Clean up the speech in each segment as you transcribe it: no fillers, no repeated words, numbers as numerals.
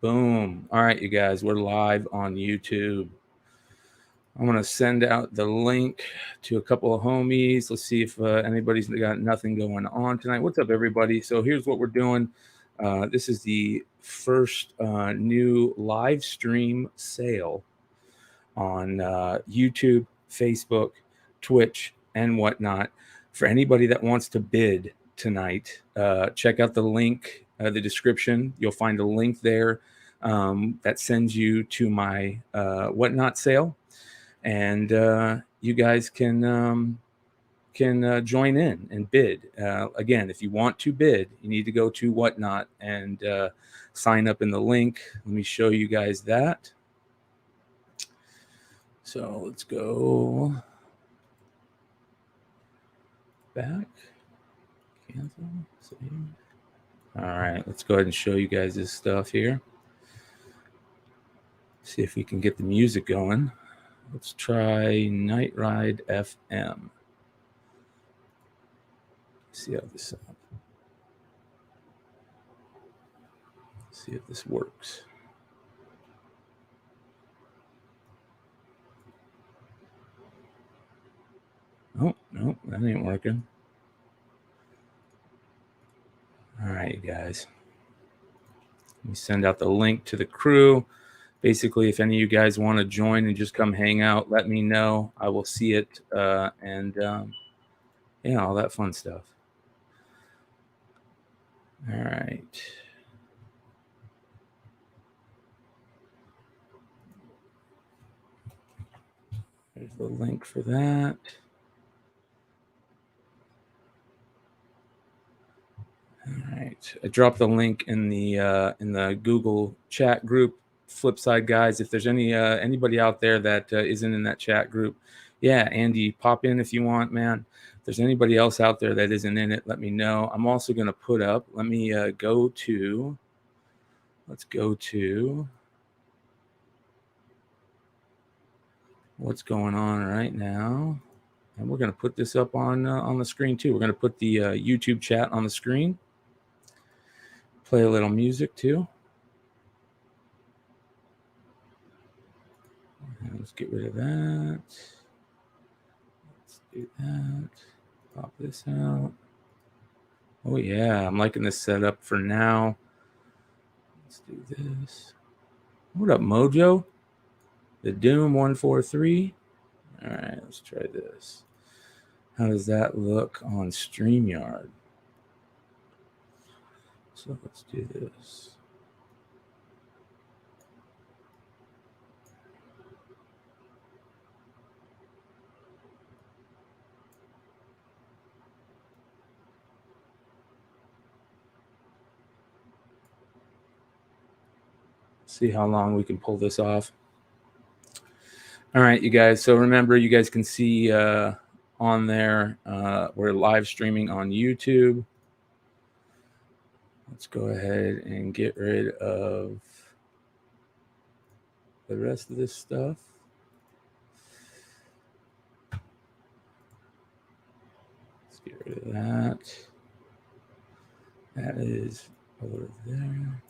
Boom. All right, you guys, we're live on YouTube. I'm going to send out the link to a couple of homies. Let's see if anybody's got nothing going on tonight. What's up, everybody? So here's what we're doing. This is the first new live stream sale on YouTube, Facebook, Twitch, and whatnot. For anybody that wants to bid tonight, check out the link, the description. You'll find a link there that sends you to my WhatNot sale, and you guys can join in and bid. Again, if you want to bid, you need to go to WhatNot and sign up in the link. Let me show you guys that. So let's go back. Cancel. Save. All right, let's go ahead and show you guys this stuff here. See if we can get the music going. Let's try Night Ride FM. See how this sounds. See if this works. Oh, no, that ain't working. All right, you guys. Let me send out the link to the crew. Basically, if any of you guys want to join and just come hang out, let me know. I will see it and all that fun stuff. All right. There's the link for that. All right. I dropped the link in the Google chat group. Flipside guys, if there's anybody out there that isn't in that chat group, yeah, Andy, pop in if you want, man. If there's anybody else out there that isn't in it, let me know. I'm also going to put up, let me let's go to what's going on right now. And we're going to put this up on the screen too. We're going to put the YouTube chat on the screen. Play a little music too. And let's get rid of that. Let's do that. Pop this out. Oh yeah, I'm liking this setup for now. Let's do this. What up, Mojo? The Doom 143. All right, let's try this. How does that look on StreamYard? So let's do this. See how long we can pull this off. All right, you guys. So remember, you guys can see on there, we're live streaming on YouTube. Let's go ahead and get rid of the rest of this stuff. Let's get rid of that. That is over there.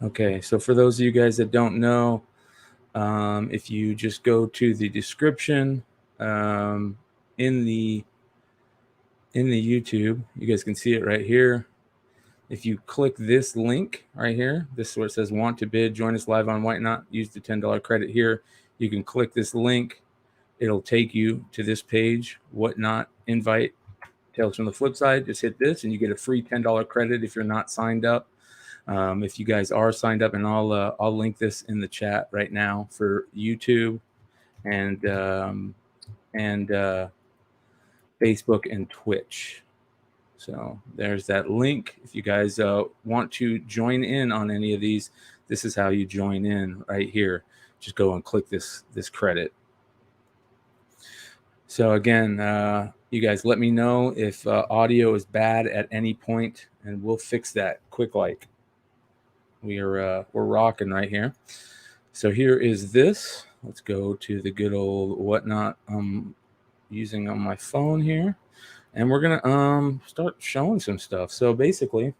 Okay, so for those of you guys that don't know, if you just go to the description in the YouTube, you guys can see it right here. If you click this link right here, this is where it says want to bid, join us live on WhatNot, use the $10 credit here. You can click this link. It'll take you to this page, WhatNot invite, Tales from the Flipside. Just hit this and you get a free $10 credit if you're not signed up. If you guys are signed up, and I'll link this in the chat right now for YouTube and Facebook and Twitch. So there's that link. If you guys want to join in on any of these, this is how you join in right here. Just go and click this credit. So again, you guys let me know if audio is bad at any point, and we'll fix that quick like. We're rocking right here. So here is this. let's go to the good old WhatNot I'm using on my phone here, and we're gonna start showing some stuff. So basically,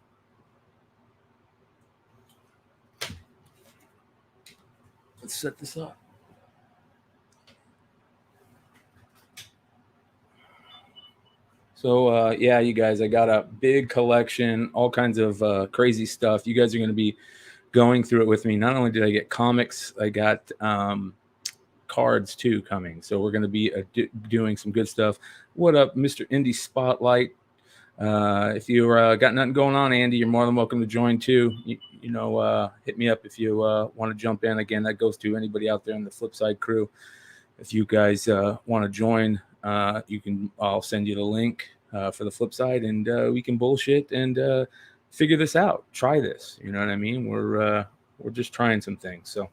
let's set this up. So yeah, you guys, I got a big collection, all kinds of crazy stuff. You guys are going to be going through it with me. Not only did I get comics, I got cards too coming. So we're going to be doing some good stuff. What up, Mr. Indie Spotlight? If you got nothing going on, Andy, you're more than welcome to join too. Hit me up if you want to jump in. Again, that goes to anybody out there in the Flipside crew. If you guys want to join, you can. I'll send you the link for the Flipside, and we can bullshit and figure this out. Try this. You know what I mean? We're just trying some things. So,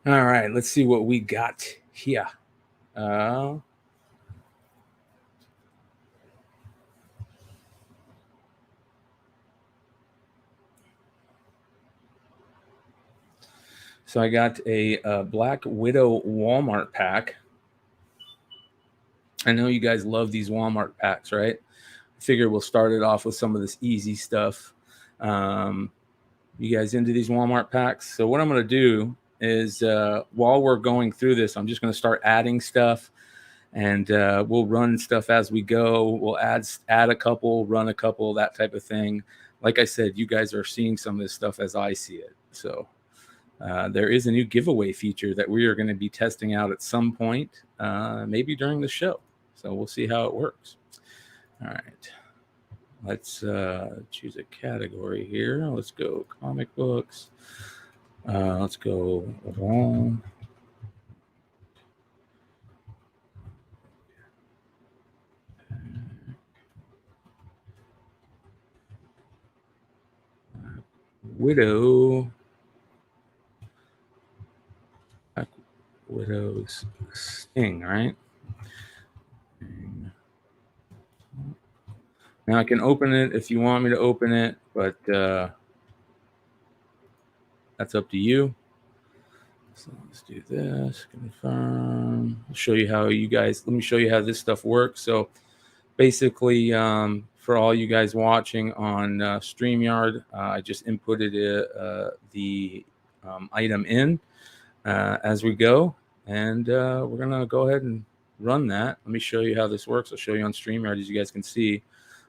all right, let's see what we got here. So I got a Black Widow Walmart pack. I know you guys love these Walmart packs, right? I figure we'll start it off with some of this easy stuff. You guys into these Walmart packs? So what I'm going to do is while we're going through this, I'm just going to start adding stuff, and we'll run stuff as we go. We'll add a couple, run a couple, that type of thing. Like I said, you guys are seeing some of this stuff as I see it. So there is a new giveaway feature that we are going to be testing out at some point, maybe during the show. So we'll see how it works. All right. Let's choose a category here. Let's go comic books. Let's go long. Widow. Black Widow's Sting, right? Now I can open it if you want me to open it, but that's up to you. So let's do this. Confirm. I'll show you how you guys. Let me show you how this stuff works. So basically, for all you guys watching on StreamYard, I just inputted the item in as we go, and we're gonna go ahead and run that. Let me show you how this works. I'll show you on StreamYard as you guys can see.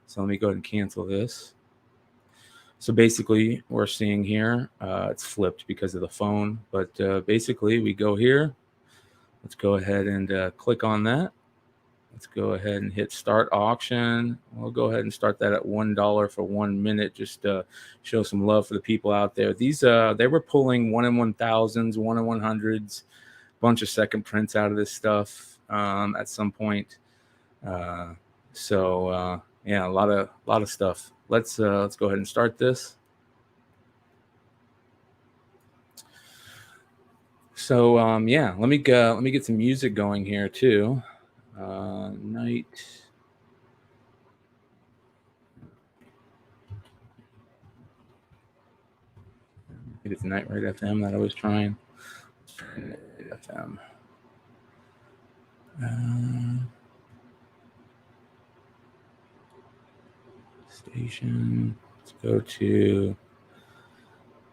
So let me go ahead and cancel this. So basically, we're seeing here, it's flipped because of the phone. But basically, we go here. Let's go ahead and click on that. Let's go ahead and hit start auction. We'll go ahead and start that at $1 for 1 minute, just to show some love for the people out there. These they were pulling 1 in 1,000s, 1 in 100s, bunch of second prints out of this stuff at some point. Yeah, a lot of stuff. Let's go ahead and start this. So yeah, let me get some music going here too. Night. Maybe it's Night Right FM that I was trying. Let's try Night FM. Station. Let's go to.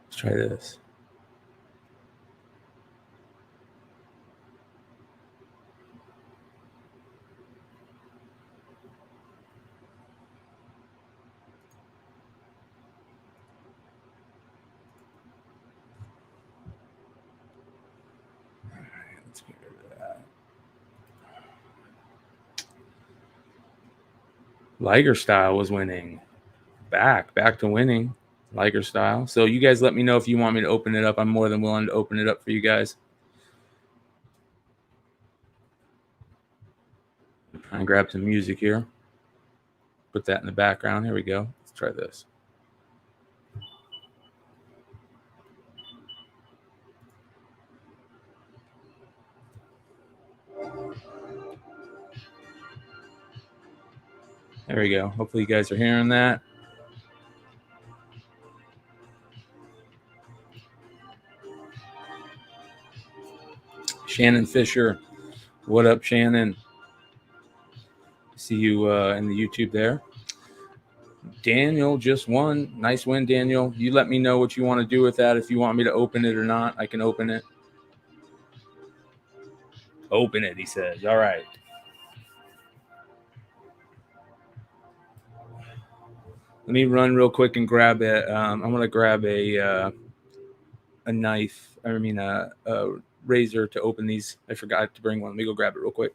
Let's try this. Let's get rid of that. Liger Style was winning. Back to winning. Liger Style. So you guys let me know if you want me to open it up. I'm more than willing to open it up for you guys. Try and grab some music here. Put that in the background. Here we go. Let's try this. There we go. Hopefully you guys are hearing that. Shannon Fisher. What up, Shannon? See you in the YouTube there. Daniel just won. Nice win, Daniel. You let me know what you want to do with that. If you want me to open it or not, I can open it. Open it, he says. All right. Let me run real quick and grab it. I'm going to grab a knife. I mean, a razor to open these. I forgot to bring one. Let me go grab it real quick.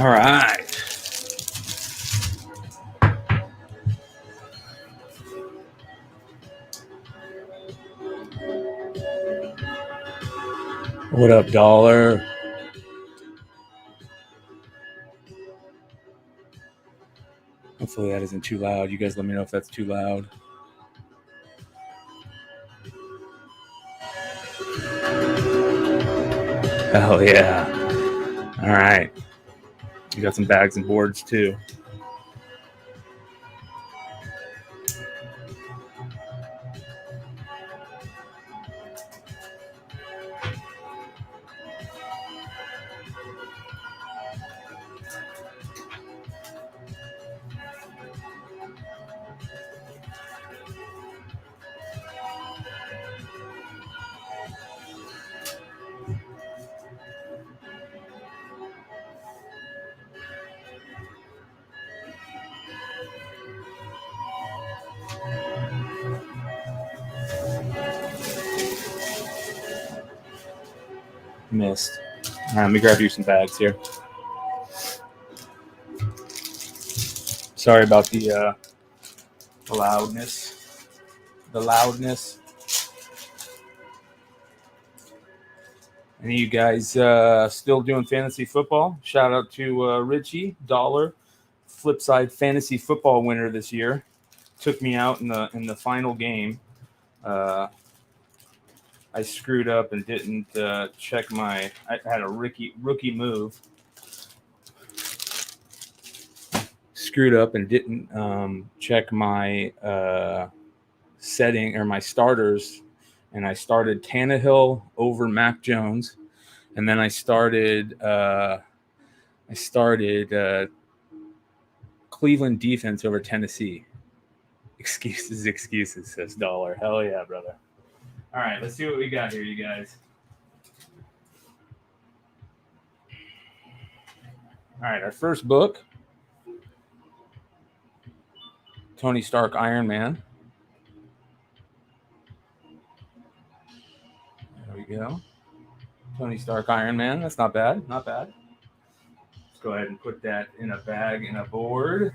All right. What up, Dollar? Hopefully that isn't too loud. You guys let me know if that's too loud. Hell yeah. All right. You got some bags and boards too. Missed. All right, let me grab you some bags here. Sorry about the loudness. The loudness. Any of you guys still doing fantasy football? Shout out to Richie Dollar, Flipside fantasy football winner this year. Took me out in the final game. I screwed up and didn't check my. I had a rookie move. Screwed up and didn't check my setting or my starters, and I started Tannehill over Mac Jones, and then I started Cleveland defense over Tennessee. Excuses, says Dollar. Hell yeah, brother. All right, let's see what we got here, you guys. All right, our first book, Tony Stark Iron Man. There we go. Tony Stark Iron Man. That's not bad. Not bad. Let's go ahead and put that in a bag and a board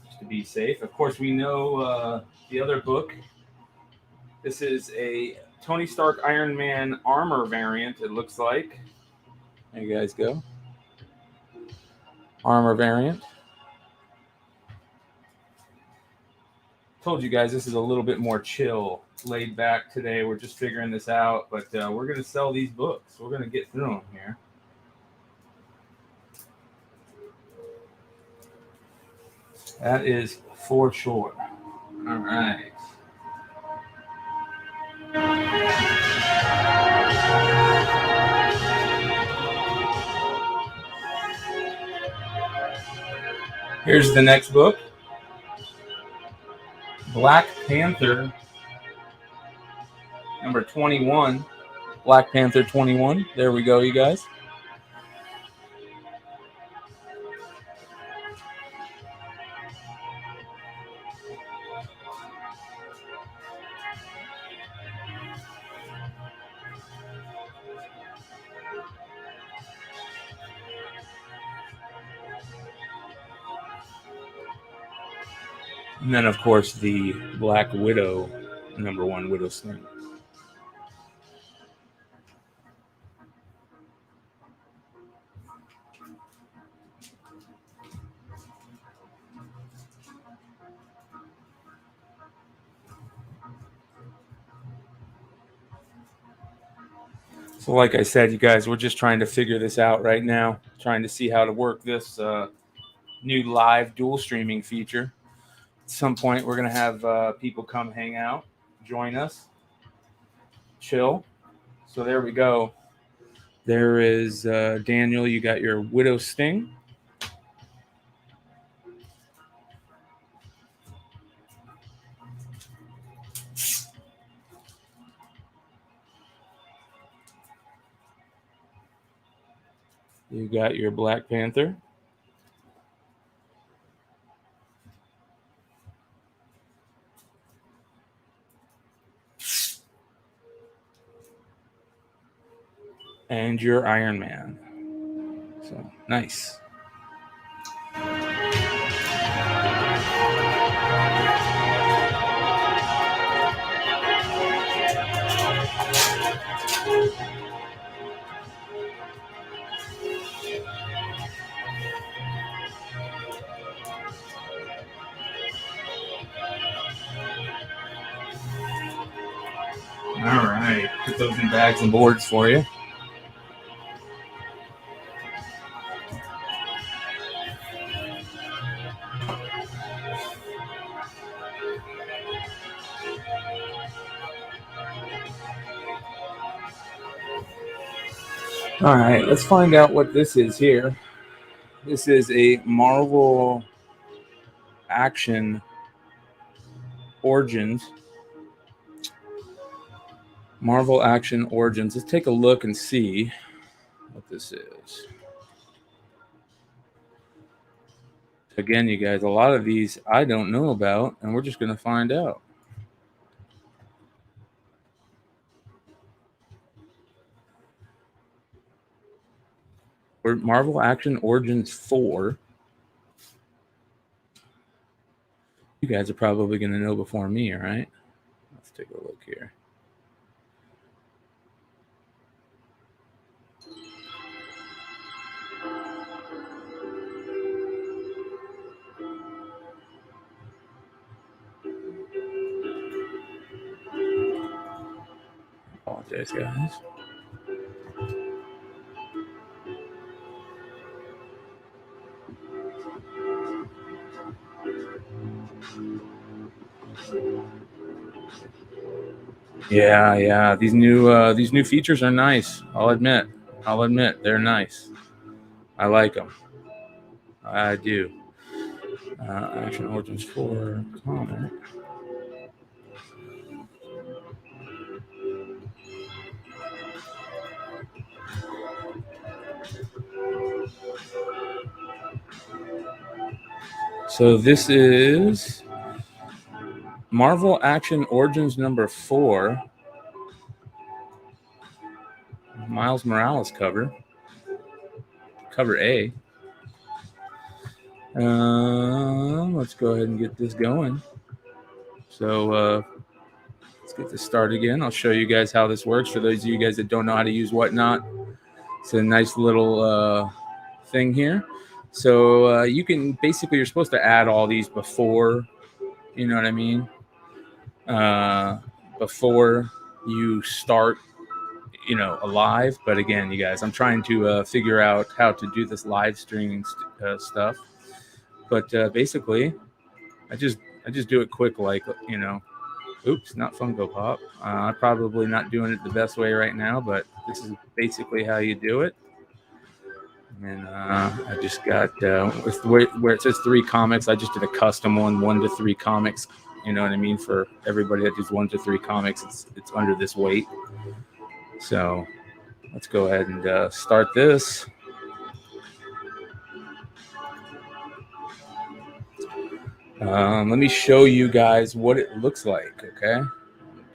just to be safe. Of course, we know the other book. This is a Tony Stark Iron Man armor variant, it looks like. There you guys go. Armor variant. told you guys this is a little bit more chill, laid back today. We're just figuring this out, but we're going to sell these books. We're going to get through them here. That is for sure. All right. Here's the next book. Black Panther, number 21. Black Panther 21. There we go, you guys. And then, of course, the Black Widow, number 1 Widow Sling. So like I said, you guys, we're just trying to figure this out right now, trying to see how to work this new live dual streaming feature. At some point, we're going to have people come hang out, join us, chill. So there we go. There is Daniel. You got your Widow Sting. You got your Black Panther. And your Iron Man. So nice. All right, put those in bags and boards for you. All right, let's find out what this is here. This is a Marvel Action Origins. Marvel Action Origins. Let's take a look and see what this is. Again, you guys, a lot of these I don't know about, and we're just going to find out. Marvel Action Origins 4. You guys are probably going to know before me, all right? Let's take a look here. Apologize, guys. Yeah. These new features are nice. I'll admit, they're nice. I like them. I do. Action Origins 4 comic. So this is Marvel Action Origins number 4. Miles Morales cover. Cover A. Let's go ahead and get this going. So let's get this started again. I'll show you guys how this works. For those of you guys that don't know how to use WhatNot, it's a nice little thing here. So you can basically, you're supposed to add all these before, you know what I mean? before you start, a live. But again, you guys, I'm trying to figure out how to do this live streaming stuff. But basically, I just do it quick, like oops, not Funko Pop. I'm probably not doing it the best way right now, but this is basically how you do it. And I just got where it says 3 comics. I just did a custom 1 to 3 comics. You know what I mean? For everybody that does 1 to 3 comics, it's under this weight. So let's go ahead and start this. Let me show you guys what it looks like. Okay,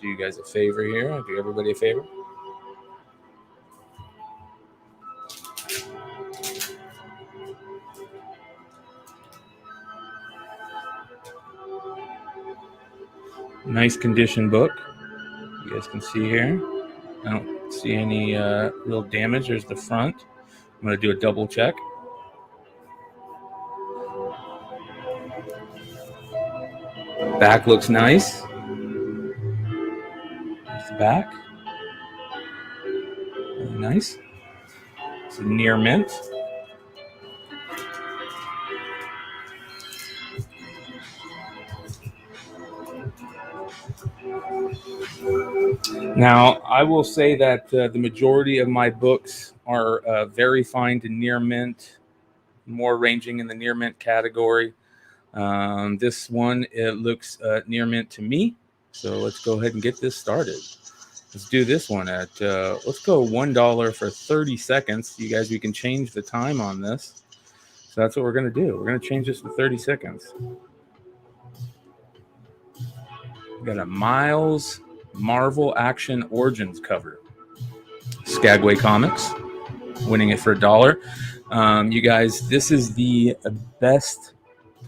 do you guys a favor here? I'll do everybody a favor. Nice condition book. You guys can see here. I don't see any real damage. There's the front. I'm going to do a double check. Back looks nice. There's the back. Really nice. It's a near mint. Now, I will say that the majority of my books are very fine to near mint, more ranging in the near mint category. This one, it looks near mint to me. So let's go ahead and get this started. Let's do this one at, let's go $1 for 30 seconds. You guys, we can change the time on this. So that's what we're going to do. We're going to change this to 30 seconds. We got a Miles Marvel Action Origins cover. Skagway Comics, winning it for $1. You guys, this is the best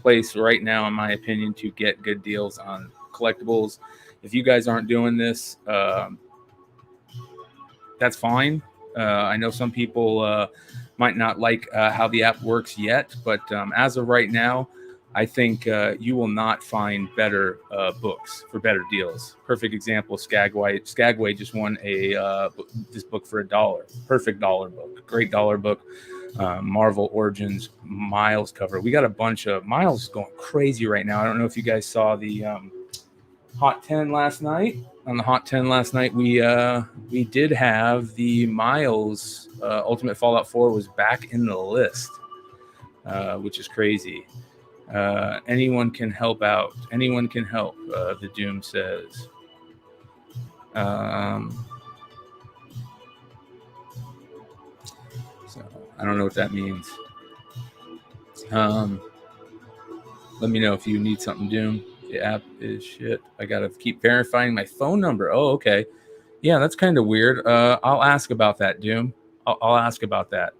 place right now, in my opinion, to get good deals on collectibles. If you guys aren't doing this, that's fine. I know some people might not like how the app works yet, but as of right now, I think you will not find better books for better deals. Perfect example, Skagway. Skagway just won this book for $1. Perfect dollar book. Great dollar book. Marvel Origins Miles cover. We got a bunch of Miles going crazy right now. I don't know if you guys saw the Hot 10 last night. On the Hot 10 last night, we did have the Miles Ultimate Fallout 4 was back in the list, which is crazy. Anyone can help out. Anyone can help, the Doom says. So I don't know what that means. Let me know if you need something, Doom. The app is shit. I gotta keep verifying my phone number. Oh, okay. Yeah, that's kind of weird. I'll ask about that, Doom. I'll ask about that.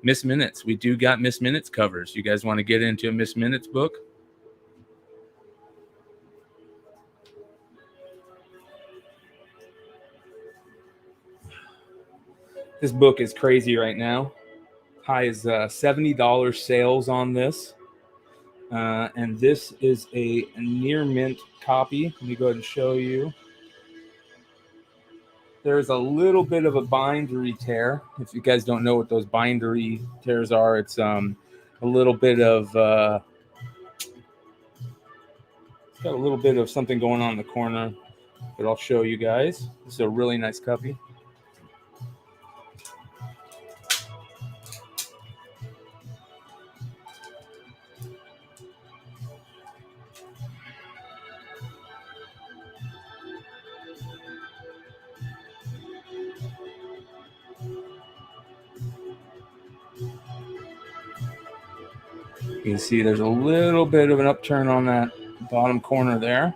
Miss Minutes. We do got Miss Minutes covers. You guys want to get into a Miss Minutes book? This book is crazy right now. High is $70 sales on this. And this is a near mint copy. Let me go ahead and show you. There's a little bit of a bindery tear. If you guys don't know what those bindery tears are, it's a little bit of it's got a little bit of something going on in the corner, but I'll show you guys. This is a really nice copy. You can see there's a little bit of an upturn on that bottom corner there.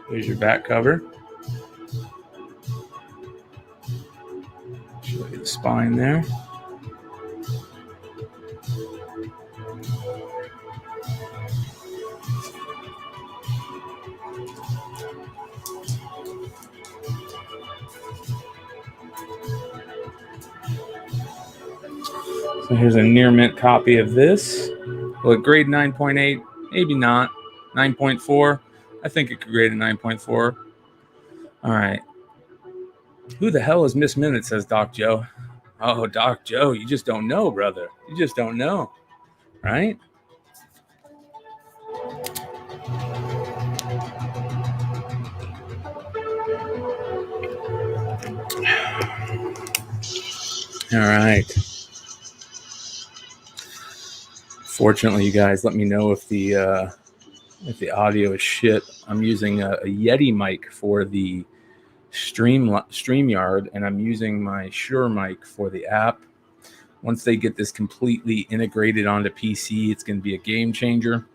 There's your back cover. Show you the spine there. So here's a near mint copy of this. Will it grade 9.8? Maybe not. 9.4? I think it could grade a 9.4. All right. Who the hell is Miss Minute, says Doc Joe. Oh, Doc Joe, you just don't know, brother. You just don't know, right? All right. Fortunately, you guys, let me know if the audio is shit. I'm using a Yeti mic for the StreamYard, and I'm using my Shure mic for the app. Once they get this completely integrated onto PC, it's going to be a game changer.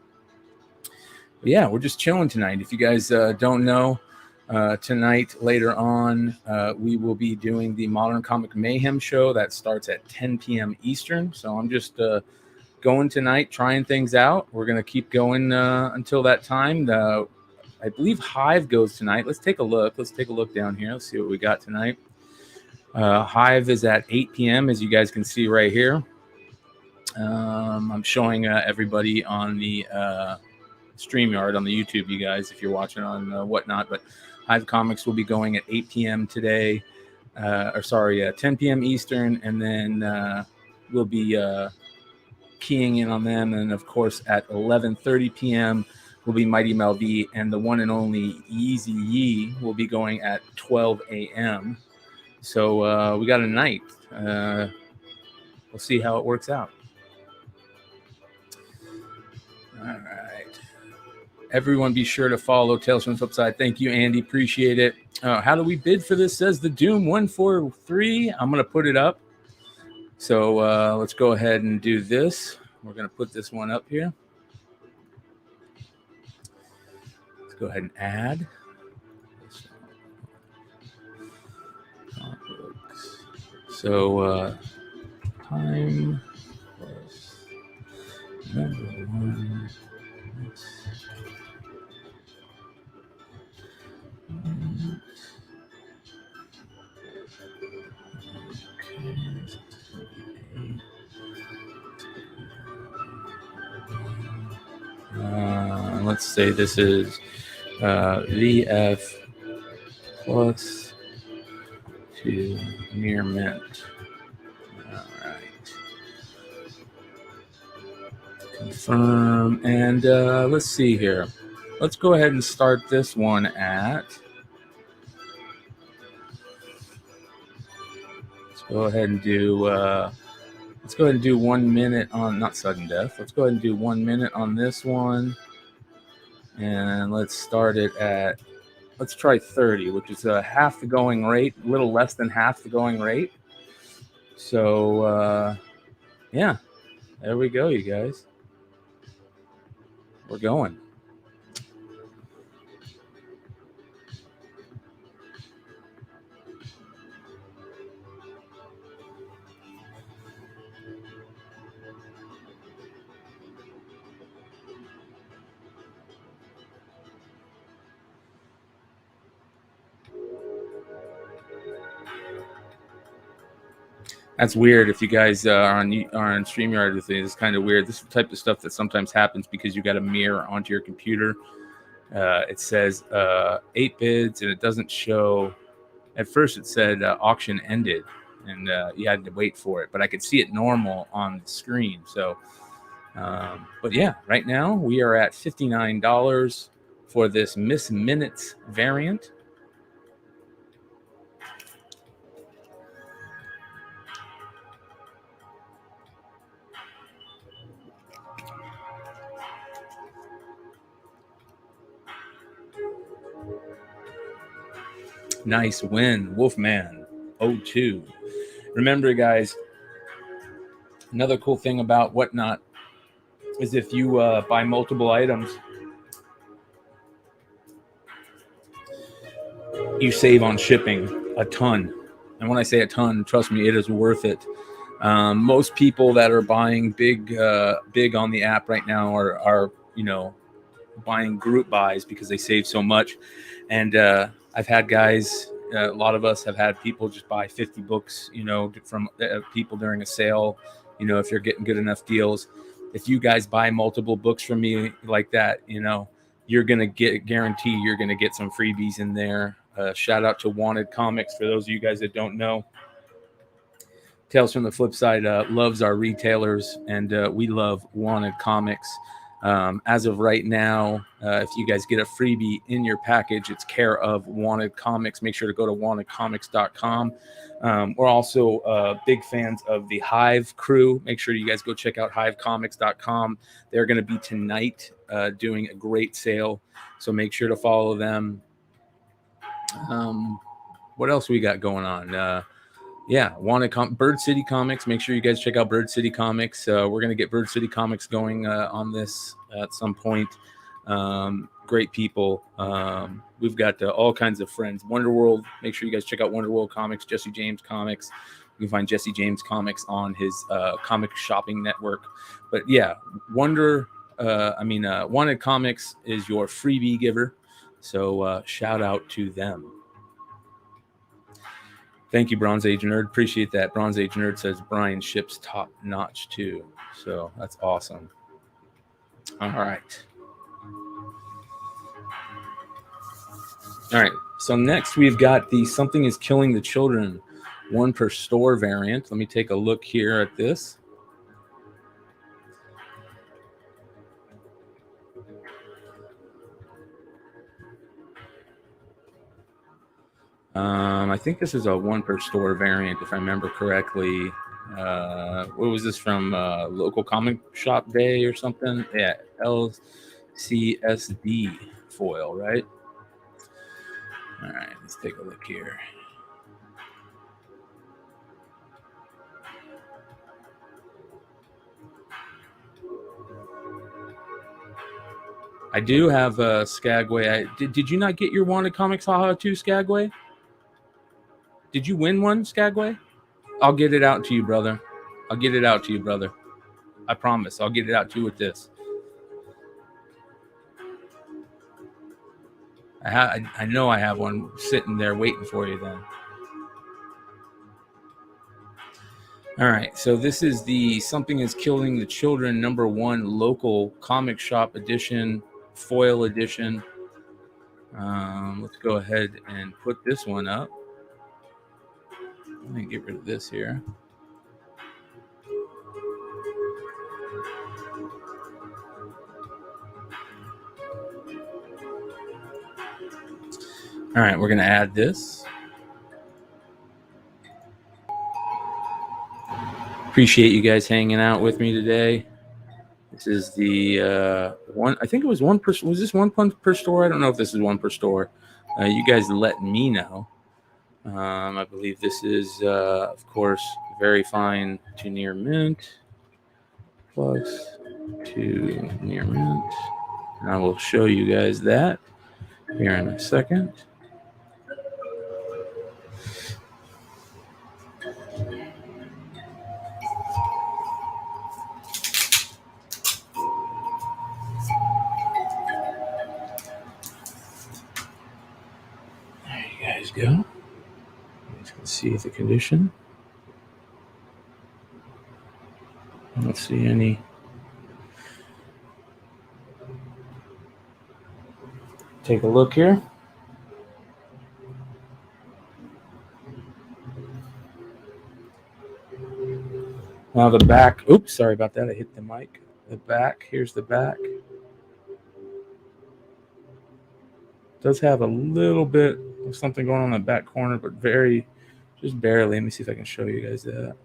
But yeah, we're just chilling tonight. If you guys don't know, tonight later on, we will be doing the Modern Comic Mayhem show that starts at 10 p.m. Eastern. So I'm just going tonight, trying things out. We're going to keep going until that time. I believe Hive goes tonight. Let's take a look. Let's take a look down here. Let's see what we got tonight. Hive is at 8 p.m., as you guys can see right here. I'm showing everybody on the StreamYard on the YouTube, you guys, if you're watching on WhatNot. But Hive Comics will be going at 8 p.m. today. 10 p.m. Eastern. And then we'll be keying in on them. And, of course, at 11:30 p.m., will be Mighty Mel V, and the one and only Yeezy Yee will be going at 12 a.m. So we got a night. We'll see how it works out. All right. Everyone be sure to follow Tales from the Flipside. Thank you, Andy. Appreciate it. How do we bid for this? Says the Doom 143. I'm going to put it up. So let's go ahead and do this. We're going to put this one up here. Go ahead and add. So time plus number one. Let's say this is VF plus 2 near mint. All right. Confirm. And let's see here. Let's go ahead and start this one at. Let's go ahead and do 1 minute on, not sudden death. Let's go ahead and do 1 minute on this one. And let's start it at, let's try 30, which is half the going rate, a little less than half the going rate. So, yeah, there we go, you guys. We're going. That's weird. If you guys are on StreamYard with it, it's kind of weird. This is the type of stuff that sometimes happens because you got a mirror onto your computer. It says 8 bids, and it doesn't show. At first, it said auction ended, and you had to wait for it. But I could see it normal on the screen. So, but yeah, right now we are at $59 for this Miss Minutes variant. Nice win, Wolfman 02. Remember, guys, another cool thing about WhatNot is if you buy multiple items, you save on shipping a ton. And when I say a ton, trust me, it is worth it. Most people that are buying big on the app right now are buying group buys because they save so much. And I've had guys, a lot of us have had people just buy 50 books, from people during a sale, you know, if you're getting good enough deals. If you guys buy multiple books from me like that, you know, you're going to guarantee you're going to get some freebies in there. Shout out to Wanted Comics. For those of you guys that don't know, Tales from the Flipside loves our retailers, and we love Wanted Comics. As of right now, if you guys get a freebie in your package, it's care of Wanted Comics. Make sure to go to wantedcomics.com. We're also big fans of the Hive crew. Make sure you guys go check out hivecomics.com. They're going to be tonight doing a great sale, so make sure to follow them. What else we got going on? Yeah, Bird City Comics. Make sure you guys check out Bird City Comics. We're going to get Bird City Comics going on this at some point. Great people. We've got all kinds of friends. Wonderworld. Make sure you guys check out Wonderworld Comics, Jesse James Comics. You can find Jesse James Comics on his comic shopping network. But yeah, Wanted Comics is your freebie giver. So shout out to them. Thank you, Bronze Age Nerd. Appreciate that. Bronze Age Nerd says Brian ships top notch too. So that's awesome. All right. All right. So next we've got the Something is Killing the Children 1 per store variant. Let me take a look here at this. I think this is a 1 per store variant, if I remember correctly. What was this from? Local comic shop day or something? Yeah, LCSD foil, right? All right, let's take a look here. I do have Skagway. Did you not get your Wanted Comics Haha 2, Skagway? Did you win one, Skagway? I'll get it out to you, brother. I'll get it out to you, brother. I promise. I'll get it out to you with this. I know I have one sitting there waiting for you then. All right, so this is the Something is Killing the Children #1 local comic shop edition, foil edition. Let's go ahead and put this one up. Let me get rid of this here. All right, we're going to add this. Appreciate you guys hanging out with me today. This is the one. I think it was 1 per. Was this 1 per store? I don't know if this is 1 per store. You guys let me know. I believe this is, of course, very fine to near mint plus to near mint. And I will show you guys that here in a second. There you guys go. You guys can see the condition. I don't see any. Take a look here. Now the back. Oops, sorry about that. I hit the mic. The back. Here's the back. Does have a little bit of something going on in the back corner, but just barely. Let me see if I can show you guys that.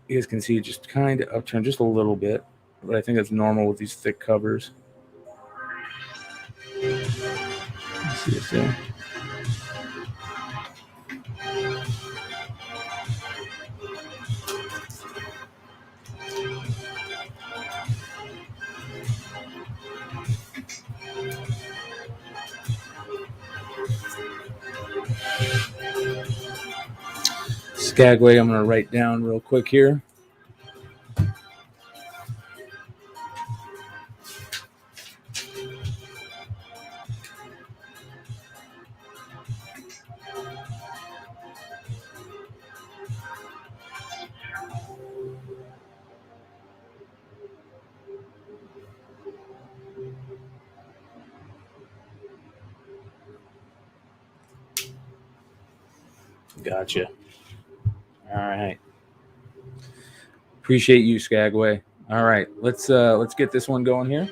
You guys can see it just kind of upturned just a little bit, but I think that's normal with these thick covers. Let's see this there. Skagway, I'm going to write down real quick here. Gotcha. All right. Appreciate you, Skagway. All right, let's get this one going here.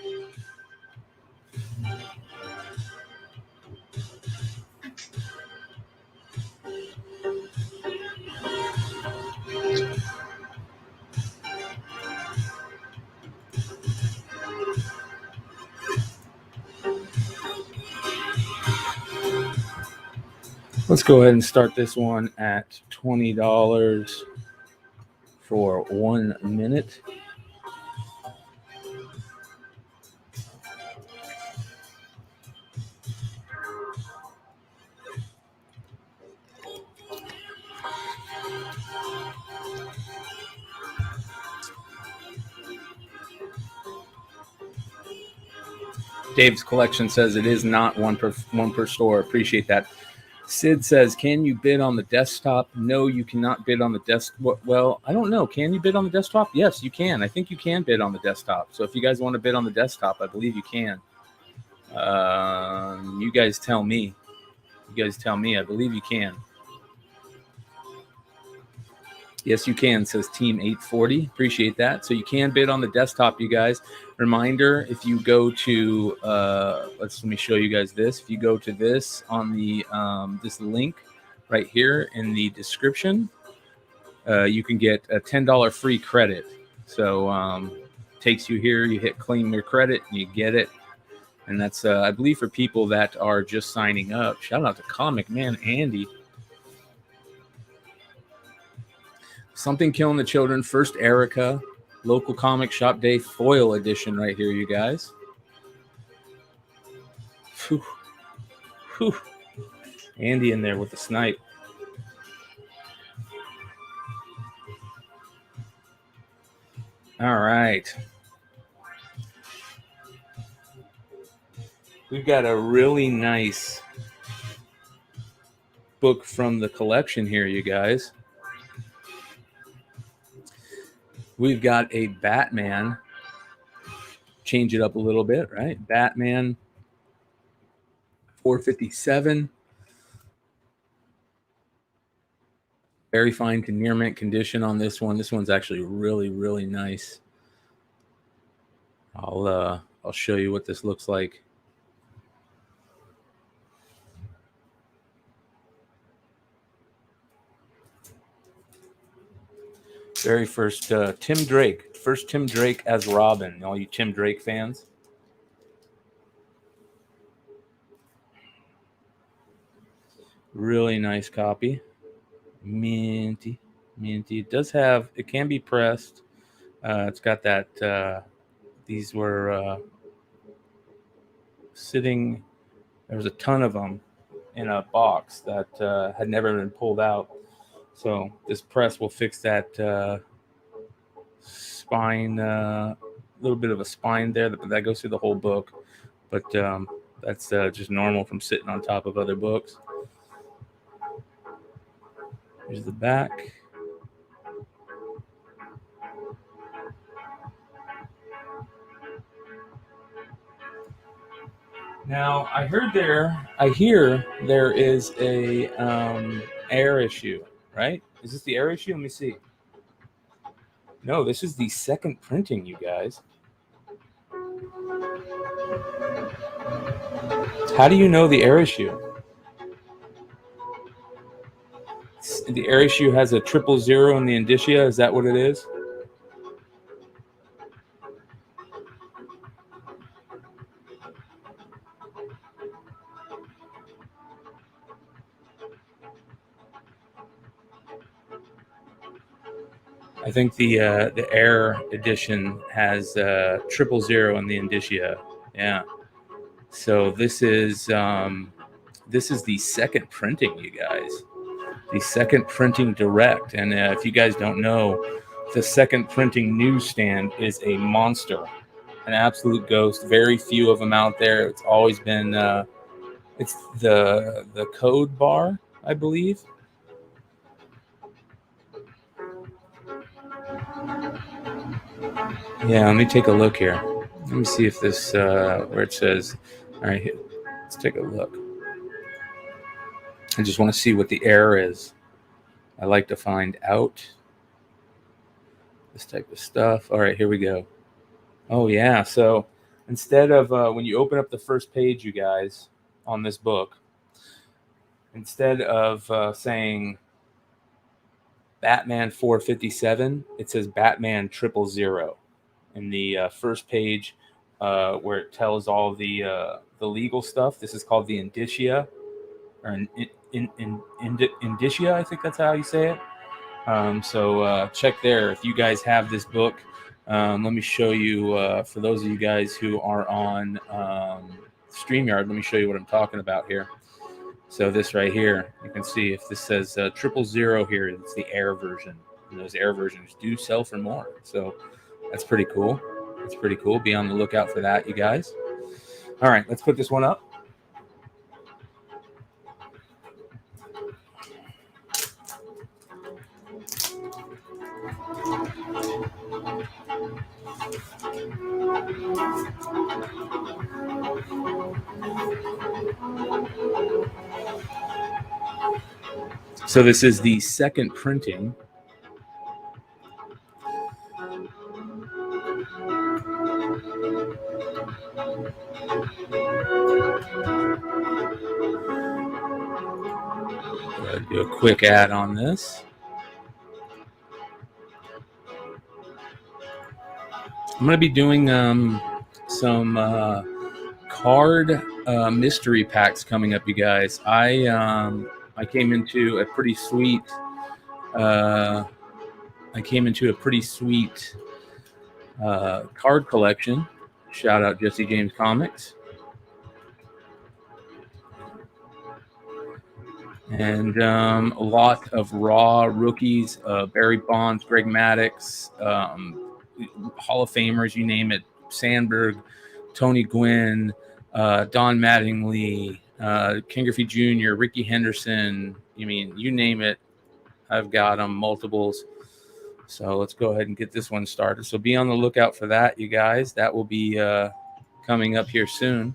Let's go ahead and start this one at $20 for 1 minute. Dave's collection says it is not one per store. Appreciate that. Sid says, can you bid on the desktop? No, you cannot bid on the desktop. Well, I don't know. Can you bid on the desktop? Yes, you can. I think you can bid on the desktop. So if you guys want to bid on the desktop, I believe you can. You guys tell me. I believe you can. Yes, you can, says Team 840. Appreciate that. So you can bid on the desktop, you guys. Reminder, if you go to, let me show you guys this. If you go to this on the this link right here in the description, you can get a $10 free credit. So takes you here, you hit claim your credit, and you get it. And that's, I believe, for people that are just signing up. Shout out to Comic Man Andy. Something Killing the Children, First Erica, Local Comic Shop Day foil edition right here, you guys. Whew. Whew. Andy in there with the snipe. All right. We've got a really nice book from the collection here, you guys. We've got a Batman. Change it up a little bit, right? Batman 457. Very fine to near mint condition on this one. This one's actually really, really nice. I'll show you what this looks like. Very first Tim Drake. First Tim Drake as Robin. All you Tim Drake fans. Really nice copy. Minty. It does have, it can be pressed. It's got that, these were sitting, there was a ton of them in a box that had never been pulled out. So this press will fix that spine, little bit of a spine there, but that goes through the whole book. But that's just normal from sitting on top of other books. Here's the back. Now I hear there is a air issue, right? Is this the air issue? Let me see. No, this is the second printing, you guys. How do you know the air issue? The air issue has a 000 in the indicia. Is that what it is? I think the Air edition has 000 in the indicia. Yeah. So this is the second printing, you guys. The second printing direct. And if you guys don't know, the second printing newsstand is a monster, an absolute ghost. Very few of them out there. It's always been it's the code bar, I believe. Yeah, let me take a look here. Let me see if this, where it says, all right, let's take a look. I just want to see what the error is. I like to find out this type of stuff. All right, here we go. Oh, yeah. So instead of when you open up the first page, you guys, on this book, instead of saying Batman 457, it says Batman 000 in the first page where it tells all the legal stuff. This is called the indicia, or indicia, I think that's how you say it. So check there if you guys have this book. Let me show you, for those of you guys who are on StreamYard, let me show you what I'm talking about here. So this right here, you can see if this says 000 here, it's the air version. And those air versions do sell for more. So that's pretty cool. That's pretty cool. Be on the lookout for that, you guys. All right, let's put this one up. So this is the second printing. Do a quick ad on this. I'm going to be doing some card mystery packs coming up, you guys. I came into a pretty sweet card collection. Shout out Jesse James Comics. And a lot of raw rookies, Barry Bonds, Greg Maddux, Hall of Famers, you name it, Sandberg, Tony Gwynn, Don Mattingly, Ken Griffey Jr., Ricky Henderson. You name it, I've got them, multiples. So let's go ahead and get this one started. So be on the lookout for that, you guys. That will be coming up here soon.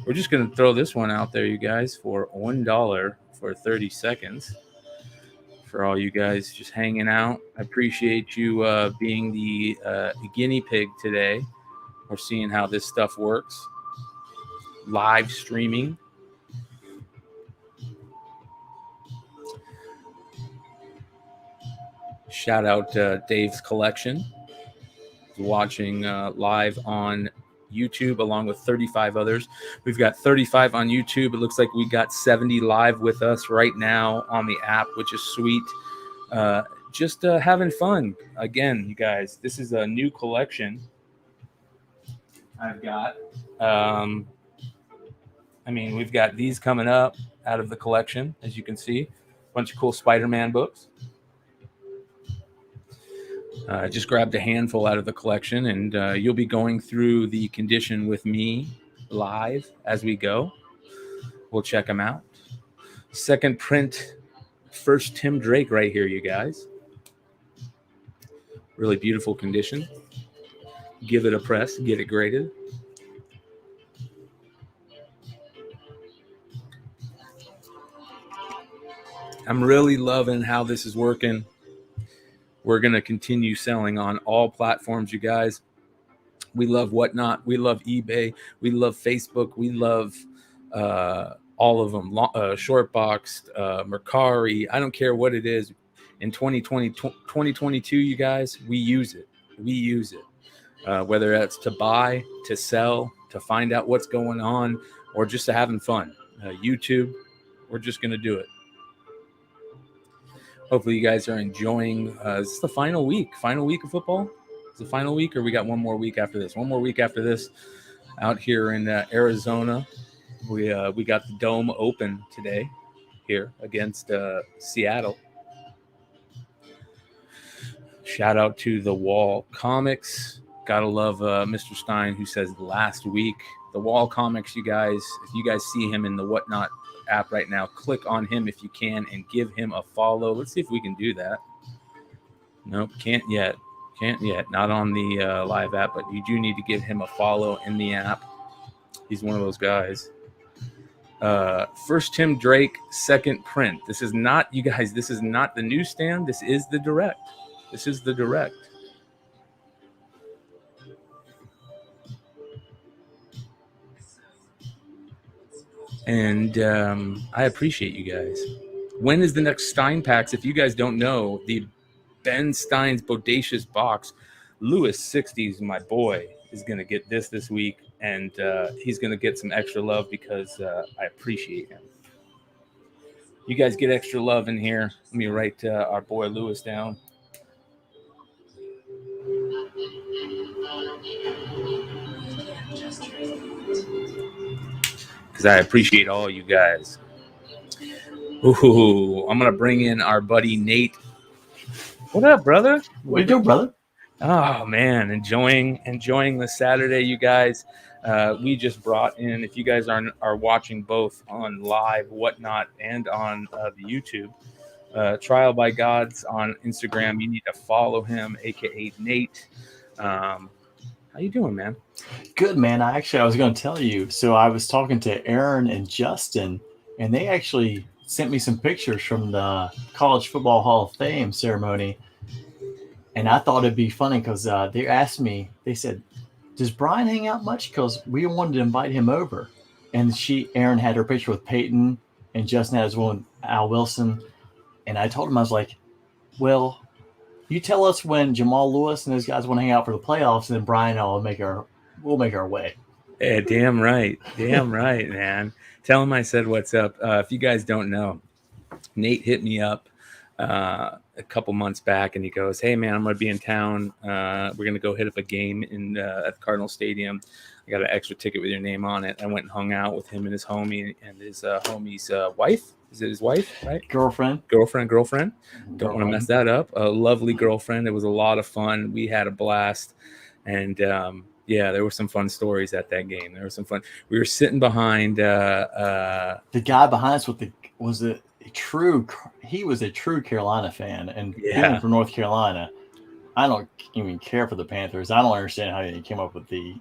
We're just going to throw this one out there, you guys, for $1 for 30 seconds. For all you guys just hanging out, I appreciate you being the guinea pig today. We're seeing how this stuff works. Live streaming. Shout out Dave's Collection. Watching live on YouTube along with 35 others. We've got 35 on YouTube. It looks like we got 70 live with us right now on the app, which is sweet. Just having fun. Again, you guys, this is a new collection I've got. We've got these coming up out of the collection, as you can see. A bunch of cool Spider-Man books. Just grabbed a handful out of the collection, and you'll be going through the condition with me live as we go. We'll check them out. Second print, first Tim Drake right here, you guys. Really beautiful condition. Give it a press, get it graded. I'm really loving how this is working. We're going to continue selling on all platforms, you guys. We love WhatNot. We love eBay. We love Facebook. We love all of them. Shortboxed, Mercari. I don't care what it is. In 2022, you guys, we use it. We use it. Whether that's to buy, to sell, to find out what's going on, or just to having fun. YouTube, we're just going to do it. Hopefully you guys are enjoying. This is the final week of football. It's the final week, or we got one more week after this? One more week after this out here in Arizona. We got the Dome open today here against Seattle. Shout out to The Wall Comics. Gotta love Mr. Stein, who says last week. The Wall Comics, you guys, if you guys see him in the WhatNot app right now, click on him if you can and give him a follow. Let's see if we can do that. Nope, can't yet. Not on the live app, but you do need to give him a follow in the app. He's one of those guys. First Tim Drake, second print. This is not, you guys, this is not the newsstand. This is the direct. This is the direct. And I appreciate you guys. When is the next Stein packs? If you guys don't know, the Ben Stein's Bodacious box, Lewis 60s, my boy, is going to get this week. And he's going to get some extra love because I appreciate him. You guys get extra love in here. Let me write our boy Lewis down. Because I appreciate all you guys. Ooh, I'm going to bring in our buddy Nate. What up, brother? What you doing, brother? Oh, man, enjoying the Saturday, you guys. We just brought in, if you guys are watching both on live, WhatNot, and on the YouTube, Trial by Gods on Instagram. You need to follow him, a.k.a. Nate. How you doing, man? Good, man. I was going to tell you. So I was talking to Aaron and Justin, and they actually sent me some pictures from the College Football Hall of Fame ceremony. And I thought it'd be funny because they asked me, they said, does Brian hang out much? Because we wanted to invite him over. And Aaron had her picture with Peyton, and Justin had his one with Al Wilson. And I told him, I was like, well, you tell us when Jamal Lewis and those guys want to hang out for the playoffs, and then Brian and I we'll make our way. Yeah, damn right. Damn right, man. Tell him I said what's up. If you guys don't know, Nate hit me up a couple months back, and he goes, hey, man, I'm going to be in town. We're going to go hit up a game at the Cardinal Stadium. I got an extra ticket with your name on it. I went and hung out with him and his homie and his homie's wife. Is it his wife, right? Girlfriend. Don't want to mess that up. A lovely girlfriend. It was a lot of fun. We had a blast. And, yeah, there were some fun stories at that game. There was some fun. We were sitting behind. The guy behind us was a true Carolina fan. And being from North Carolina, I don't even care for the Panthers. I don't understand how he came up with the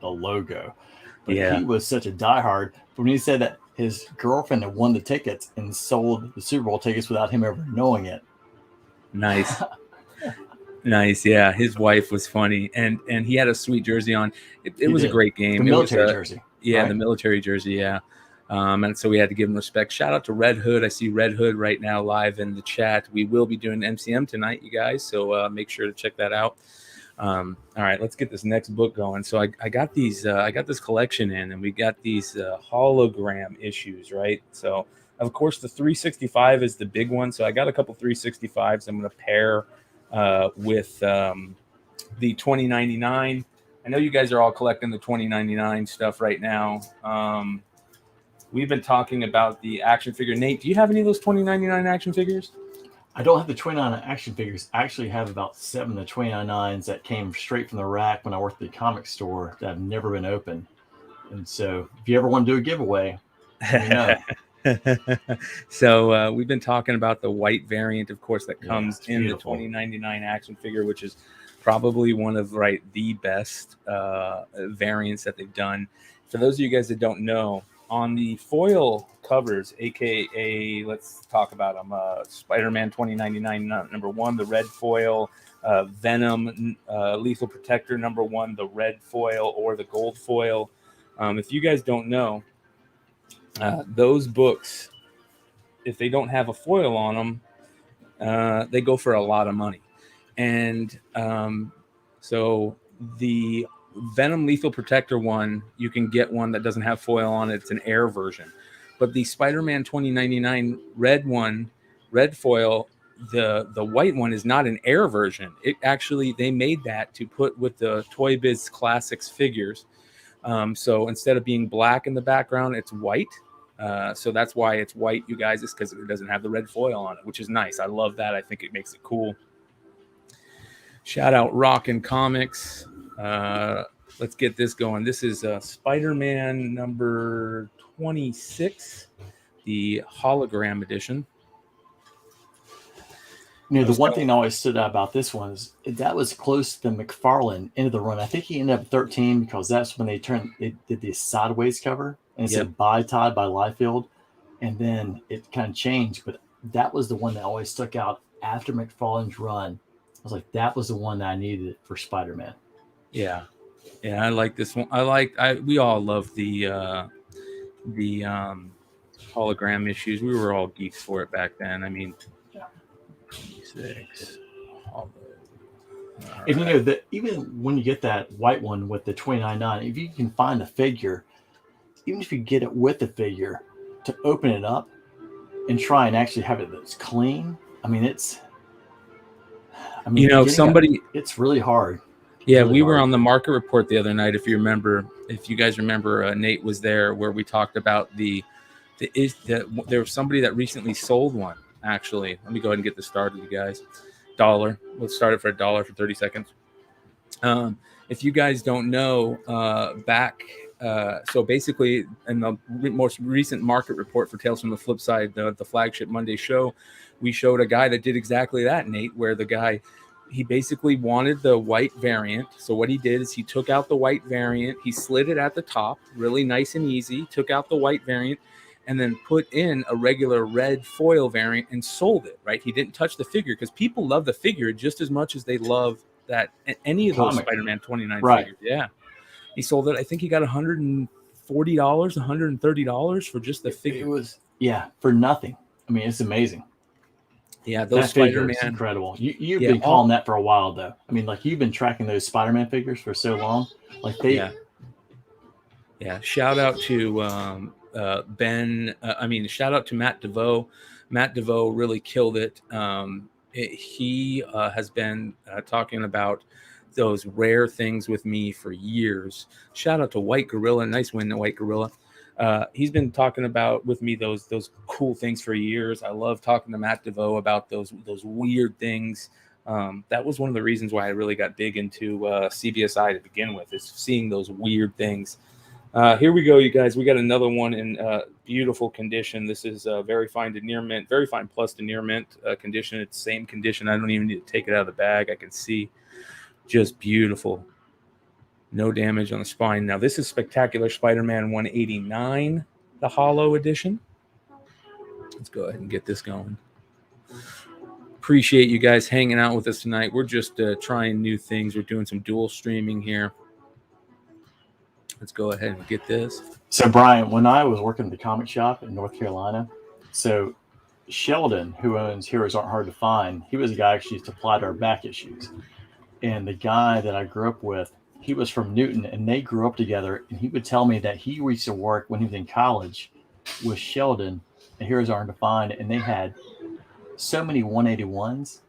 logo. But he was such a diehard. But when he said that his girlfriend had won the tickets and sold the Super Bowl tickets without him ever knowing it. Nice. Nice. Yeah. His wife was funny. And he had a sweet jersey on. It was a great game. The military jersey. Yeah. Right? The military jersey. Yeah. And so we had to give him respect. Shout out to Red Hood. I see Red Hood right now live in the chat. We will be doing MCM tonight, you guys. So make sure to check that out. All right, let's get this next book going. So I got these, I got this collection in, and we got these hologram issues, right? So of course the 365 is the big one. So I got a couple 365s. I'm going to pair with the 2099. I know you guys are all collecting the 2099 stuff right now. We've been talking about the action figure. Nate, do you have any of those 2099 action figures? I don't have the 29 action figures. I actually have about 7 of the 299s that came straight from the rack when I worked at the comic store that have never been opened. And so if you ever want to do a giveaway, let me know. So we've been talking about the white variant, of course, that comes in the 2099 action figure, which is probably one of the best variants that they've done. For those of you guys that don't know, on the foil covers, aka let's talk about them. Spider-Man 2099 number 1, the red foil. Venom Lethal Protector number 1, the red foil or the gold foil. If you guys don't know, those books, if they don't have a foil on them, they go for a lot of money. And so the Venom Lethal Protector one, you can get one that doesn't have foil on it. It's an air version. But the Spider-Man 2099 red one, red foil, the white one is not an air version. It actually, they made that to put with the Toy Biz Classics figures. So instead of being black in the background, it's white. So that's why it's white, you guys, is because it doesn't have the red foil on it, which is nice. I love that. I think it makes it cool. Shout out Rockin' Comics. Let's get this going. This is Spider-Man number 26, the hologram edition. You know, the one thing that always stood out about this one is that was close to the McFarlane end of the run. I think he ended up 13 because that's when they did the sideways cover and it Yep. said "By Todd" by Liefeld, and then it kind of changed. But that was the one that always stuck out after McFarlane's run. I was like, that was the one that I needed for Spider-Man. Yeah. Yeah, I like this one. We all love the hologram issues. We were all geeks for it back then. I mean, 26. And you know that even when you get that white one with the 29.9, if you can find the figure, even if you get it with the figure, to open it up and try and actually have it that's clean. I mean, it's it's really hard. Yeah, really we were hard. on the market report the other night. If you guys remember, Nate was there where we talked about there was somebody that recently sold one. Actually, let me go ahead and get this started, you guys. $1. Let's start it for $1 for 30 seconds. If you guys don't know, so basically in the most recent market report for Tales from the Flipside, the flagship Monday show, we showed a guy that did exactly that, Nate, where the guy, he basically wanted the white variant. So what he did is he took out the white variant, he slid it at the top, really nice and easy, took out the white variant, and then put in a regular red foil variant and sold it, right? He didn't touch the figure because people love the figure just as much as they love that any of those Spider-Man 29 figures. Yeah. He sold it. I think he got $140, $130 for just the figure. It was, for nothing. I mean, it's amazing. Yeah, those that figure is incredible. You've been calling that for a while, though. I mean, like, you've been tracking those Spider-Man figures for so long. Like shout out to Ben. Shout out to Matt DeVoe. Matt DeVoe really killed it. He has been talking about those rare things with me for years. Shout out to White Gorilla. Nice win, the White Gorilla. He's been talking about with me those cool things for years. I love talking to Matt DeVoe about those weird things. That was one of the reasons why I really got big into CBSI to begin with, is seeing those weird things. Here we go, you guys. We got another one in beautiful condition. This is very fine to near mint, very fine plus to near mint condition. It's same condition. I don't even need to take it out of the bag. I can see, just beautiful. No damage on the spine. Now, this is Spectacular Spider-Man 189, the Holo edition. Let's go ahead and get this going. Appreciate you guys hanging out with us tonight. We're just trying new things. We're doing some dual streaming here. Let's go ahead and get this. So, Brian, when I was working at the comic shop in North Carolina, so Sheldon, who owns Heroes Aren't Hard to Find, he was the guy actually supplied our back issues. And the guy that I grew up with, he was from Newton, and they grew up together. And he would tell me that he used to work when he was in college with Sheldon at Heroes Aren't Hard to Find, and they had so many 181s,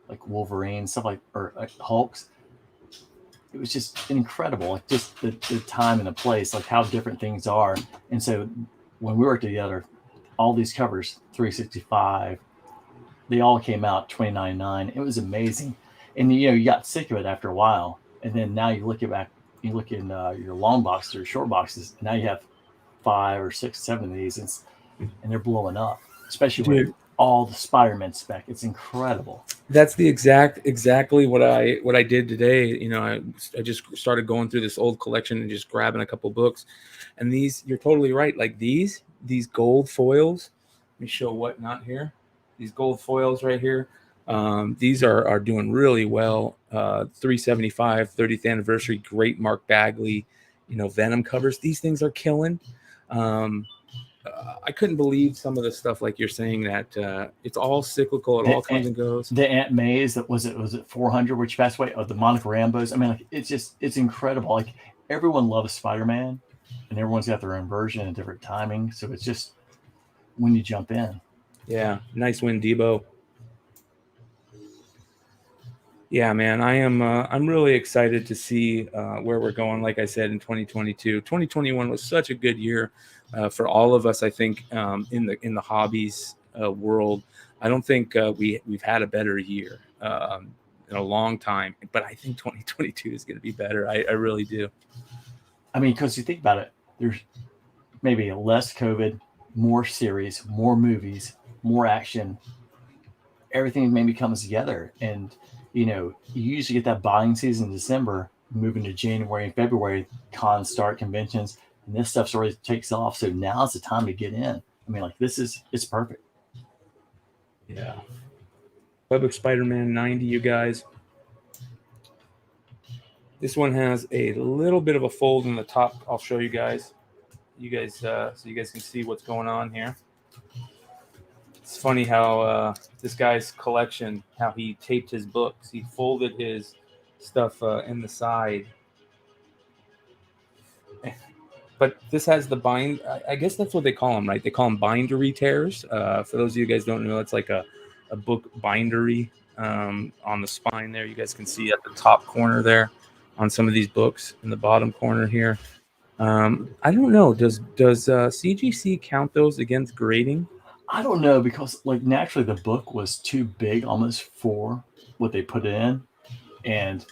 like Wolverine, stuff or Hulks. It was just incredible, like just the time and the place, like how different things are. And so when we worked together, all these covers, 365, they all came out $29.9. It was amazing. And you got sick of it after a while. And then now you look in your long boxes or short boxes, and now you have 5 or 6, 7 of these, and they're blowing up, especially with all the Spider-Man spec. It's incredible. That's the exactly what I did today. I just started going through this old collection and just grabbing a couple books. And these, you're totally right. Like these gold foils. Let me show WhatNot here. These gold foils right here. These are doing really well. 375 30th anniversary. Great Mark Bagley. Venom covers. These things are killing. I couldn't believe some of the stuff, like you're saying, that it's all cyclical. It all comes and goes. The Aunt May's, that was it 400, which passed away, the Monica Rambeau's. I mean, like, it's incredible. Like, everyone loves Spider-Man, and everyone's got their own version and different timing. So it's just when you jump in. Yeah, nice win, Debo. Yeah, man, I'm really excited to see where we're going. Like I said, in 2022, 2021 was such a good year for all of us. I think in the hobbies world, I don't think we've had a better year in a long time. But I think 2022 is going to be better. I really do. I mean, because you think about it, there's maybe less COVID, more series, more movies, more action. Everything maybe comes together, and you usually get that buying season in December, moving to January and February, cons start, conventions. and this stuff's already takes off. So now's the time to get in. I mean, like it's perfect. Yeah. Web of Spider-Man 90, you guys. This one has a little bit of a fold in the top. I'll show you guys. So you guys can see what's going on here. It's funny how this guy's collection, how he taped his books. He folded his stuff in the side. But this has the bind. I guess that's what they call them, right? They call them bindery tears. For those of you guys don't know, it's like a book bindery on the spine there. You guys can see at the top corner there on some of these books in the bottom corner here. I don't know. Does CGC count those against grading? I don't know, because like naturally the book was too big almost for what they put in, and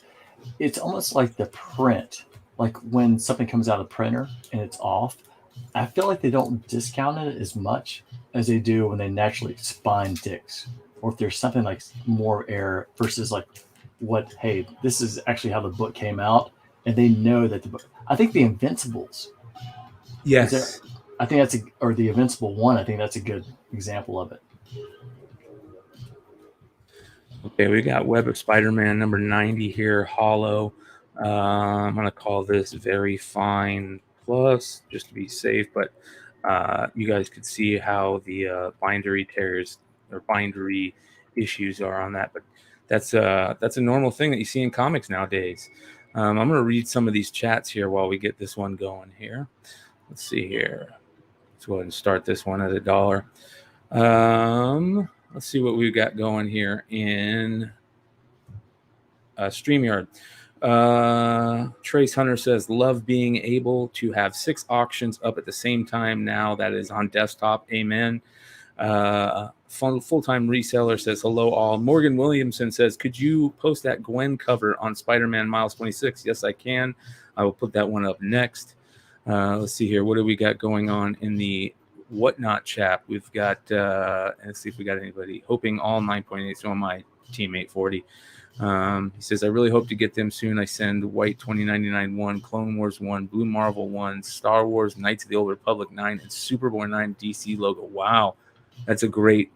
it's almost like the print. Like when something comes out of the printer and it's off, I feel like they don't discount it as much as they do when they naturally spine dicks, or if there's something like more error versus like what, hey, this is actually how the book came out, and they know that the book. I think the Invincibles. Yes. I think that's or the Invincible one. I think that's a good example of it. Okay, we got Web of Spider-Man number 90 here, hollow. I'm going to call this very fine plus just to be safe, but you guys could see how the bindery tears or bindery issues are on that. But that's a normal thing that you see in comics nowadays. I'm going to read some of these chats here while we get this one going here. Let's see here. Let's go ahead and start this one at $1. Let's see what we've got going here in StreamYard. Trace Hunter says, love being able to have 6 auctions up at the same time now that is on desktop. Amen. Full-time reseller says, hello all. Morgan Williamson says, could you post that Gwen cover on Spider-Man Miles 26? Yes, I can. I will put that one up next. Let's see here. What do we got going on in the WhatNot chat? We've got, let's see if we got anybody. Hoping all 9.8. So my teammate 40. He says, I really hope to get them soon. I send White 2099 1, Clone Wars 1, Blue Marvel 1, Star Wars, Knights of the Old Republic 9, and Superboy 9 DC logo. Wow. That's a great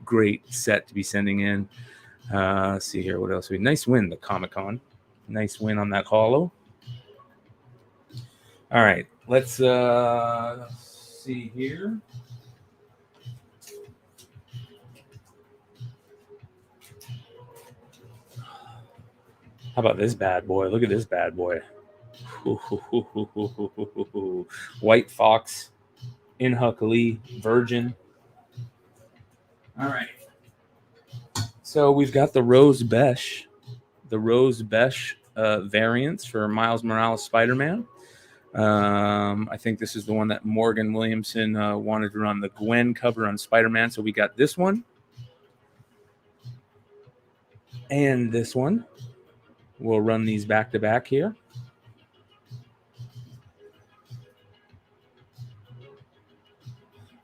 set to be sending in. Let's see here. What else? Nice win, the Comic-Con. Nice win on that hollow. All right. Let's see here. How about this bad boy? Look at this bad boy. White Fox, Inhuck Virgin. All right. So we've got the Rose Besh variants for Miles Morales Spider-Man. I think this is the one that Morgan Williamson wanted to run the Gwen cover on Spider-Man. So we got this one and this one. We'll run these back to back here.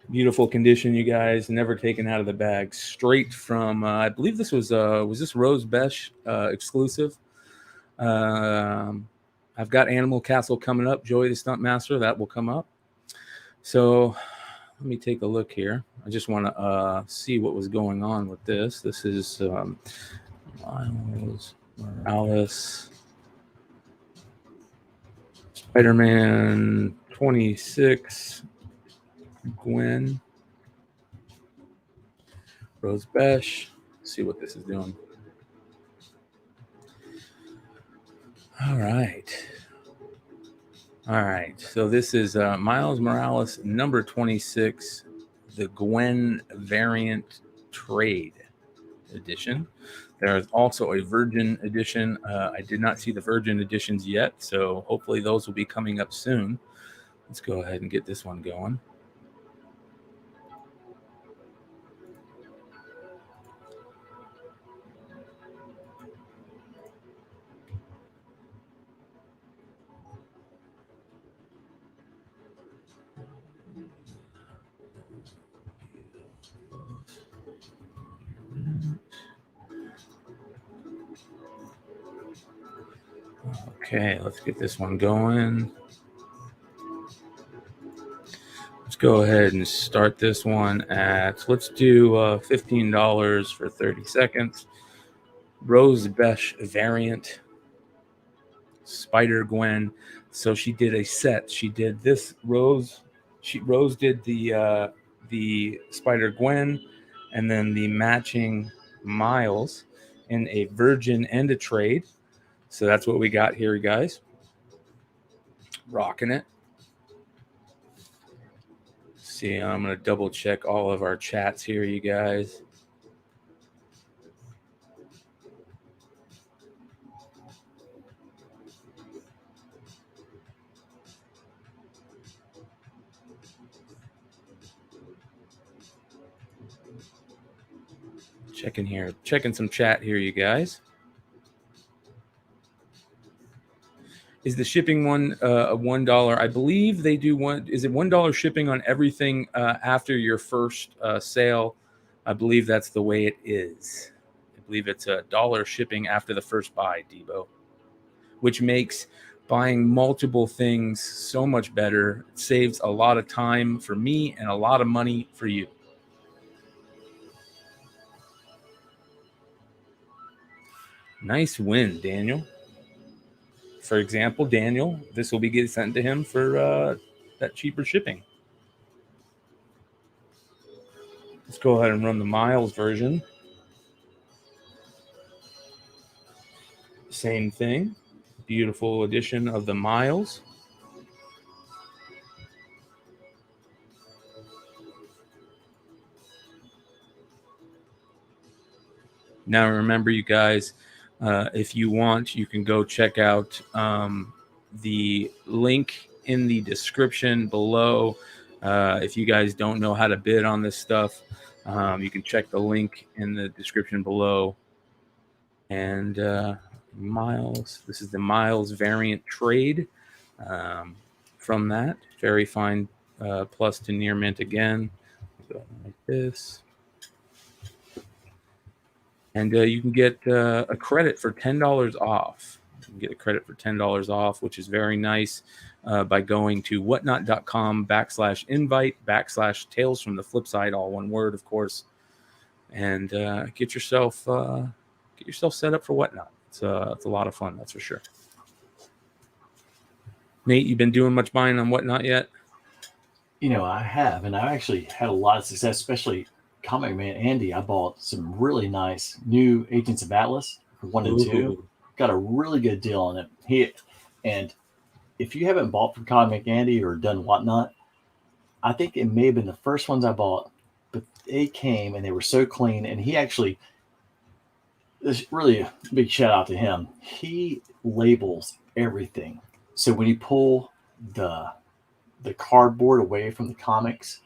Beautiful condition, you guys. Never taken out of the bag. Straight from, I believe this was this Rose Besh exclusive. I've got Animal Castle coming up. Joey the Stunt Master, that will come up. So let me take a look here. I just want to see what was going on with this. This is Miles Morales Spider-Man 26 Gwen Rose Besh. See what this is doing. All right. So this is Miles Morales number 26, the Gwen variant trade edition. There's also a Virgin edition. I did not see the Virgin editions yet, so hopefully those will be coming up soon. Let's go ahead and get this one going. Okay, let's get this one going. Let's go ahead and start this one at, let's do $15 for 30 seconds. Rose Besh variant, Spider-Gwen. So she did a set. She did this Rose. Rose did the Spider-Gwen, and then the matching Miles in a virgin and a trade. So that's what we got here, guys. Rocking it. See, I'm going to double check all of our chats here, you guys. Checking some chat here, you guys. Is the shipping one $1? I believe they do one. Is it $1 shipping on everything after your first sale? I believe that's the way it is. I believe it's $1 shipping after the first buy, Debo, which makes buying multiple things so much better. It saves a lot of time for me and a lot of money for you. Nice win, Daniel. For example, Daniel, this will be getting sent to him for that cheaper shipping. Let's go ahead and run the Miles version. Same thing. Beautiful edition of the Miles. Now, remember, you guys, if you want, you can go check out the link in the description below. If you guys don't know how to bid on this stuff, you can check the link in the description below. And Miles, this is the Miles variant trade from that. Very fine plus to near mint again. Go like this. And you can get a credit for $10 off. You can get a credit for $10 off, which is very nice, by going to whatnot.com/invite/Tales from the Flipside, all one word, of course, and get yourself set up for Whatnot. It's a lot of fun, that's for sure. Nate, you been doing much buying on Whatnot yet? You know, I have, and I actually had a lot of success, especially Comic Man Andy. I bought some really nice new Agents of Atlas for 1 and 2. Got a really good deal on it. And if you haven't bought from Comic Andy or done Whatnot, I think it may have been the first ones I bought, but they came and they were so clean. And he actually, this really a big shout out to him. He labels everything. So when you pull the cardboard away from the comics,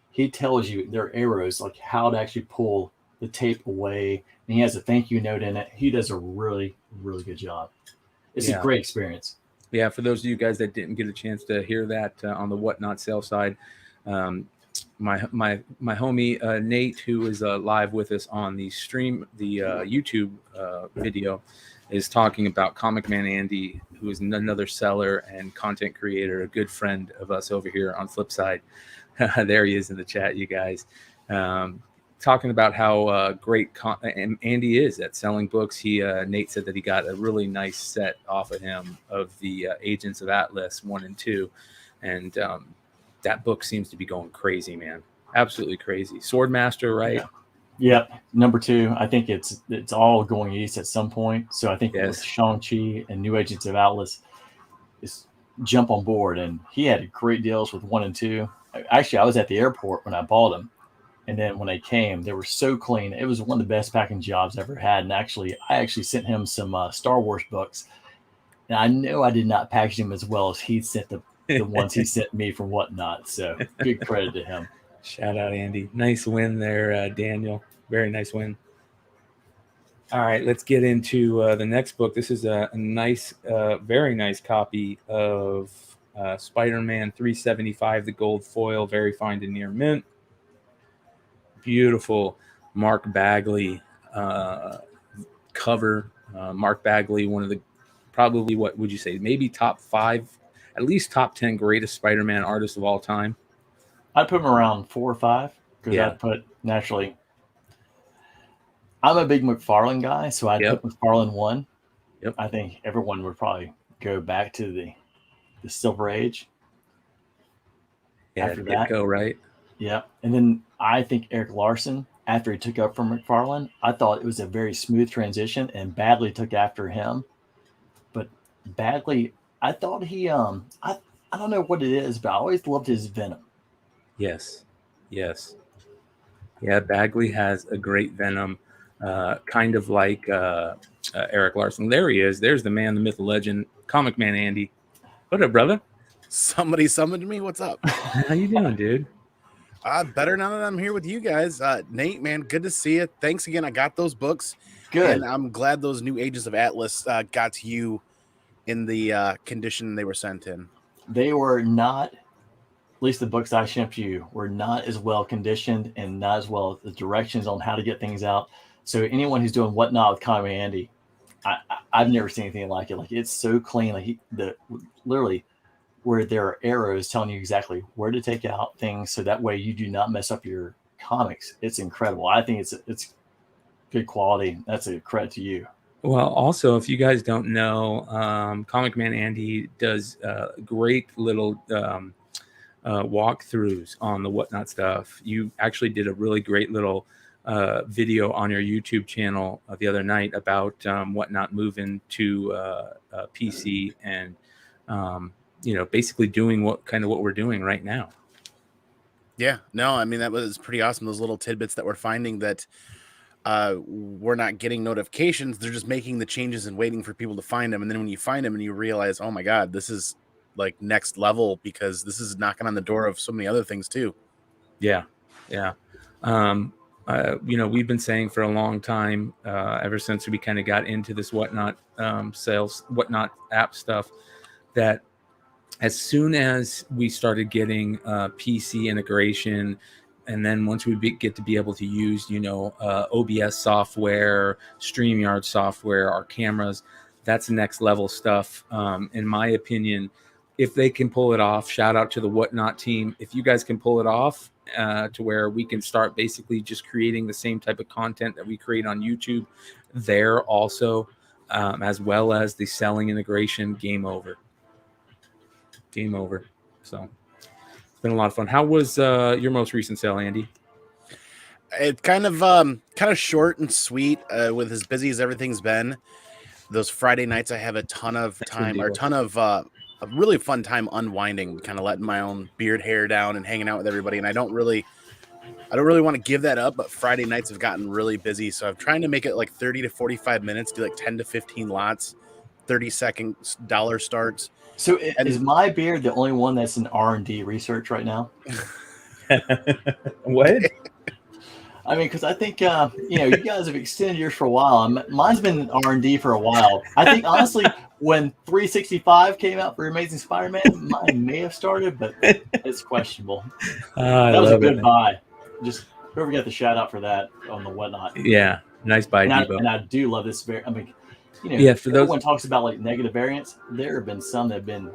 he tells you their arrows, like how to actually pull the tape away. And he has a thank you note in it. He does a really, really good job. It's a great experience. Yeah, for those of you guys that didn't get a chance to hear that on the Whatnot sale side, my homie Nate, who is live with us on the stream, the YouTube video, is talking about Comic Man Andy, who is another seller and content creator, a good friend of us over here on Flipside. There he is in the chat, you guys. Talking about how great Andy is at selling books. Nate said that he got a really nice set off of him of the Agents of Atlas 1 and 2, and that book seems to be going crazy, man. Absolutely crazy. Swordmaster, right? Yep. Number 2. I think it's all going east at some point. So I think with Shang-Chi and New Agents of Atlas, is jump on board. And he had great deals with 1 and 2. Actually, I was at the airport when I bought them. And then when they came, they were so clean. It was one of the best packing jobs I ever had. And I actually sent him some Star Wars books. And I know I did not package them as well as he sent the ones he sent me from Whatnot. So good credit to him. Shout out, Andy. Nice win there, Daniel. Very nice win. All right, let's get into the next book. This is a nice, very nice copy of Spider-Man 375, the gold foil, very fine to near mint. Beautiful Mark Bagley cover. Mark Bagley, one of the, probably, what would you say, maybe top 5, at least top 10 greatest Spider-Man artists of all time. I'd put him around 4 or 5 because Yeah. I'd put naturally. I'm a big McFarlane guy, so I'd Yep. put McFarlane 1. Yep. I think everyone would probably go back to the Silver Age Yeah. after that. Ditko, right? Yeah. And then I think Eric Larson, after he took up from McFarlane, I thought it was a very smooth transition, and Badley took after him. But Badley, I thought I don't know what it is, but I always loved his Venom. Yes. Yes. Yeah. Bagley has a great Venom, kind of like Eric Larson. There he is. There's the man, the myth, the legend, Comic Man Andy. What up, brother? Somebody summoned me. What's up? How you doing, dude? Better now that I'm here with you guys. Nate, man, good to see you. Thanks again. I got those books. Good. And I'm glad those new Ages of Atlas got to you in the condition they were sent in. They were not, at least the books I shipped you, were not as well conditioned and not as well the directions on how to get things out. So anyone who's doing WhatNot with Comic Andy, I've never seen anything like it. Like, it's so clean. Like, literally where there are arrows telling you exactly where to take out things, so that way you do not mess up your comics. It's incredible. I think it's good quality. That's a credit to you. Well, also, if you guys don't know, Comic Man Andy does great little walkthroughs on the WhatNot stuff. You actually did a really great little video on your YouTube channel the other night about WhatNot moving to PC and basically doing what we're doing right now. Yeah, no, I mean, that was pretty awesome. Those little tidbits that we're finding that we're not getting notifications. They're just making the changes and waiting for people to find them. And then when you find them and you realize, oh my God, this is like next level, because this is knocking on the door of so many other things too. Yeah. Yeah. We've been saying for a long time, ever since we kind of got into this WhatNot sales, WhatNot app stuff, that as soon as we started getting PC integration, and then once we get to be able to use, OBS software, StreamYard software, our cameras, that's next level stuff. In my opinion, if they can pull it off, shout out to the WhatNot team. If you guys can pull it off to where we can start basically just creating the same type of content that we create on YouTube there also, as well as the selling integration, game over. Game over. So it's been a lot of fun. How was your most recent sale, Andy? It's kind of short and sweet, with as busy as everything's been. Those Friday nights, I have a ton of time, or a really fun time unwinding, kind of letting my own beard hair down and hanging out with everybody. And I don't really want to give that up, but Friday nights have gotten really busy. So I'm trying to make it like 30 to 45 minutes, do like 10 to 15 lots, 30-second dollar starts. So is my beard the only one that's in R&D research right now? What? I mean, because I think you guys have extended yours for a while. Mine's been in R&D for a while. I think honestly, when 365 came out for Amazing Spider-Man, mine may have started, but it's questionable. That was a good buy. Just whoever got the shout out for that on the WhatNot. Yeah, nice buy, Debo. And I do love this. For everyone talks about like negative variants. There have been some that have been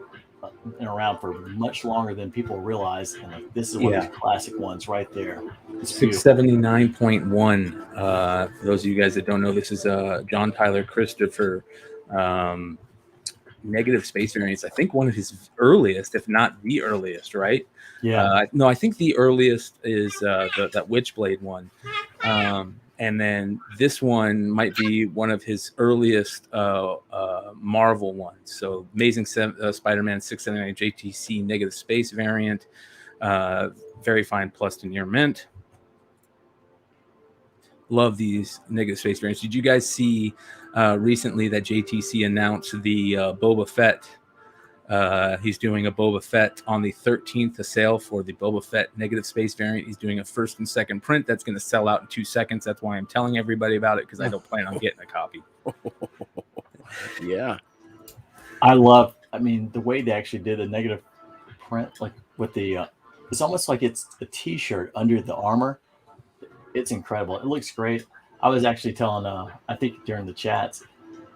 around for much longer than people realize, and like this is one of those classic ones right there. 679.1. For those of you guys that don't know, this is John Tyler Christopher negative space variants. I think one of his earliest, if not the earliest, right? Yeah. No, I think the earliest is that Witchblade one. And then this one might be one of his earliest Marvel ones. So Amazing Spider-Man 679 JTC negative space variant. Very fine plus to near mint. Love these negative space variants. Did you guys see recently that JTC announced the Boba Fett? He's doing a Boba Fett on the 13th, a sale for the Boba Fett negative space variant. He's doing a first and second print that's going to sell out in 2 seconds. That's why I'm telling everybody about it, because I don't plan on getting a copy. Yeah. I mean, the way they actually did the negative print, like with the, it's almost like it's a t-shirt under the armor. It's incredible. It looks great. I was actually telling, I think during the chats,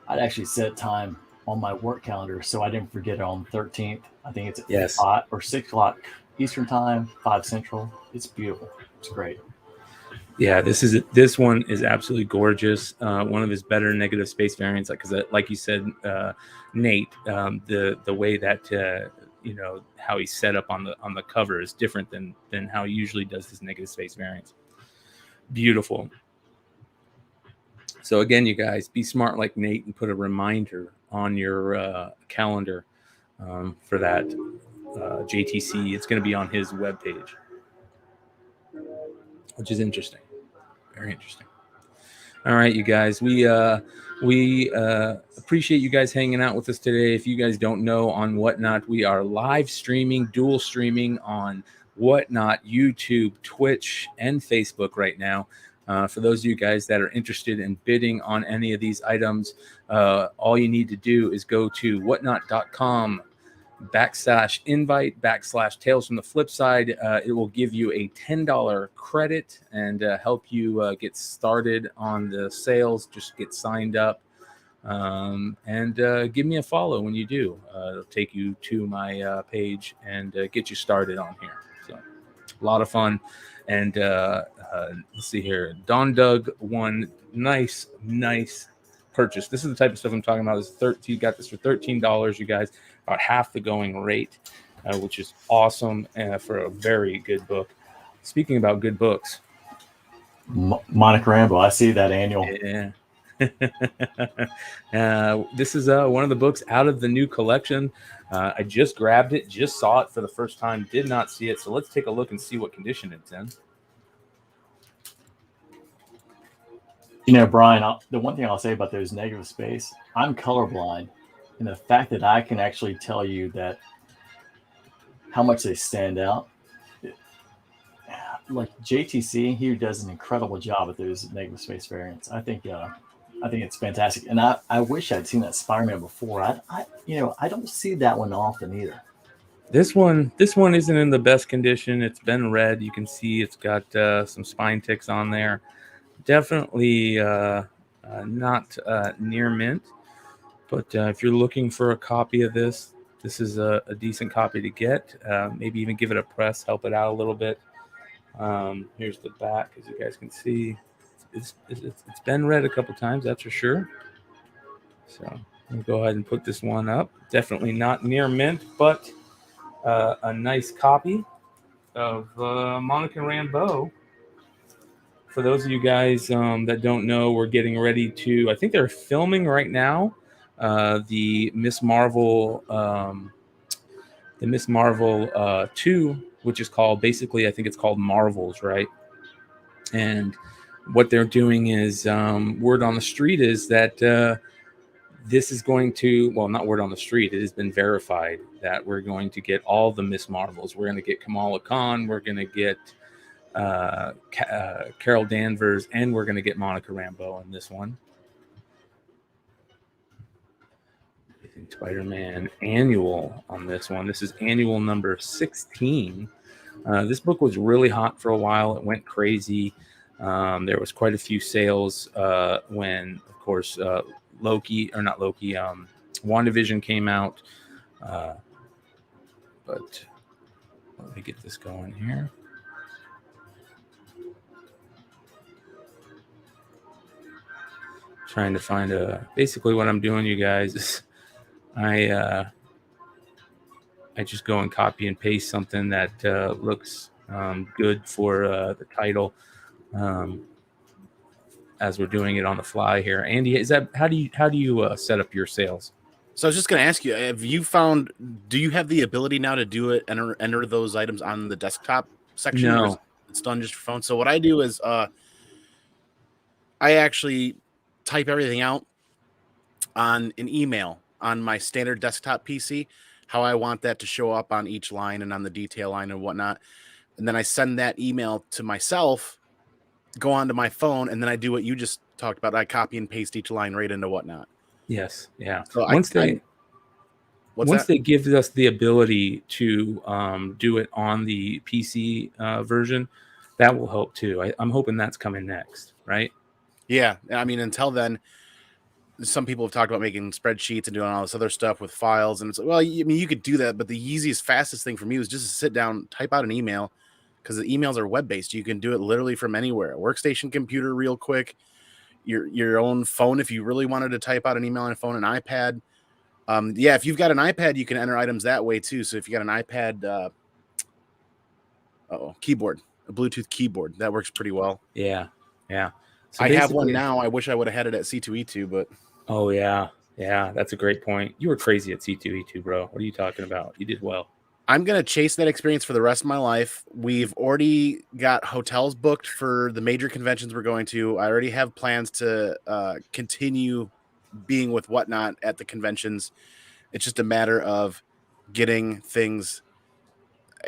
I'd actually set time on my work calendar so I didn't forget it on the 13th. I think it's at 5 or 6 o'clock Eastern time, 5 Central. It's beautiful. It's great. Yeah, this one is absolutely gorgeous. One of his better negative space variants, like you said, Nate, the way that how he's set up on the cover is different than how he usually does his negative space variants. Beautiful. So again, you guys, be smart like Nate and put a reminder on your calendar for that JTC. It's going to be on his webpage, which is interesting. Very interesting. All right, you guys, we appreciate you guys hanging out with us today. If you guys don't know, on WhatNot, we are live streaming, dual streaming on WhatNot, YouTube, Twitch, and Facebook right now. For those of you guys that are interested in bidding on any of these items, all you need to do is go to whatnot.com/invite/Tales from the Flipside. It will give you a $10 credit and help you get started on the sales. Just get signed up and give me a follow when you do. It'll take you to my page and get you started on here. So a lot of fun. And let's see here. Don Doug won. Nice purchase. This is the type of stuff I'm talking about. You got this for $13, you guys. About half the going rate, which is awesome for a very good book. Speaking about good books, Monica Rambeau, I see that annual. Yeah. This is one of the books out of the new collection. I just grabbed it, just saw it for the first time, did not see it. So let's take a look and see what condition it's in. You know, Brian, the one thing I'll say about those negative space, I'm colorblind. And the fact that I can actually tell you that how much they stand out, like JTC, he does an incredible job with those negative space variants. I think it's fantastic, and I wish I'd seen that Spider-Man before. I don't see that one often either. This one isn't in the best condition. It's been read. You can see it's got some spine ticks on there. Definitely not near mint. But if you're looking for a copy of this is a decent copy to get. Maybe even give it a press, help it out a little bit. Here's the back, as you guys can see. It's been read a couple times, that's for sure. So I'll go ahead and put this one up. Definitely not near mint, but a nice copy of Monica Rambeau. For those of you guys that don't know, we're getting ready to, I think they're filming right now, the Miss Marvel 2, which is called, basically, I think it's called Marvels, right? And what they're doing is, word on the street is that this is going to, well, not word on the street, it has been verified that we're going to get all the Miss Marvels. We're going to get Kamala Khan, we're going to get Carol Danvers, and we're going to get Monica Rambeau in this one. Spider-Man annual on this one. This is annual number 16. This book was really hot for a while. It went crazy. There was quite a few sales when, of course, WandaVision came out. But let me get this going here. Trying to find basically what I'm doing, you guys, is I just go and copy and paste something that looks good for the title as we're doing it on the fly here. Andy, how do you set up your sales? So I was just going to ask you, do you have the ability now to do it, enter those items on the desktop section? No. Or is it's done just for phone. So what I do is I actually type everything out on an email on my standard desktop PC, how I want that to show up on each line and on the detail line and whatnot. And then I send that email to myself, go onto my phone, and then I do what you just talked about. I copy and paste each line right into WhatNot. Yes. Yeah. So once they give us the ability to do it on the PC version, that will help too. I'm hoping that's coming next, right? Yeah. I mean, until then, some people have talked about making spreadsheets and doing all this other stuff with files. And it's like, well, I mean, you could do that, but the easiest, fastest thing for me was just to sit down, type out an email, because the emails are web-based. You can do it literally from anywhere, a workstation, computer, real quick, your own phone. If you really wanted to type out an email on a phone, an iPad. Yeah, if you've got an iPad, you can enter items that way too. So if you got an iPad, keyboard, a Bluetooth keyboard, that works pretty well. Yeah. So I have one now. I wish I would have had it at C2E2, but oh yeah, that's a great point. You were crazy at C2E2, bro. What are you talking about? You did well. I'm gonna chase that experience for the rest of my life. We've already got hotels booked for the major conventions we're going to. I already have plans to continue being with WhatNot at the conventions. It's just a matter of getting things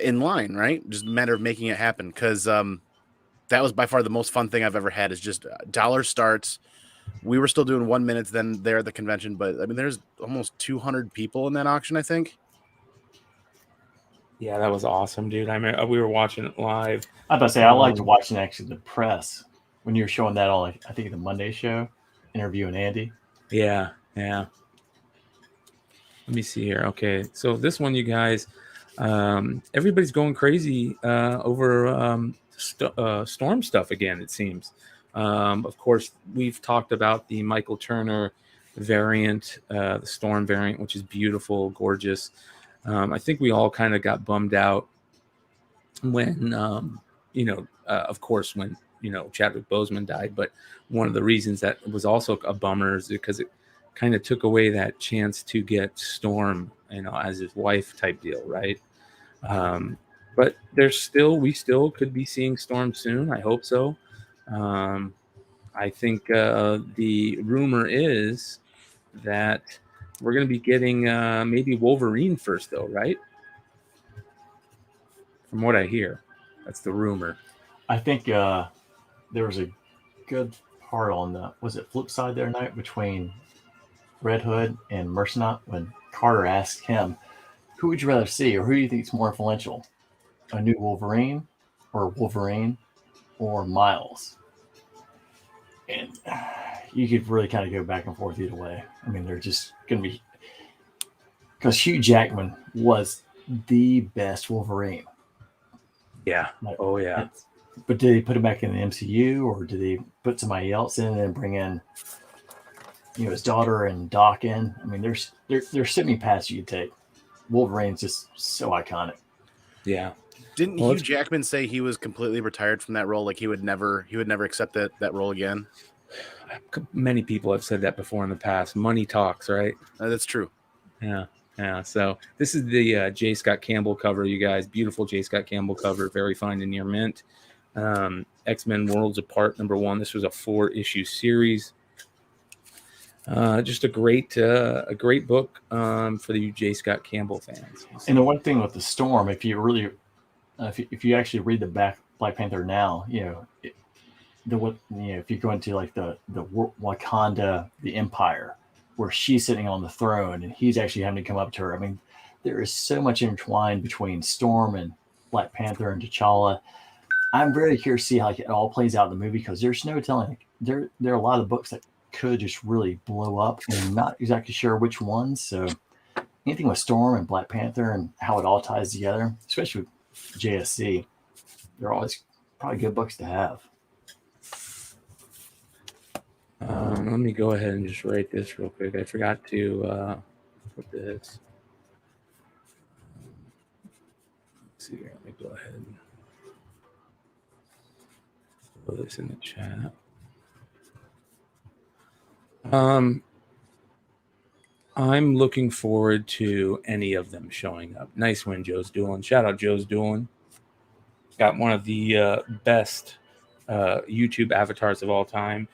in line, right? Just a matter of making it happen. Because that was by far the most fun thing I've ever had. Is just dollar starts. We were still doing 1 minute then there at the convention, but I mean, there's almost 200 people in that auction, I think. Yeah, that was awesome, dude. I mean, we were watching it live. I was about to say, I liked watching actually the press when you were showing that on, like, I think the Monday show, interviewing Andy. Yeah. Let me see here. Okay, so this one, you guys, everybody's going crazy over Storm stuff again, it seems. Of course, we've talked about the Michael Turner variant, the Storm variant, which is beautiful, gorgeous. I think we all kind of got bummed out when, of course, when, Chadwick Boseman died. But one of the reasons that was also a bummer is because it kind of took away that chance to get Storm, as his wife type deal, right? But we still could be seeing Storm soon. I hope so. I think the rumor is that we're going to be getting maybe Wolverine first, though, right? From what I hear, that's the rumor. I think there was a good part on the, was it Flipside there night between Red Hood and Mercenot when Carter asked him, who would you rather see, or who do you think is more influential? A new Wolverine or Miles? And you could really kind of go back and forth either way. I mean, they're just going to be, because Hugh Jackman was the best Wolverine. Yeah. Oh, yeah. But did they put him back in the MCU, or did they put somebody else in and then bring in, his daughter and Doc in? I mean, there's so many paths you could take. Wolverine's just so iconic. Yeah. Didn't Hugh Jackman say he was completely retired from that role? Like he would never accept that role again? Many people have said that before in the past. Money talks, right? That's true. Yeah. So this is the J. Scott Campbell cover, you guys. Beautiful J. Scott Campbell cover. Very fine and near mint. X-Men Worlds Apart #1. This was a 4-issue series. Just a great book for the J. Scott Campbell fans. And the one thing with the Storm, if you really, if you actually read the Black Panther now, if you go into like the Wakanda, the Empire, where she's sitting on the throne and he's actually having to come up to her. I mean, there is so much intertwined between Storm and Black Panther and T'Challa. I'm very curious to see how it all plays out in the movie, because there's no telling. There are a lot of books that could just really blow up, and I'm not exactly sure which ones. So anything with Storm and Black Panther and how it all ties together, especially with JSC, they're always probably good books to have. Let me go ahead and just write this real quick. I forgot to put this. Let's see here. Let me go ahead and put this in the chat. I'm looking forward to any of them showing up. Nice win, Joe's Dueling. Shout out Joe's Dueling. Got one of the best YouTube avatars of all time,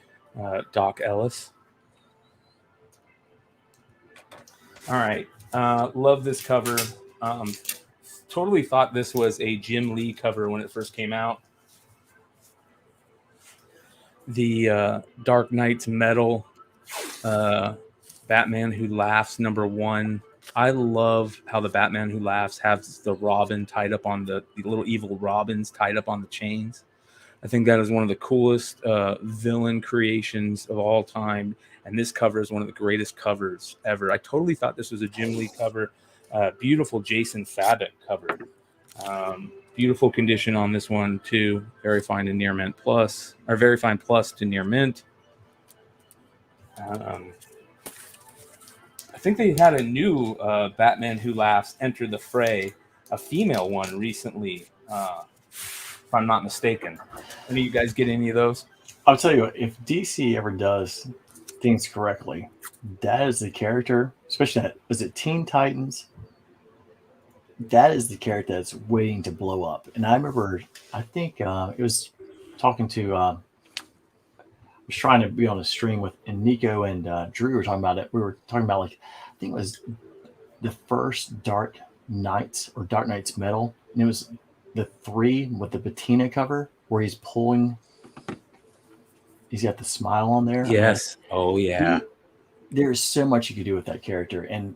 Doc Ellis. All right. Love this cover. Totally thought this was a Jim Lee cover when it first came out. The Dark Knight's Metal Batman Who Laughs #1. I love how the Batman Who Laughs has the Robin tied up on the little evil Robins tied up on the chains. I think that is one of the coolest villain creations of all time. And this cover is one of the greatest covers ever. I totally thought this was a Jim Lee cover. Beautiful Jason Fabok cover. Beautiful condition on this one too. Very fine to near mint plus, or very fine plus to near mint. I think they had a new Batman Who Laughs Enter the Fray, a female one recently, if I'm not mistaken. Any of you guys get any of those? I'll tell you what, if DC ever does things correctly, that is the character, especially that, was it Teen Titans? That is the character that's waiting to blow up. And I remember, I think it was talking to, I was trying to be on a stream with, and Nico and Drew were talking about it. We were talking about, like, I think it was the first Dark Knights or Dark Knights Metal. And it was the 3 with the patina cover where he's pulling, he's got the smile on there. Yes. Oh, yeah. There's so much you could do with that character. And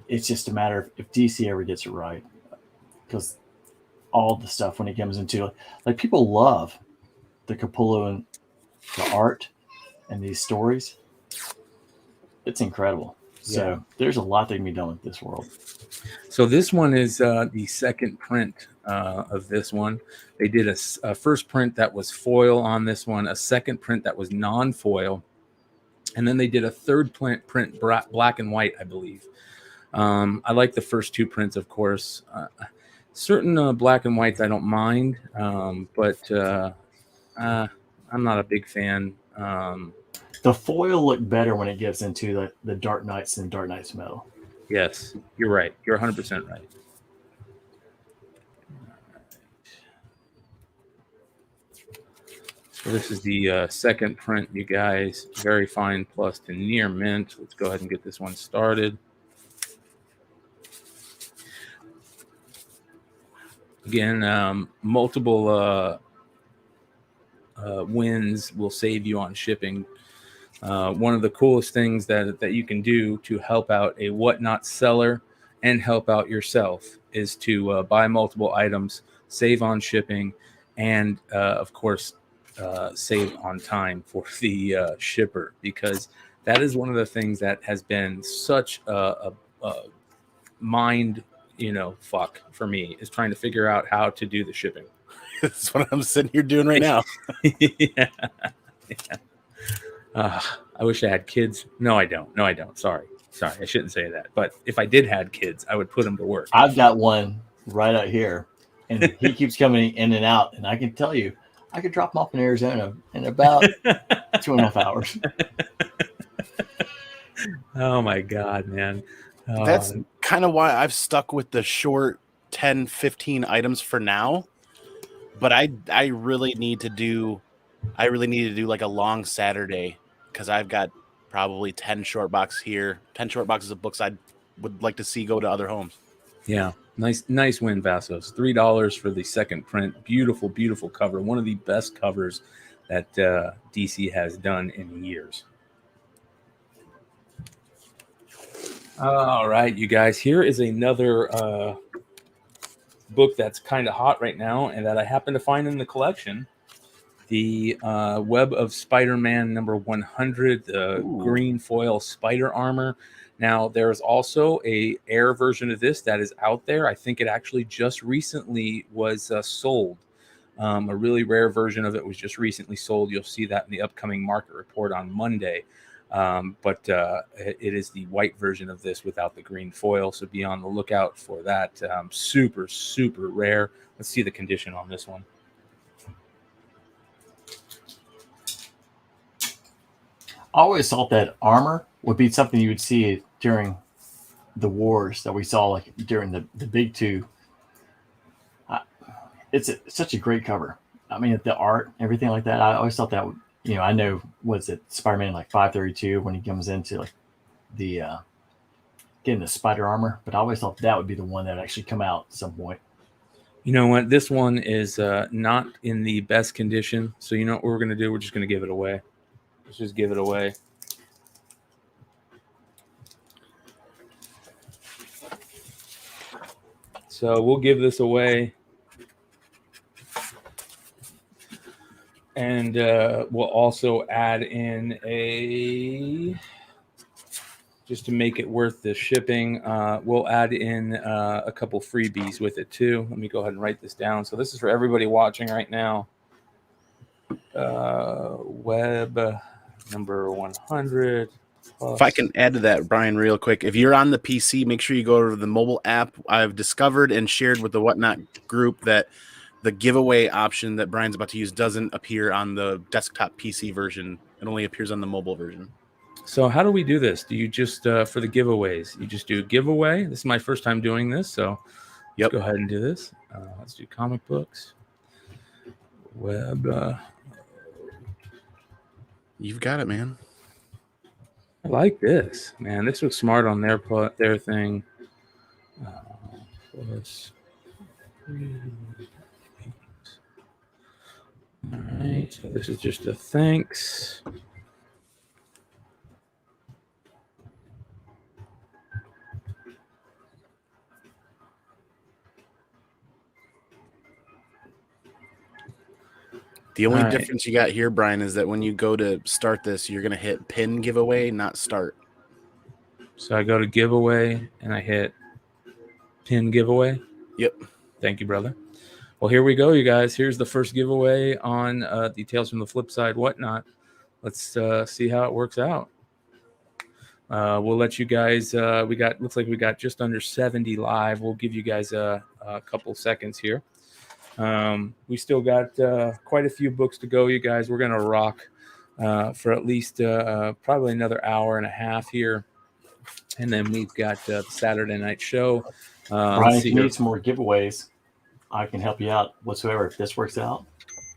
it's just a matter of if DC ever gets it right, because all the stuff when it comes into, like, people love the Capullo and the art and these stories. It's incredible. So there's a lot that can be done with this world. So this one is the second print of this one. They did a first print that was foil on this one, a second print that was non-foil, and then they did a third print black and white, I believe. I like the first 2 prints, of course. Certain black and whites I don't mind, but I'm not a big fan. The foil looked better when it gets into the Dark Knights and Dark Knights Metal. Yes, you're right. You're 100% right. So this is the second print, you guys. Very fine plus to near mint. Let's go ahead and get this one started. Again, multiple wins will save you on shipping. One of the coolest things that you can do to help out a WhatNot seller and help out yourself is to buy multiple items, save on shipping, and of course, save on time for the shipper, because that is one of the things that has been such a mind fuck for me, is trying to figure out how to do the shipping. That's what I'm sitting here doing right now. Yeah. I wish I had kids. No, I don't. Sorry, I shouldn't say that. But if I did have kids, I would put them to work. I've got one right out here, and he keeps coming in and out. And I can tell you, I could drop him off in Arizona in about 2.5 hours. Oh my God, man. That's kind of why I've stuck with the short 10, 15 items for now. But I really need to do like a long Saturday, because I've got probably 10 short boxes here, 10 short boxes of books I would like to see go to other homes. Yeah. Nice win, Vassos. $3 for the second print. Beautiful, beautiful cover. One of the best covers that DC has done in years. All right, you guys. Here is another book that's kind of hot right now, and that I happen to find in the collection. The Web of Spider-Man number 100, the green foil spider armor. Now, there's also a air version of this that is out there. I think it actually just recently was sold. A really rare version of it was just recently sold. You'll see that in the upcoming market report on Monday. But it is the white version of this without the green foil, so be on the lookout for that. Super, super rare. Let's see the condition on this one. I always thought that armor would be something you would see during the wars that we saw, like during the big 2. It's such a great cover. I mean, the art, everything like that. I always thought that would, I know, was it Spider-Man like 532 when he comes into like the getting the spider armor, but I always thought that would be the one that would actually come out at some point. You know what? This one is not in the best condition. So you know what we're going to do? We're just going to give it away. Let's just give it away. So we'll give this away. And we'll also add in a, just to make it worth the shipping, we'll add in a couple freebies with it too. Let me go ahead and write this down. So this is for everybody watching right now. Web number 100. Plus. If I can add to that, Brian, real quick, if you're on the PC, make sure you go to the mobile app. I've discovered and shared with the WhatNot group that the giveaway option that Brian's about to use doesn't appear on the desktop PC version. It only appears on the mobile version. So how do we do this? Do you just, for the giveaways, you just do giveaway? This is my first time doing this, so let's go ahead and do this. Let's do comic books. Web. You've got it, man. I like this, man. This was smart on their thing. Plus. All right, so this is just a thanks. The only difference you got here, Brian, is that when you go to start this, you're going to hit pin giveaway, not start. So I go to giveaway and I hit pin giveaway. Yep. Thank you, brother. Well, here we go, you guys. Here's the first giveaway on the Tales from the Flipside whatnot. Let's see how it works out. We'll let you guys. Looks like we got just under 70 live. We'll give you guys a couple seconds here. We still got quite a few books to go, you guys. We're gonna rock for at least probably another hour and a half here, and then we've got the Saturday night show. Brian, if you need some more giveaways, I can help you out whatsoever if this works out.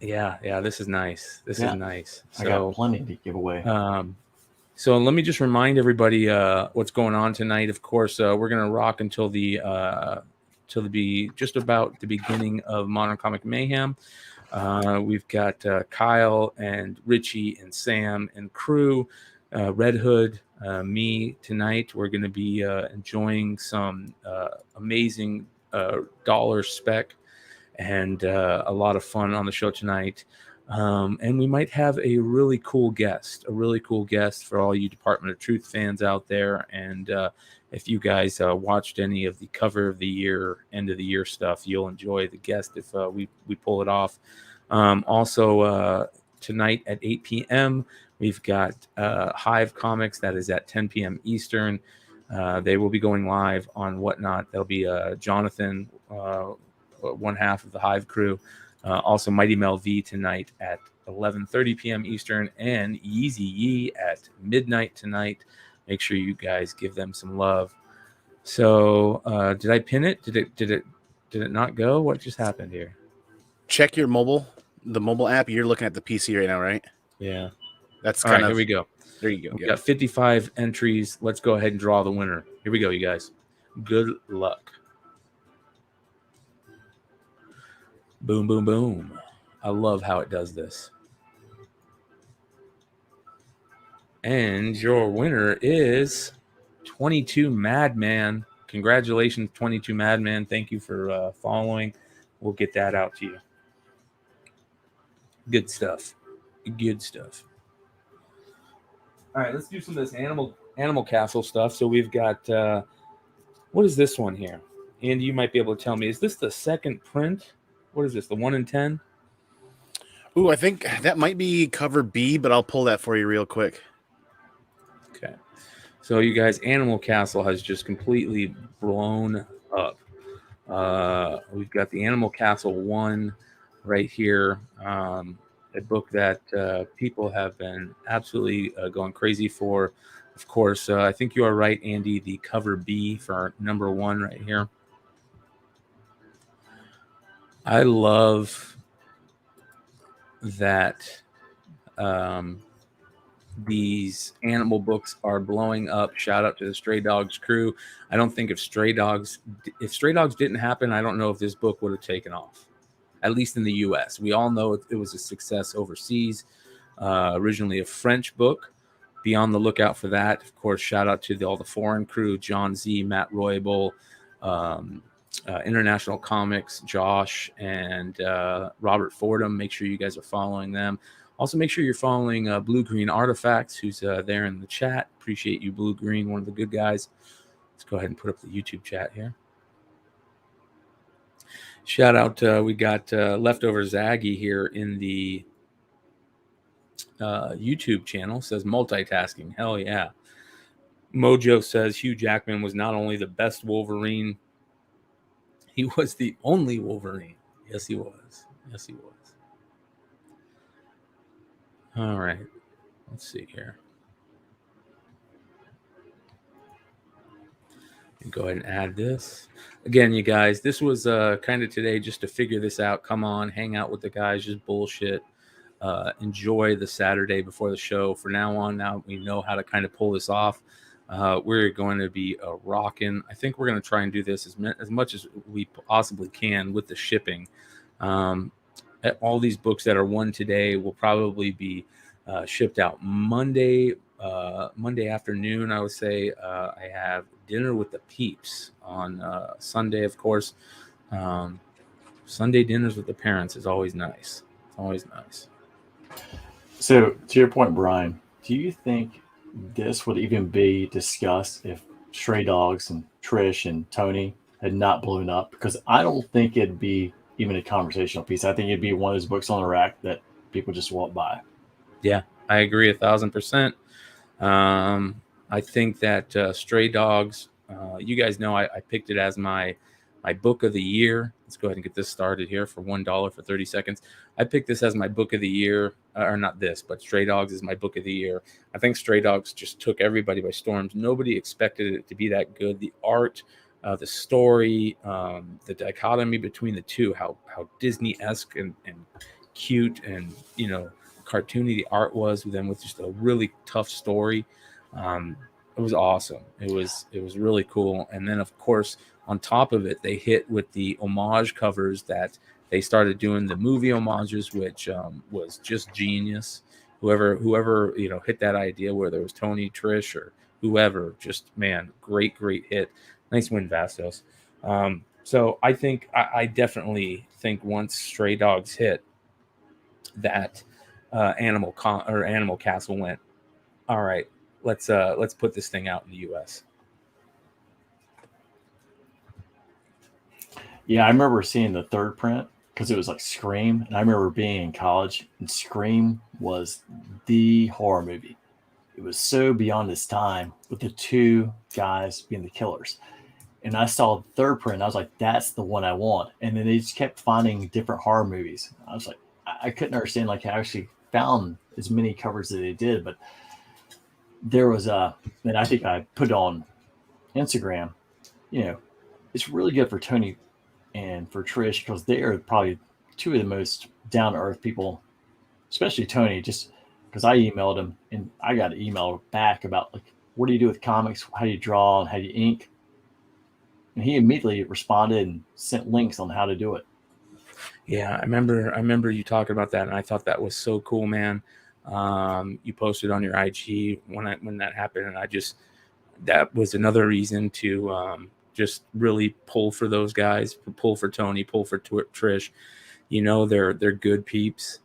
Yeah, this is nice. This is nice. So, I got plenty to give away. So let me just remind everybody what's going on tonight. Of course, we're gonna rock until just about the beginning of Modern Comic Mayhem. We've got Kyle and Richie and Sam and crew, Red Hood, me tonight. We're going to be enjoying some amazing dollar spec and a lot of fun on the show tonight. And we might have a really cool guest for all you Department of Truth fans out there. And if you guys watched any of the cover of the year, end of the year stuff, you'll enjoy the guest if we pull it off. Also, tonight at 8 p.m., we've got Hive Comics. That is at 10 p.m. Eastern. They will be going live on WhatNot. There'll be Jonathan, one half of the Hive crew. Also, Mighty Mel V tonight at 11:30 p.m. Eastern, and Yeezy Yee at midnight tonight. Make sure you guys give them some love. So, did I pin it? Did it not go? What just happened here? Check your the mobile app. You're looking at the PC right now, right? Yeah. That's kind of. Here we go. There you go. We got 55 entries. Let's go ahead and draw the winner. Here we go, you guys. Good luck. Boom, boom, boom. I love how it does this. And your winner is 22 Madman. Congratulations, 22 Madman. Thank you for following. We'll get that out to you. Good stuff. Good stuff. All right, let's do some of this Animal Castle stuff. So we've got, what is this one here? Andy, you might be able to tell me. Is this the second print? What is this, the 1 in 10? Ooh, I think that might be cover B, but I'll pull that for you real quick. Okay. So you guys, Animal Castle has just completely blown up. We've got the Animal Castle 1 right here. A book that people have been absolutely going crazy for. Of course, I think you are right, Andy, the cover B for number 1 right here. I love that these animal books are blowing up. Shout out to the Stray Dogs crew. I don't think if Stray Dogs didn't happen, I don't know if this book would have taken off, at least in the US. We all know it was a success overseas. Originally a French book. Be on the lookout for that. Of course, shout out to all the foreign crew, John Z, Matt Roybal, International Comics, Josh and Robert Fordham. Make sure you guys are following them. Also, make sure you're following Blue Green Artifacts, who's there in the chat. Appreciate you, Blue Green, one of the good guys. Let's go ahead and put up the YouTube chat here. Shout out, we got Leftover Zaggy here in the YouTube channel. Says multitasking. Hell yeah. Mojo says Hugh Jackman was not only the best Wolverine, he was the only Wolverine. Yes, he was. Yes, he was. All right. Let's see here. Go ahead and add this. Again, you guys, this was kind of today just to figure this out. Come on, hang out with the guys, just bullshit. Enjoy the Saturday before the show. For now on, now we know how to kind of pull this off. We're going to be rocking. I think we're going to try and do this as much as we possibly can with the shipping. All these books that are won today will probably be shipped out Monday afternoon. I would say I have dinner with the peeps on Sunday, of course. Sunday dinners with the parents is always nice. It's always nice. So, to your point, Brian, do you think this would even be discussed if Stray Dogs and Trish and Tony had not blown up? Because I don't think it'd be even a conversational piece. I think it'd be one of those books on the rack that people just walk by. Yeah, I agree 1,000%. I think that Stray Dogs, you guys know I picked it as my book of the year. Let's go ahead and get this started here for $1 for 30 seconds. I picked this as my book of the year, or not this, but Stray Dogs is my book of the year. I think Stray Dogs just took everybody by storm. Nobody expected it to be that good. The art, the story, the dichotomy between the two, how Disney-esque and cute and, you know, cartoony the art was, then with just a really tough story. It was awesome. It was really cool. And then, of course, on top of it, they hit with the homage covers that they started doing, the movie homages, which was just genius. Whoever you know hit that idea, whether it was Tony, Trish, or whoever, just man, great hit. Nice win, Vastos. So I think I definitely think once Stray Dogs hit, that Animal Castle went, all right, let's put this thing out in the U.S. Yeah, I remember seeing the third print because it was like Scream, and I remember being in college, and Scream was the horror movie. It was so beyond its time with the two guys being the killers. And I saw the third print, and I was like, that's the one I want. And then they just kept finding different horror movies. I was like, I couldn't understand like how I actually found as many covers as they did, but there was and I think I put on Instagram, you know, it's really good for Tony and for Trish because they are probably two of the most down-to-earth people, especially Tony, just because I emailed him and I got an email back about like, what do you do with comics? How do you draw and how do you ink? And he immediately responded and sent links on how to do it. Yeah, I remember you talking about that, and I thought that was so cool, man. You posted on your IG when that happened, and that was another reason to just really pull for those guys, pull for Tony, pull for Trish. You know, they're good peeps.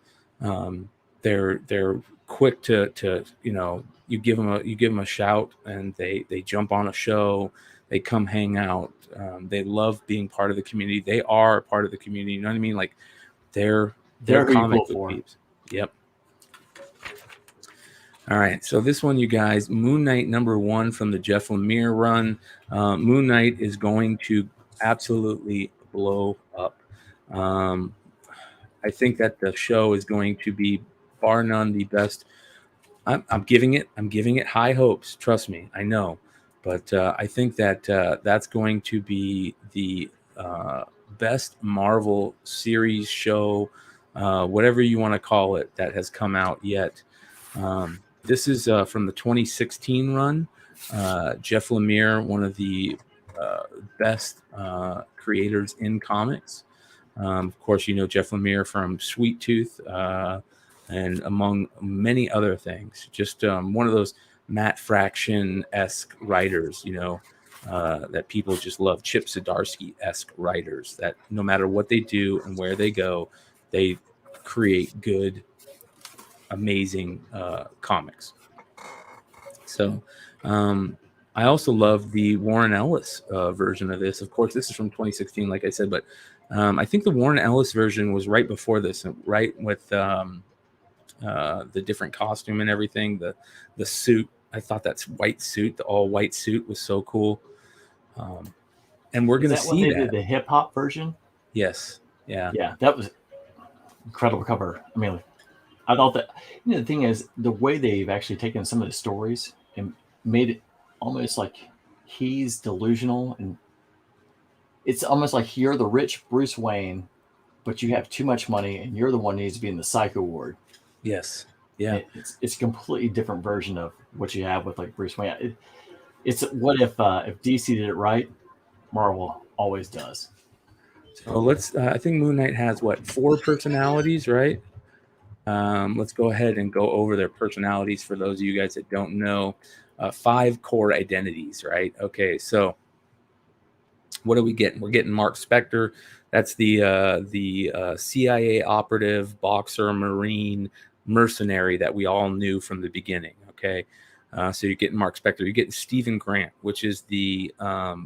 They're quick to you know, you give them a shout and they jump on a show. They come hang out. They love being part of the community. They are part of the community. You know what I mean? Like they're comic book peeps. Yep. All right, so this one, you guys, Moon Knight #1 from the Jeff Lemire run. Moon Knight is going to absolutely blow up. I think that the show is going to be, bar none, the best. I'm giving it high hopes. Trust me, I know, but I think that that's going to be the best Marvel series show, whatever you want to call it, that has come out yet. This is from the 2016 run. Jeff Lemire, one of the best creators in comics. Of course, you know Jeff Lemire from Sweet Tooth and among many other things. Just one of those Matt Fraction-esque writers, you know. that people just love. Chip Zdarsky-esque writers that no matter what they do and where they go, they create good, amazing comics. So I also love the Warren Ellis version of this. Of course, this is from 2016, like I said, but I think the Warren Ellis version was right before this, right with the different costume and everything, the suit. I thought that's white suit, the all white suit was so cool. And we're going to see when they that. did the hip hop version? Yes. Yeah. Yeah, that was incredible cover. I mean, I thought that, the thing is, the way they've actually taken some of the stories and made it almost like he's delusional, and it's almost like you're the rich Bruce Wayne, but you have too much money and you're the one who needs to be in the psycho ward. Yes. Yeah. It's a completely different version of what you have with like Bruce Wayne. It's what if DC did it right, Marvel always does. So let's. I think Moon Knight has 4 personalities, right? Let's go ahead and go over their personalities for those of you guys that don't know. 5 core identities, right? Okay, so what are we getting? We're getting Mark Spector. That's the CIA operative, boxer, Marine, mercenary that we all knew from the beginning. Okay, so you're getting Mark Spector. You're getting Stephen Grant, which is the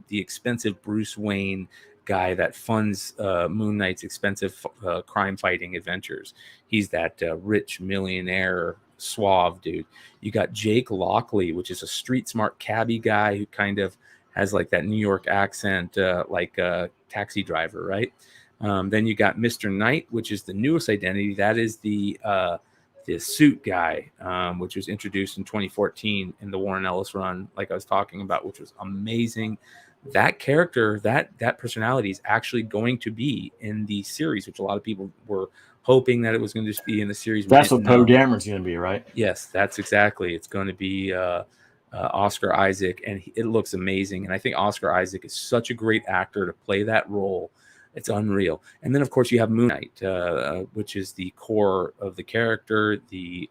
expensive Bruce Wayne guy that funds Moon Knight's expensive crime fighting adventures. He's that rich millionaire suave dude. You got Jake Lockley, which is a street smart cabbie guy who kind of has like that New York accent, like a taxi driver, right? Then you got Mr. Knight, which is the newest identity. That is the suit guy, which was introduced in 2014 in the Warren Ellis run, like I was talking about, which was amazing. That character, that personality is actually going to be in the series, which a lot of people were hoping that it was going to just be in the series. That's what Poe Dameron's going to be, right? Yes, that's exactly. It's going to be Oscar Isaac, and it looks amazing. And I think Oscar Isaac is such a great actor to play that role. It's unreal. And then, of course, you have Moon Knight, which is the core of the character. The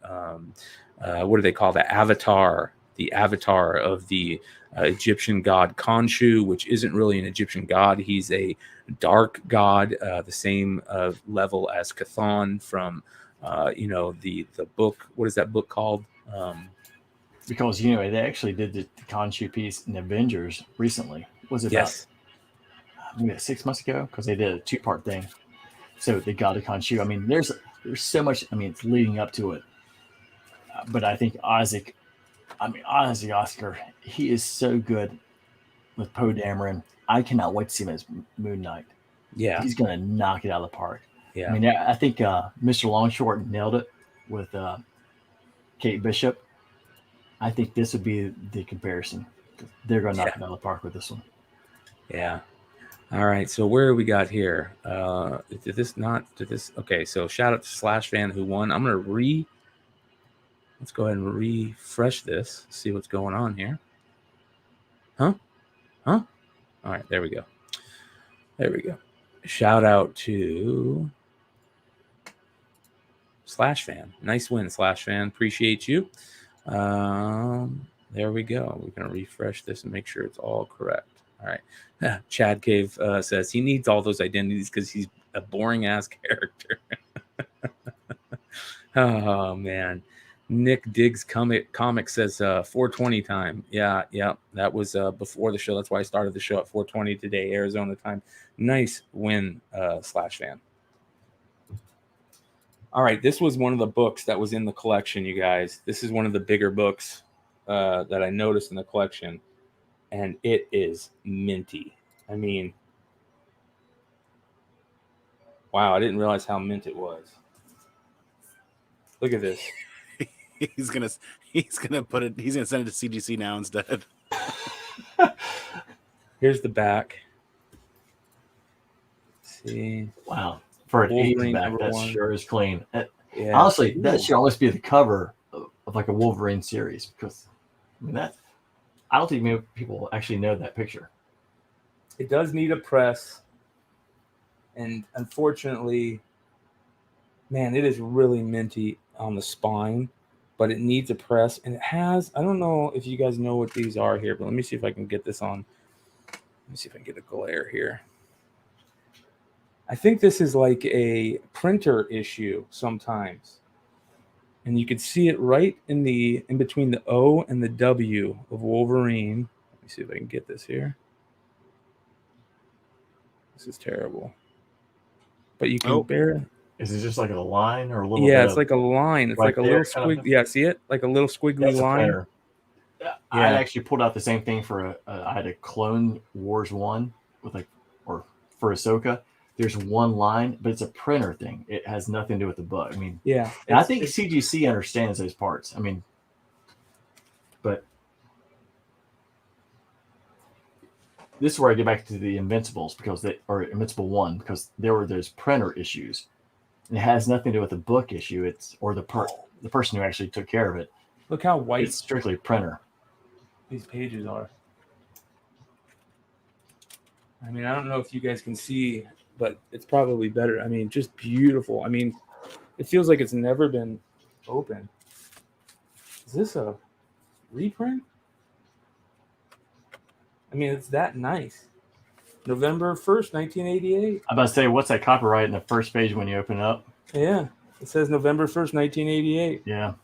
what do they call the avatar? The avatar of the Egyptian god Khonshu, which isn't really an Egyptian god. He's a dark god, the same level as Chthon from, the book. What is that book called? Because they actually did the Khonshu piece in Avengers recently. Was it yes. about maybe 6 months ago? Because they did a 2-part thing. So the god of Khonshu. I mean, there's so much. I mean, it's leading up to it. But I think Isaac Oscar, he is so good with Poe Dameron. I cannot wait to see him as Moon Knight. Yeah, he's gonna knock it out of the park. Yeah, I mean, I think Mr. Longshort nailed it with Kate Bishop. I think this would be the comparison. They're going to knock it out of the park with this one. Yeah. All right. So where we got here? Did this? Okay. So shout out to Slash Fan who won. I'm going to let's go ahead and refresh this. See what's going on here. Huh? All right. There we go. Shout out to Slash Fan. Nice win, Slash Fan. Appreciate you. There we go. We're going to refresh this and make sure it's all correct. All right. Chad Cave says he needs all those identities because he's a boring ass character. Oh, man. Nick Diggs comic says 4:20 time. Yeah. That was before the show. That's why I started the show at 4:20 today, Arizona time. Nice win, Slash Fan. All right, this was one of the books that was in the collection, you guys. This is one of the bigger books that I noticed in the collection, and it is minty. I mean, wow, I didn't realize how mint it was. Look at this. He's gonna put it. He's gonna send it to CGC now instead. Here's the back. Let's see. Wow. For an Wolverine 80s back, that sure is clean. Yeah. Honestly, that should almost be the cover of like a Wolverine series, because I mean I don't think many people actually know that picture. It does need a press, and unfortunately, man, it is really minty on the spine, but it needs a press, and it has. I don't know if you guys know what these are here, but let me see if I can get this on me see if I can get a glare here. I think this is like a printer issue sometimes. And you can see it right in between the O and the W of Wolverine. Let me see if I can get this here. This is terrible. But you can barely. Is it just like a line or a little? Yeah, it's like a line. It's right like a little squig. Yeah, see it? Like a little squiggly line. I actually pulled out the same thing for I had a Clone Wars 1 with or for Ahsoka. There's one line, but it's a printer thing. It has nothing to do with the book. I mean, yeah. And I think CGC understands those parts. I mean, but this is where I get back to the Invincibles or Invincible 1, because there were those printer issues. And it has nothing to do with the book issue. Or the person who actually took care of it. Look how white it's strictly printer. These pages are. I mean, I don't know if you guys can see, but it's probably better. I mean, just beautiful. I mean, it feels like it's never been open. Is this a reprint? I mean, it's that nice. November 1st, 1988. I'm about to say, what's that copyright in the first page when you open it up? Yeah, it says November 1st, 1988. Yeah.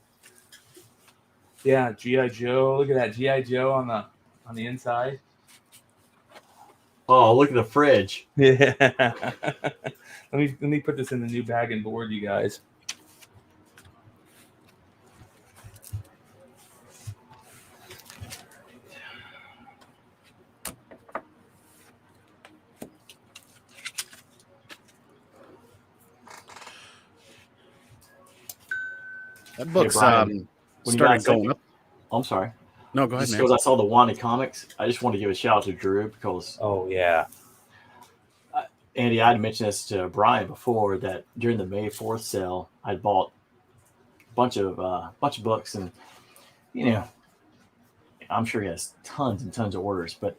Yeah, G.I. Joe. Look at that, G.I. Joe on the inside. Oh, look at the fridge. Yeah. let me put this in the new bag and board, you guys. That book's Brian, started going up. I'm sorry. No, go ahead, man. Because I saw the Wanted comics, I just want to give a shout out to Drew because. Oh yeah. Andy, I had mentioned this to Brian before that during the May 4th sale, I bought a bunch of books, and I'm sure he has tons and tons of orders. But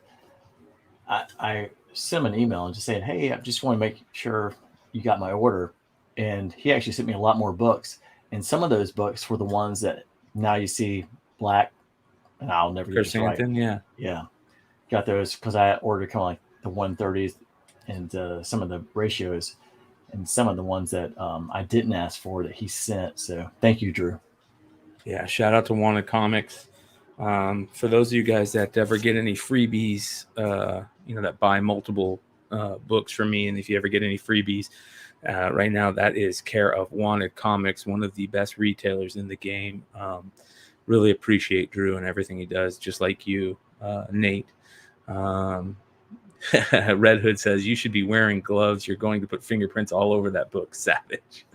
I sent him an email and just saying, "Hey, I just want to make sure you got my order," and he actually sent me a lot more books. And some of those books were the ones that now you see black, and I'll never get it right. Yeah, got those because I ordered kind of like the 130s and some of the ratios, and some of the ones that I didn't ask for that he sent. So thank you, Drew. Yeah, shout out to Wanted Comics. For those of you guys that ever get any freebies, that buy multiple books from me, and if you ever get any freebies. Right now, that is care of Wanted Comics, one of the best retailers in the game. Really appreciate Drew and everything he does, just like you, Nate. Red Hood says, you should be wearing gloves. You're going to put fingerprints all over that book. Savage.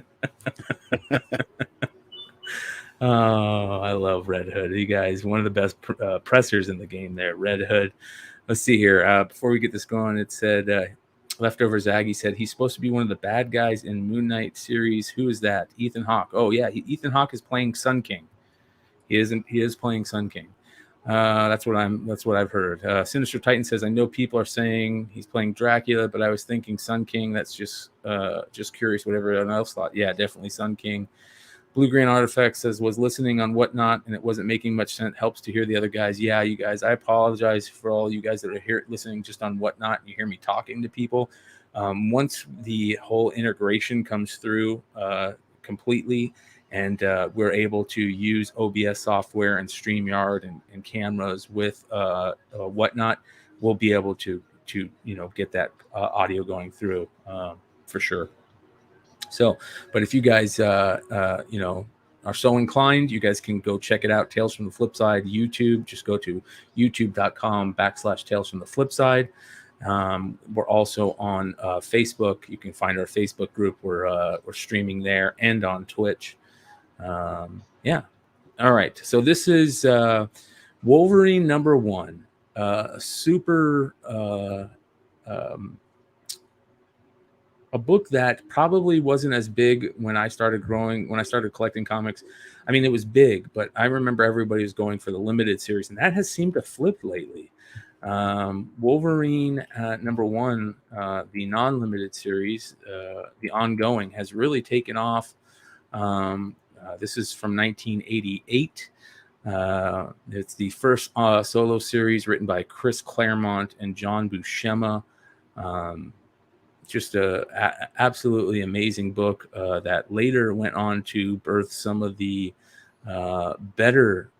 Oh, I love Red Hood. You guys, one of the best pressers in the game there, Red Hood. Let's see here. Before we get this going, it said... Leftover Zaggy said he's supposed to be one of the bad guys in Moon Knight series. Who is that? Ethan Hawke. Oh yeah, Ethan Hawke is playing Sun King. He is playing Sun King. That's what I've heard. Sinister Titan says I know people are saying he's playing Dracula, but I was thinking Sun King. That's just curious. Whatever everyone else thought. Yeah, definitely Sun King. Blue Green Artifact says was listening on WhatNot and it wasn't making much sense. Helps to hear the other guys. Yeah, you guys. I apologize for all you guys that are here listening just on WhatNot. And you hear me talking to people. Once the whole integration comes through completely, and we're able to use OBS software and StreamYard and cameras with WhatNot, we'll be able to get that audio going through for sure. So, but if you guys, are so inclined, you guys can go check it out. Tales from the Flipside YouTube. Just go to youtube.com/Tales from the Flipside. We're also on Facebook. You can find our Facebook group. We're streaming there and on Twitch. Yeah. All right. So this is Wolverine #1. Super. A book that probably wasn't as big when I started collecting comics. I mean, it was big, but I remember everybody was going for the limited series, and that has seemed to flip lately. Wolverine #1, the non-limited series, the ongoing, has really taken off. This is from 1988. It's the first solo series written by Chris Claremont and John Buscema. Just a absolutely amazing book that later went on to birth some of the better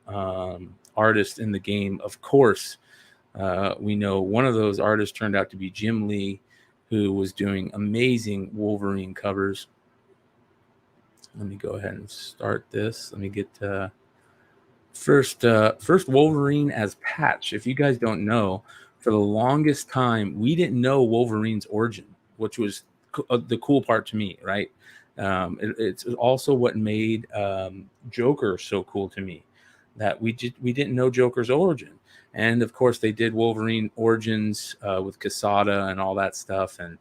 artists in the game. Of course, we know one of those artists turned out to be Jim Lee, who was doing amazing Wolverine covers. Let me go ahead and start this. Let me get first Wolverine as Patch. If you guys don't know, for the longest time, we didn't know Wolverine's origin, which was the cool part to me, right? It's also what made Joker so cool to me, that we didn't know Joker's origin. And of course, they did Wolverine Origins with Quesada and all that stuff, and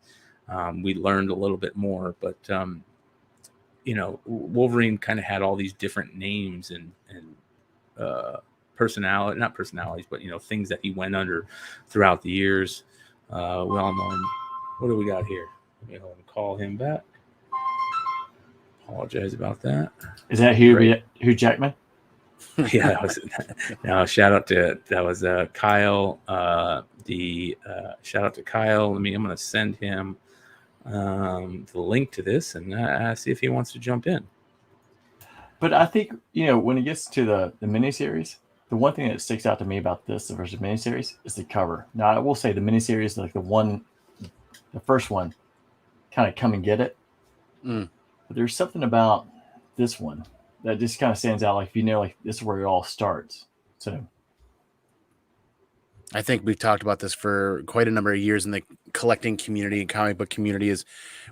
we learned a little bit more. But Wolverine kind of had all these different names and personality, not personalities, but things that he went under throughout the years. Well known. What do we got here? Let me call him back. Apologize about that. Is that Hugh Jackman? Yeah, that was, no, shout out to Kyle. Shout out to Kyle. I'm going to send him the link to this and see if he wants to jump in. But I think when it gets to the miniseries, the one thing that sticks out to me about this versus miniseries is the cover. Now I will say the miniseries, like the first one, kind of come and get it. But there's something about this one that just kind of stands out. Like like this is where it all starts. So I think we've talked about this for quite a number of years in the collecting community and comic book community, is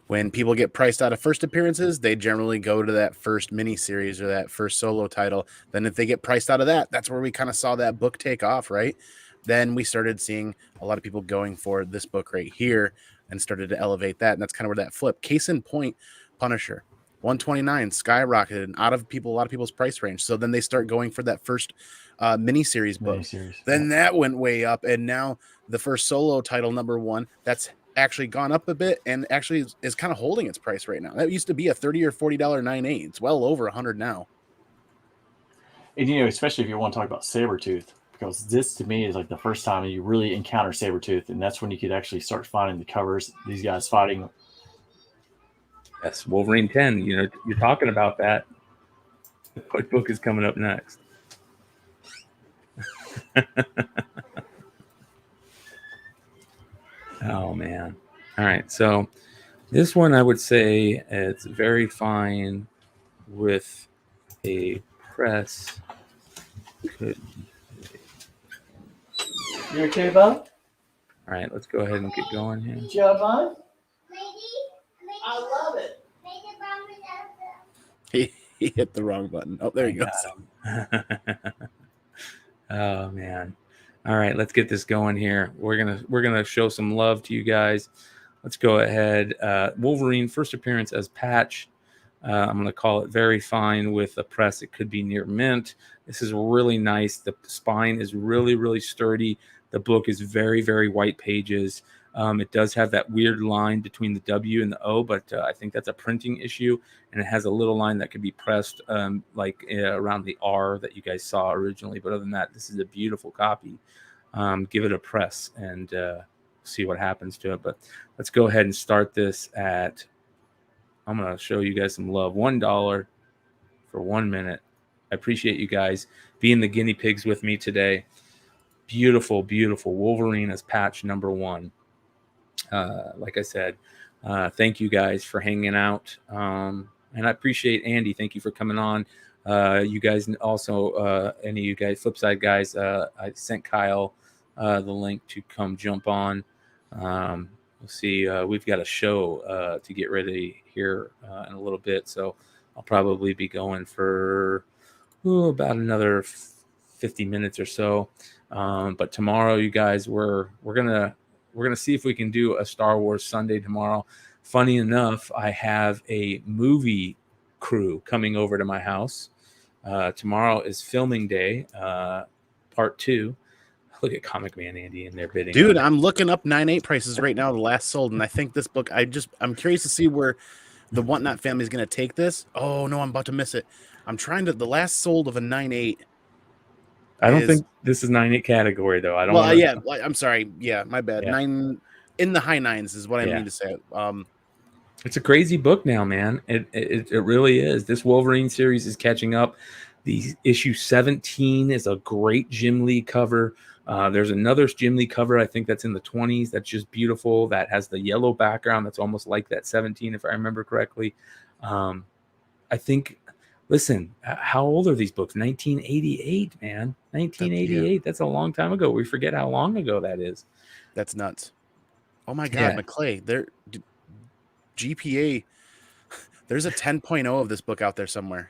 when people get priced out of first appearances, they generally go to that first miniseries or that first solo title. Then if they get priced out of that, that's where we kind of saw that book take off, right? Then we started seeing a lot of people going for this book right here and started to elevate that. And that's kind of where that flip. Case in point, Punisher. 129 skyrocketed out of a lot of people's price range. So then they start going for that first miniseries book. Then that went way up, and now the first solo title, #1, that's actually gone up a bit and actually is kind of holding its price right now. That used to be a $30 or $40 9/8. It's well over $100 now. And especially if you want to talk about Sabretooth, because this to me is like the first time you really encounter Sabretooth, and that's when you could actually start finding the covers, these guys fighting. Yes, Wolverine 10. You're talking about that. What book is coming up next? Oh man! All right, so this one I would say it's very fine with a press. You okay, Bob? All right, let's go ahead and get going here. Good job, Bob. I love it. He hit the wrong button. Oh, there you go. Oh man. All right, let's get this going here. We're gonna show some love to you guys. Let's go ahead. Wolverine first appearance as Patch. I'm gonna call it very fine with a press. It could be near mint. This is really nice. The spine is really, really sturdy. The book is very, very white pages. It does have that weird line between the W and the O, but I think that's a printing issue. And it has a little line that could be pressed around the R that you guys saw originally. But other than that, this is a beautiful copy. Give it a press and see what happens to it. But let's go ahead and start this at, I'm going to show you guys some love. $1 for 1 minute. I appreciate you guys being the guinea pigs with me today. Beautiful, beautiful Wolverine as Patch #1. Like I said, thank you guys for hanging out. And I appreciate Andy. Thank you for coming on. You guys also, any of you guys, Flipside guys, I sent Kyle the link to come jump on. We'll see. We've got a show to get ready here in a little bit. So I'll probably be going for about another 50 minutes or so. But tomorrow, you guys, we're gonna see if we can do a Star Wars Sunday tomorrow. Funny enough, I have a movie crew coming over to my house. Tomorrow is filming day, part 2. Look at Comic Man Andy in there bidding. Dude, I'm looking up 9/8 prices right now, the last sold, and I think this book, I'm curious to see where the WhatNot family is going to take this. Oh no, I'm about to miss it. The last sold of a 9/8 I don't think this is 9.8 category though. I don't. Well, yeah, I'm sorry. Yeah, my bad. Yeah. 9 in the high 9s is what I mean to say. It's a crazy book now, man. It really is. This Wolverine series is catching up. The issue 17 is a great Jim Lee cover. There's another Jim Lee cover, I think that's in the 20s. That's just beautiful. That has the yellow background. That's almost like that 17, if I remember correctly. I think, listen, how old are these books? 1988, man. 1988. That's a long time ago. We forget how long ago that is. That's nuts. Oh my God, McClay. GPA. There's a 10.0 of this book out there somewhere.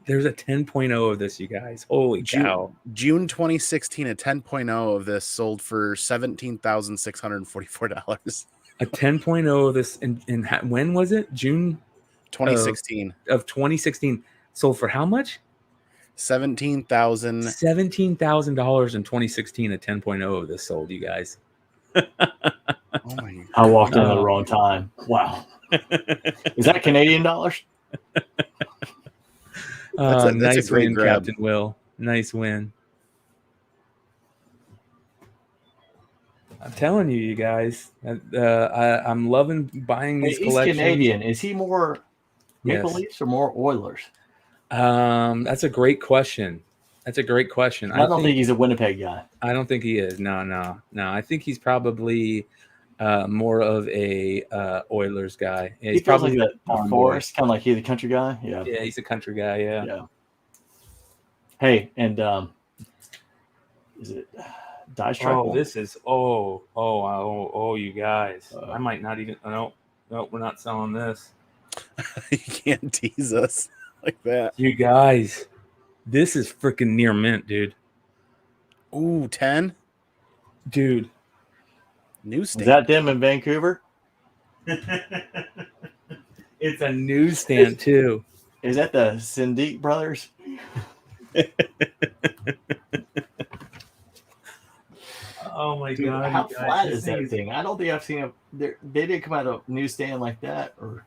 There's a 10.0 of this, you guys. Holy cow. June 2016, a 10.0 of this sold for $17,644. A 10.0 of this, in when was it? June 2016. Of 2016. Sold for how much? $17,000. $17,000 in 2016. A 10.0 of this sold, you guys. Oh my God. I walked in at the wrong time. Wow. Is that Canadian dollars? That's nice a great win, grab. Captain Will. Nice win. I'm telling you, you guys. I'm loving buying these collections. He's Canadian. Is he more Maple Leafs or more Oilers? That's a great question. I don't think he's a Winnipeg guy. I don't think he is. No. I think he's probably more of a Oilers guy. Yeah, he's probably like the forest, kind of like he's a country guy. Yeah, he's a country guy. Yeah. Hey, and is it Die Strike? Oh, this is you guys. I might not even. No, we're not selling this. You can't tease us like that, you guys. This is freaking near mint, dude. Ooh, 10, dude. Newsstand. Is that them in Vancouver? It's a newsstand too. Is that the Syndic brothers? Oh my God! How flat is that thing? I don't think I've seen they didn't come out of a newsstand like that. Or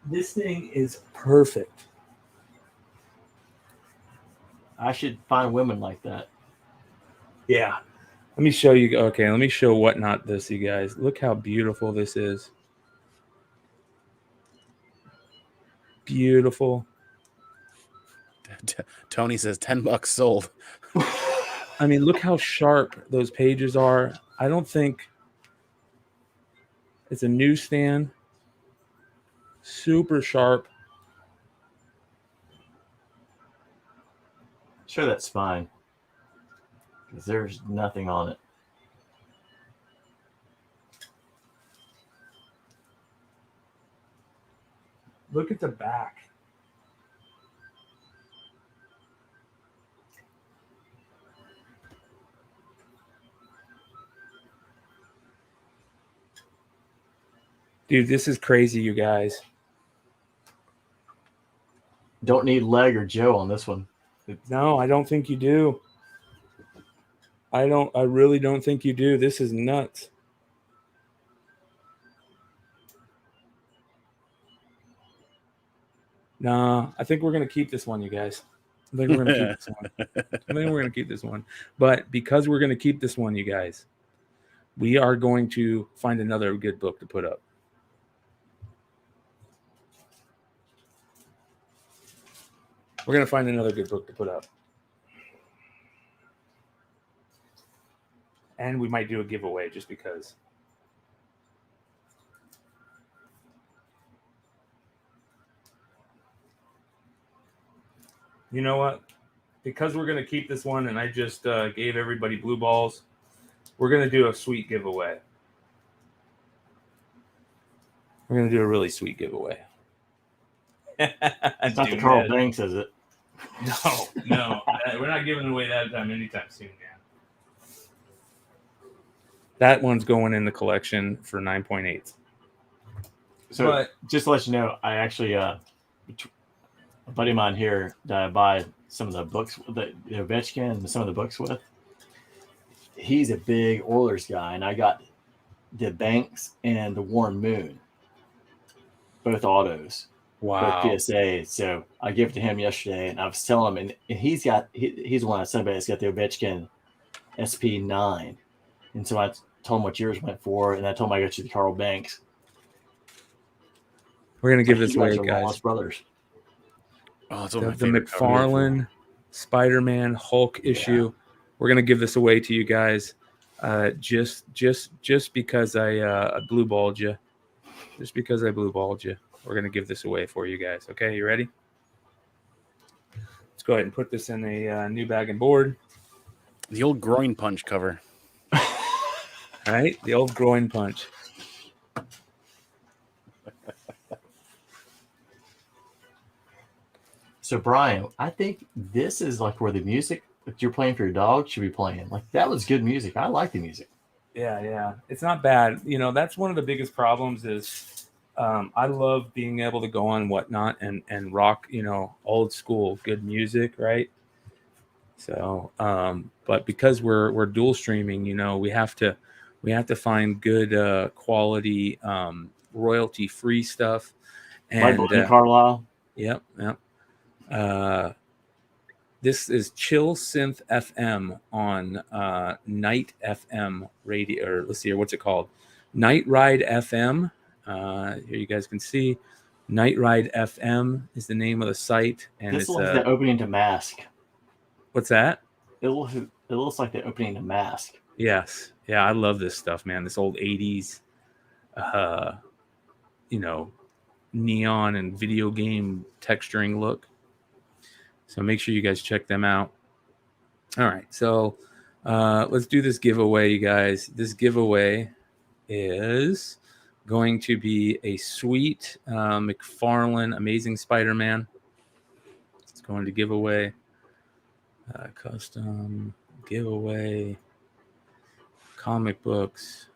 this thing is perfect. I should find women like that. Yeah. Let me show you. Okay, let me show WhatNot this, you guys. Look how beautiful this is. Beautiful. Tony says $10 sold. I mean, look how sharp those pages are. I don't think it's a newsstand. Super sharp. Sure, that's fine. Because there's nothing on it. Look at the back. Dude, this is crazy, you guys. Don't need Leg or Joe on this one. No, I don't think you do. I really don't think you do. This is nuts. Nah, I think we're going to keep this one, you guys. I think we're going to keep this one. But because we're going to keep this one, you guys, we are going to find another good book to put up. We're going to find another good book to put up. And we might do a giveaway just because. You know what? Because we're going to keep this one and I just gave everybody blue balls, we're going to do a sweet giveaway. We're going to do a really sweet giveaway. It's not the Carl Banks, is it? No. We're not giving away that time anytime soon, man. That one's going in the collection for 9.8. So just to let you know, I actually, a buddy of mine here that I buy some of the books, the Ovechkin and some of the books with, he's a big Oilers guy, and I got the Banks and the Warren Moon, both autos. Wow. PSA. So I gave it to him yesterday, and I was telling him, and he's the one I said about. He's got the Ovechkin SP9, and so I told him what yours went for, and I told him I got you the Carl Banks. We're gonna give Like, this you away, are guys. Wallace brothers. Oh, it's The one of my favorite covers. McFarlane Spider-Man Hulk issue. We're gonna give this away to you guys, just because I blue balled you. Just because I blue balled you, we're gonna give this away for you guys. Okay, you ready? Let's go ahead and put this in a new bag and board. The old groin punch cover. All right, the old groin punch. So Brian, I think this is like where the music that you're playing for your dog should be playing. Like, that was good music. I like the music. Yeah, it's not bad. You know, that's one of the biggest problems is I love being able to go on WhatNot and rock, you know, old school good music, right? So, but because we're dual streaming, you know, we have to find good quality royalty free stuff. And Carlisle. Yep. This is Chill Synth FM on Night FM radio, or let's see here, what's it called? Night Ride FM. Here you guys can see Night Ride FM is the name of the site, and This it's looks like the opening to Mask. What's that? It looks like the opening to Mask. Yes, yeah, I love this stuff, man. This old '80s, you know, neon and video game texturing look. So make sure you guys check them out. All right, so let's do this giveaway, you guys. This giveaway is going to be a sweet McFarlane Amazing Spider-Man. It's going to give away custom giveaway comic books.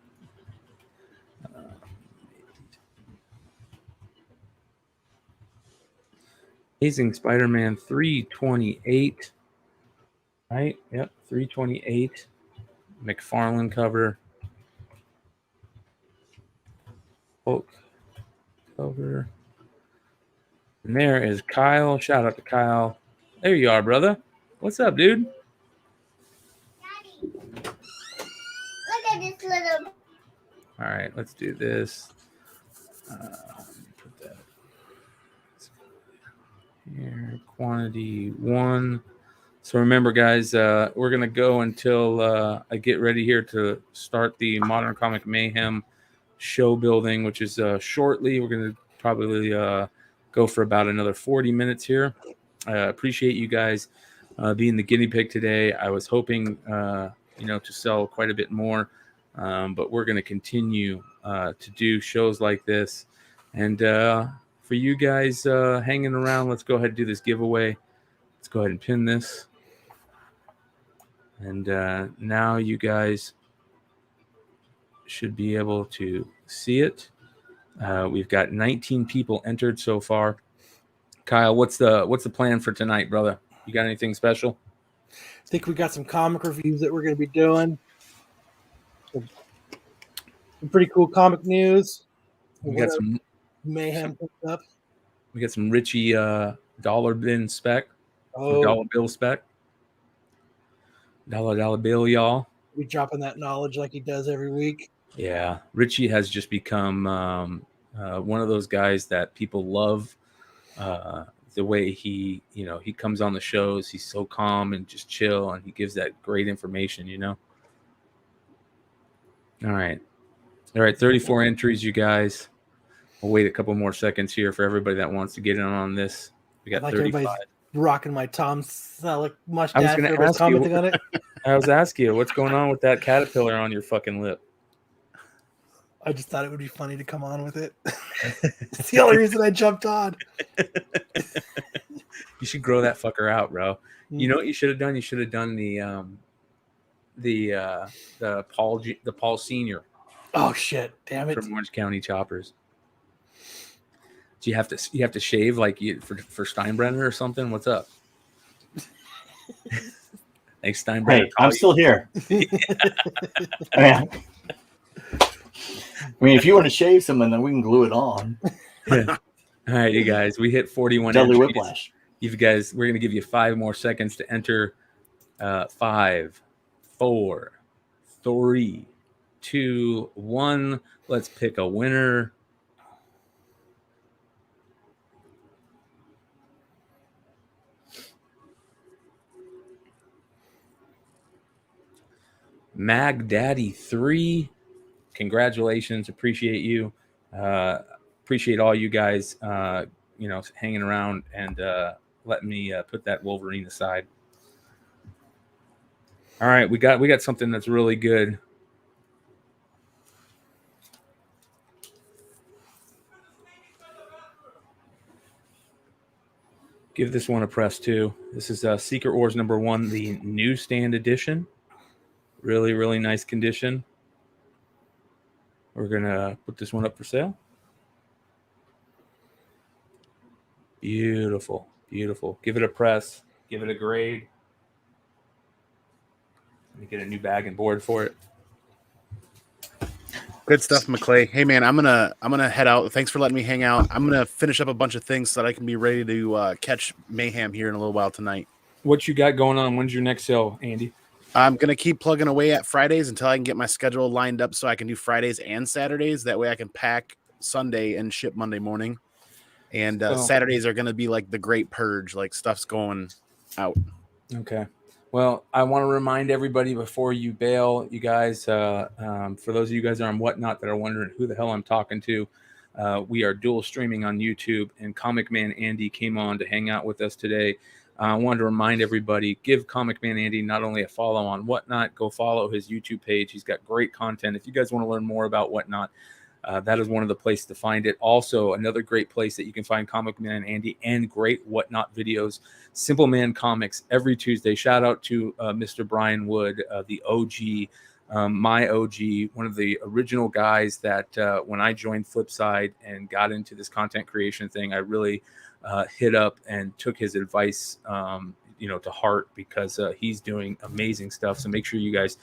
Amazing Spider-Man 328. Right? Yep, 328. McFarlane cover. Hulk cover. And there is Kyle. Shout out to Kyle. There you are, brother. What's up, dude? Daddy, look at this little. All right, let's do this. Put that here. Quantity 1. So remember, guys, we're going to go until I get ready here to start the Modern Comic Mayhem show building, which is shortly. We're going to probably go for about another 40 minutes here. I appreciate you guys being the guinea pig today. I was hoping, to sell quite a bit more, but we're going to continue to do shows like this. And for you guys hanging around, let's go ahead and do this giveaway. Let's go ahead and pin this. And now you guys should be able to see it. We've got 19 people entered so far. Kyle, what's the plan for tonight, brother? You got anything special? I think we got some comic reviews that we're going to be doing. Some pretty cool comic news. We got some mayhem up. We got some Richie dollar bin spec. Dollar bill spec. Dollar bill, y'all. We dropping that knowledge like he does every week. Yeah, Richie has just become one of those guys that people love. The way he comes on the shows, he's so calm and just chill, and he gives that great information, All right, 34 entries, you guys. We'll wait a couple more seconds here for everybody that wants to get in on this. We got 35. Rocking my Tom Selleck mustache. I was going to ask commenting on it. I was asking you, what's going on with that caterpillar on your fucking lip? I just thought it would be funny to come on with it. It's the only reason I jumped on. You should grow that fucker out, bro. You know what you should have done? You should have done the Paul Senior. Oh shit! Damn it! From Orange County Choppers. Do you have to shave like you for Steinbrenner or something? What's up? Thanks, Steinbrenner. Hey, I'm still here. I mean, if you want to shave something, then we can glue it on. Yeah. All right, you guys, we hit 41 Deadly entries. Whiplash. You guys, we're going to give you 5 more seconds to enter. 5, 4, 3, 2, 1. Let's pick a winner. Mag Daddy 3. Congratulations. Appreciate you. Appreciate all you guys, hanging around and letting me put that Wolverine aside. All right, we got something that's really good. Give this one a press too. This is Secret Wars #1, the newsstand edition. Really, really nice condition. We're gonna put this one up for sale. Beautiful, beautiful. Give it a press. Give it a grade. Let me get a new bag and board for it. Good stuff, McClay. Hey man, I'm gonna head out. Thanks for letting me hang out. I'm gonna finish up a bunch of things so that I can be ready to catch Mayhem here in a little while tonight. What you got going on? When's your next sale, Andy? I'm gonna keep plugging away at Fridays until I can get my schedule lined up so I can do Fridays and Saturdays. That way I can pack Sunday and ship Monday morning. And Saturdays are gonna be like the great purge, like stuff's going out. Okay. Well, I want to remind everybody before you bail, you guys, for those of you guys that are on WhatNot that are wondering who the hell I'm talking to, we are dual streaming on YouTube, and Comic Man Andy came on to hang out with us today. I wanted to remind everybody, give Comic Man Andy not only a follow on WhatNot, go follow his YouTube page. He's got great content. If you guys want to learn more about WhatNot, that is one of the places to find it. Also, another great place that you can find Comic Man Andy and great WhatNot videos, Simple Man Comics, every Tuesday. Shout out to Mr. Brian Wood, the OG, my OG, one of the original guys that when I joined Flipside and got into this content creation thing, I really hit up and took his advice to heart, because he's doing amazing stuff. So make sure you guys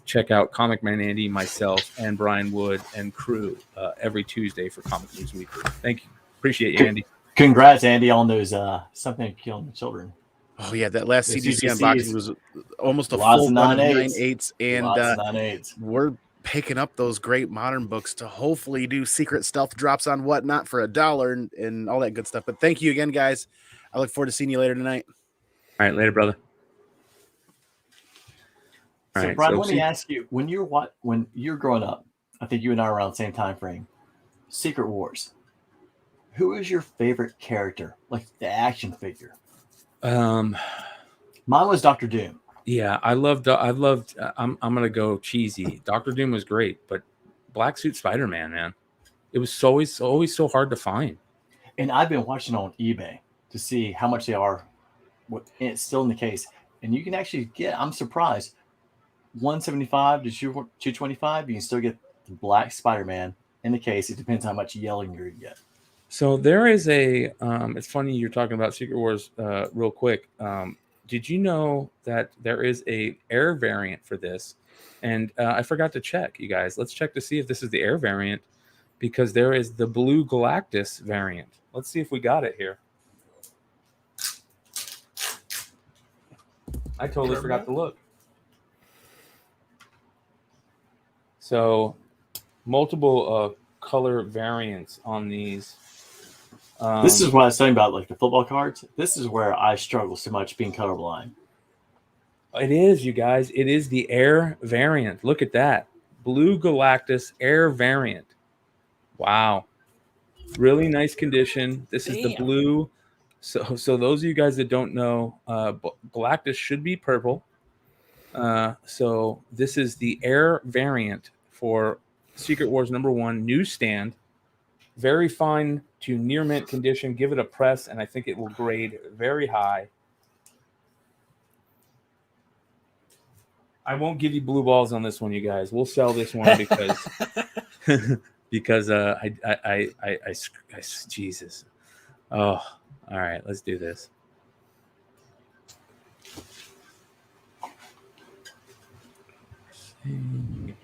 check out Comic Man Andy, myself, and Brian Wood and crew every Tuesday for Comic News Weekly. Thank you. Appreciate you, Andy. Congrats, Andy, on those something killing the children. Oh yeah, that last The CGC CGCs. unboxing was almost a Lots full of run of 9/8s. 9/8s, and Lots of 9/8s. we're picking up those great modern books to hopefully do secret stealth drops on WhatNot for $1 and all that good stuff. But thank you again, guys. I look forward to seeing you later tonight. All right, later, brother. So, All right, Brian, let me ask you: when you're growing up, I think you and I were around the same time frame. Secret Wars. Who is your favorite character, like the action figure? Mine was Dr. Doom. Yeah, I loved. I'm gonna go cheesy. Dr. Doom was great, but Black Suit Spider-Man, man, it was always so hard to find. And I've been watching on eBay to see how much they are. It's still in the case, and you can actually get. I'm surprised. $175 to $225. You can still get the Black Spider-Man in the case. It depends how much yelling you get. So there is a. It's funny you're talking about Secret Wars. Real quick. Did you know that there is a air variant for this? And I forgot to check, you guys. Let's check to see if this is the air variant, because there is the blue Galactus variant. Let's see if we got it here. I totally forgot to look. So multiple color variants on these. This is what I was saying about like the football cards. This is where I struggle so much being colorblind. It is, you guys. It is the air variant. Look at that. Blue Galactus air variant. Wow. Really nice condition. This is the blue. So those of you guys that don't know, Galactus should be purple. So this is the air variant for Secret Wars #1 newsstand. Very fine to near mint condition. Give it a press, and I think it will grade very high. I won't give you blue balls on this one, you guys. We'll sell this one because I Jesus. Oh, all right. Let's do this.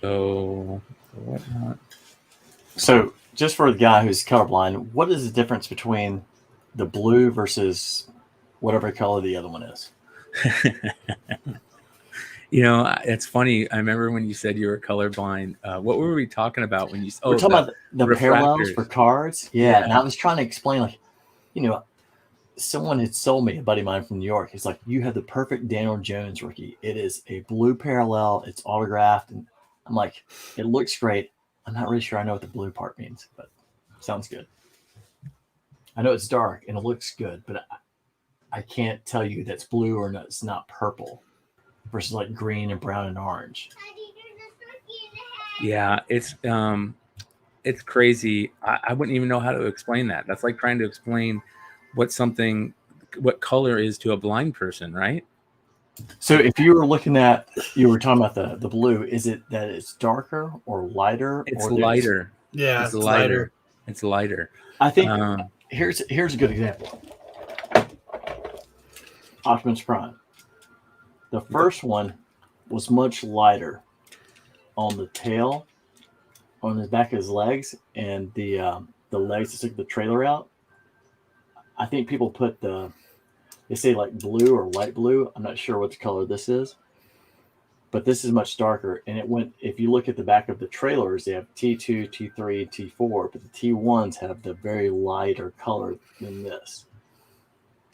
Go WhatNot. So just for the guy who's colorblind, what is the difference between the blue versus whatever color the other one is? It's funny. I remember when you said you were colorblind. What were we talking about when you? We're talking about the parallels for refractors. cards. Yeah, and I was trying to explain, like, someone had sold me, a buddy of mine from New York. He's like, "You have the perfect Daniel Jones rookie. It is a blue parallel. It's autographed." And I'm like, "It looks great. I'm not really sure I know what the blue part means, but sounds good. I know it's dark and it looks good, but I can't tell you that's blue or it's not purple versus like green and brown and orange." Yeah, it's crazy. I wouldn't even know how to explain that. That's like trying to explain what color is to a blind person, right? So if you were talking about the blue, is it that it's darker or lighter? It's lighter. Yeah, it's lighter. It's lighter. I think here's a good example. Optimus Prime. The first one was much lighter on the tail, on the back of his legs, and the legs that took the trailer out. I think people put they say like blue or light blue. I'm not sure what the color this is, but this is much darker. And if you look at the back of the trailers, they have T2, T3, and T4, but the T1s have the very lighter color than this.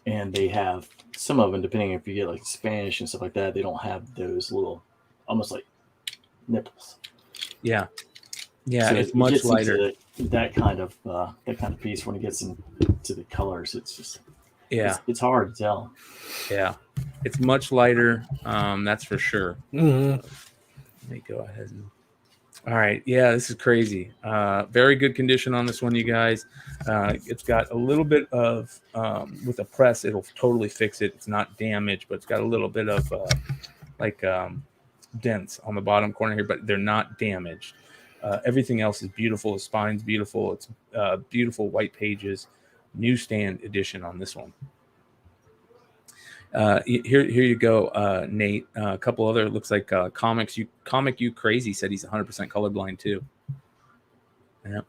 And they have some of them, depending if you get like Spanish and stuff like that, they don't have those little, almost like nipples. Yeah. Yeah, so it's much lighter. That kind of piece, when it gets into the colors, it's just it's hard to tell. Yeah, it's much lighter. That's for sure. Mm-hmm. Let me go ahead and. All right, yeah, this is crazy. Very good condition on this one, you guys. It's got a little bit of with a press, it'll totally fix it. It's not damaged, but it's got a little bit of dents on the bottom corner here, but they're not damaged. Everything else is beautiful. The spine's beautiful. It's beautiful white pages. Newsstand edition on this one. Here you go, Nate. A couple other, looks like Comic You Crazy said he's 100% colorblind too. Yeah.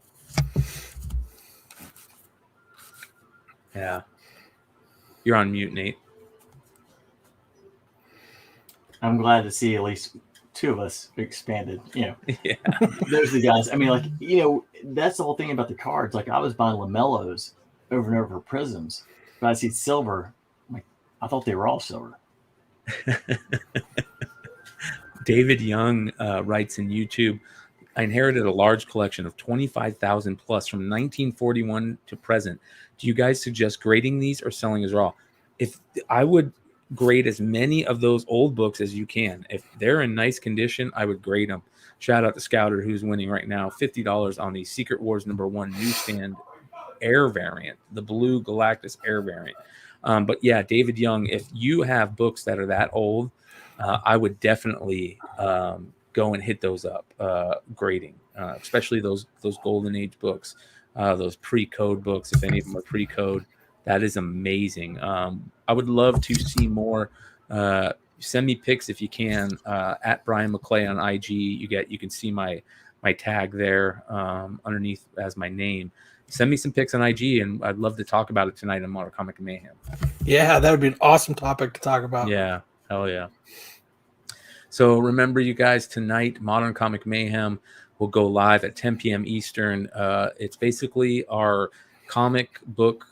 Yeah. You're on mute, Nate. I'm glad to see at least two of us expanded. Yeah. There's the guys. I mean, like, that's the whole thing about the cards. Like, I was buying Lamellos over and over for Prisms, but I see silver. Like, I thought they were all silver. David Young writes in YouTube, I inherited a large collection of 25,000 plus from 1941 to present. Do you guys suggest grading these or selling as raw? If I would grade as many of those old books as you can. If they're in nice condition, I would grade them. Shout out to Scouter, who's winning right now, $50 on the Secret Wars #1 newsstand air variant, the blue Galactus air variant. But yeah, David Young, if you have books that are that old, I would definitely go and hit those up, grading, especially those Golden Age books, those pre-code books. If any of them are pre-code, that is amazing. I would love to see more. Send me pics if you can, at Brian McClay on IG. You can see my tag there underneath as my name. Send me some pics on IG, and I'd love to talk about it tonight on Modern Comic Mayhem. Yeah, that would be an awesome topic to talk about. Yeah, hell yeah. So remember, you guys, tonight, Modern Comic Mayhem will go live at 10 p.m. Eastern. It's basically our comic book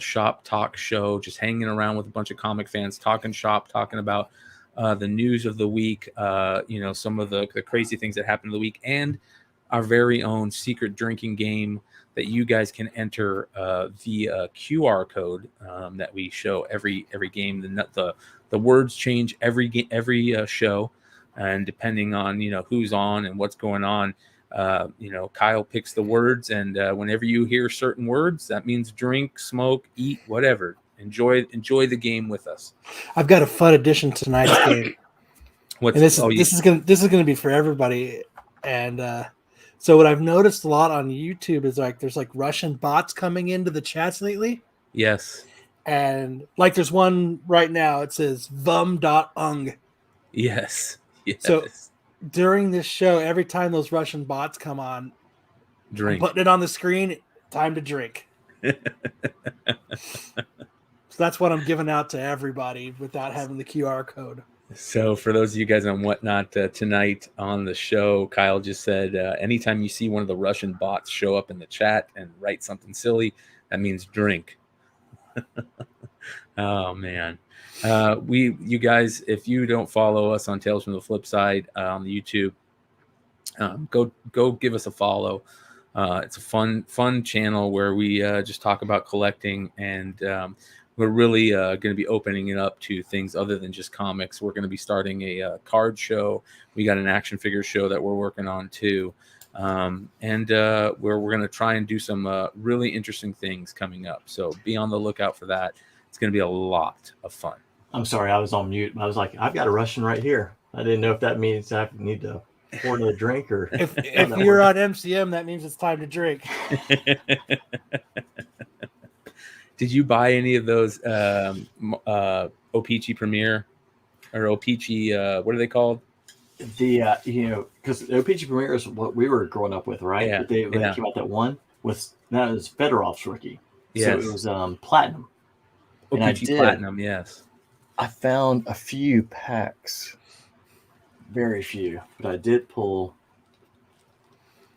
shop talk show, just hanging around with a bunch of comic fans, talking shop, talking about the news of the week, some of the crazy things that happened in the week, and our very own secret drinking game that you guys can enter via QR code that we show every game. The words change every show, and depending on who's on and what's going on, Kyle picks the words, and whenever you hear certain words, that means drink, smoke, eat, whatever. Enjoy the game with us. I've got a fun addition to tonight's game. This is gonna be for everybody. And so what I've noticed a lot on YouTube is there's Russian bots coming into the chats lately. Yes. And there's one right now. It says vum.ung. Yes. So during this show, every time those Russian bots come on, Drink. I'm putting it on the screen. Time to drink. So that's what I'm giving out to everybody without having the QR code. So for those of you guys on Whatnot, tonight on the show, Kyle just said, anytime you see one of the Russian bots show up in the chat and write something silly, that means drink. Oh, man. You guys, if you don't follow us on Tales from the Flipside on the YouTube, go give us a follow. It's a fun channel where we just talk about collecting, and we're really going to be opening it up to things other than just comics. We're going to be starting a card show. We got an action figure show that we're working on too, and where we're going to try and do some really interesting things coming up. So be on the lookout for that. It's going to be a lot of fun. I'm sorry, I was on mute. I was like, I've got a Russian right here. I didn't know if that means I need to pour another drink or if you're on MCM, that means it's time to drink. Did you buy any of those O-Pee-Chee Premier or O-Pee-Chee? What are they called? The because O-Pee-Chee Premier is what we were growing up with, right? Yeah, They came out that one with that was Fedorov's rookie. Yes. So it was platinum. O-Pee-Chee Platinum, yes. I found a few packs, very few, but I did pull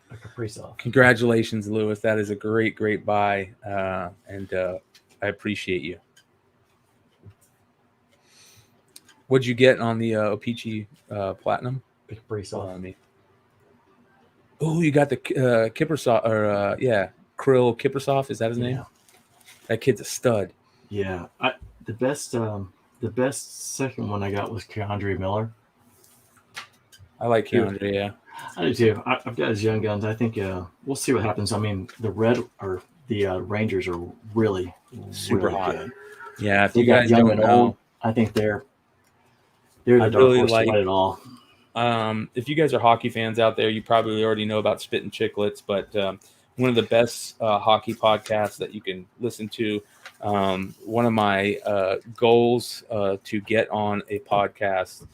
a Caprice off. Congratulations, Lewis. That is a great buy, and I appreciate you. What'd you get on the O-Pee-Chee Platinum? The Caprice off. Oh, you got the Kiprasov, or Krill Kiprasov. Is that his name? That kid's a stud. Yeah, the best second one I got was Keandre Miller. I like Keandre, yeah. I do too. I've got his young guns. I think we'll see what happens. I mean, the Rangers are really super hot. Good. Yeah, if you guys don't know, old, I think they're the dark horse to win it all. If you guys are hockey fans out there, you probably already know about Spittin' Chicklets, but one of the best hockey podcasts that you can listen to. One of my goals to get on a podcast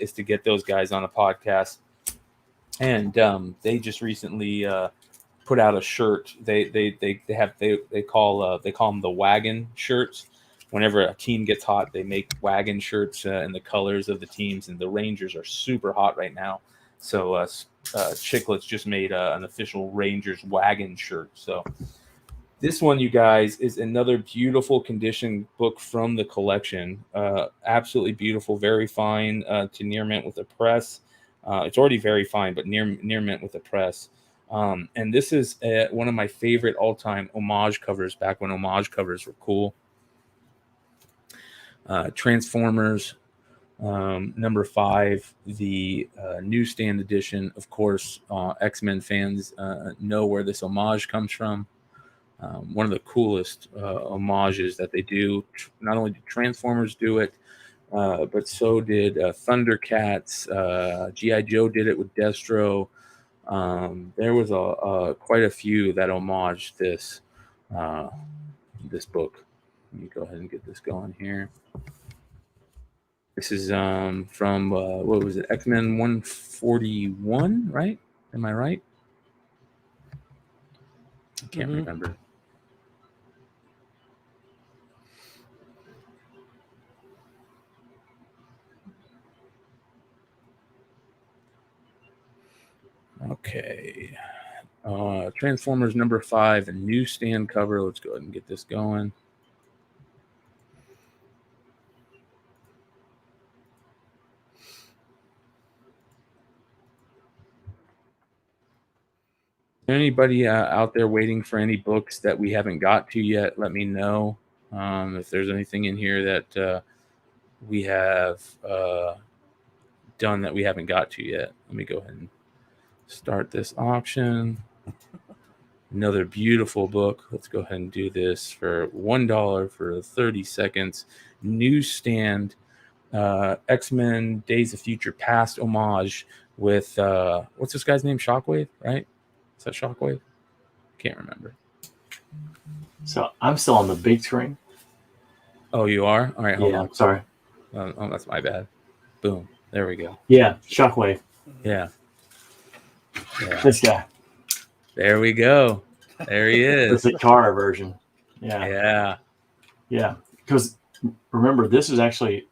is to get those guys on a podcast, and they just recently put out a shirt. They call them the wagon shirts. Whenever a team gets hot, they make wagon shirts in the colors of the teams, and the Rangers are super hot right now. So Chicklets just made an official Rangers wagon shirt. So this one, you guys, is another beautiful condition book from the collection. Absolutely beautiful, very fine to near mint with a press. It's already very fine, but near mint with a press. And this is one of my favorite all-time homage covers, back when homage covers were cool. Transformers number 5, the newsstand edition. Of course, X-Men fans know where this homage comes from. One of the coolest homages that they do. Not only did Transformers do it, but so did Thundercats. G.I. Joe did it with Destro. There was quite a few that homaged this book. Let me go ahead and get this going here. This is from, what was it, X-Men 141, right? Am I right? I can't remember. Okay. Transformers number 5, a newsstand cover. Let's go ahead and get this going. Anybody out there waiting for any books that we haven't got to yet, let me know. If there's anything in here that we have done that we haven't got to yet. Let me go ahead and start this auction. Another beautiful book. Let's go ahead and do this for $1 for 30 seconds. Newsstand X-Men Days of Future Past homage with, what's this guy's name? Shockwave, right? Is that Shockwave? Can't remember. So I'm still on the big screen. Oh, you are? All right, hold on. Sorry. Oh, that's my bad. Boom. There we go. Yeah, Shockwave. Yeah. This guy. There we go. There he is. The Takara version. Yeah. Because remember, this is actually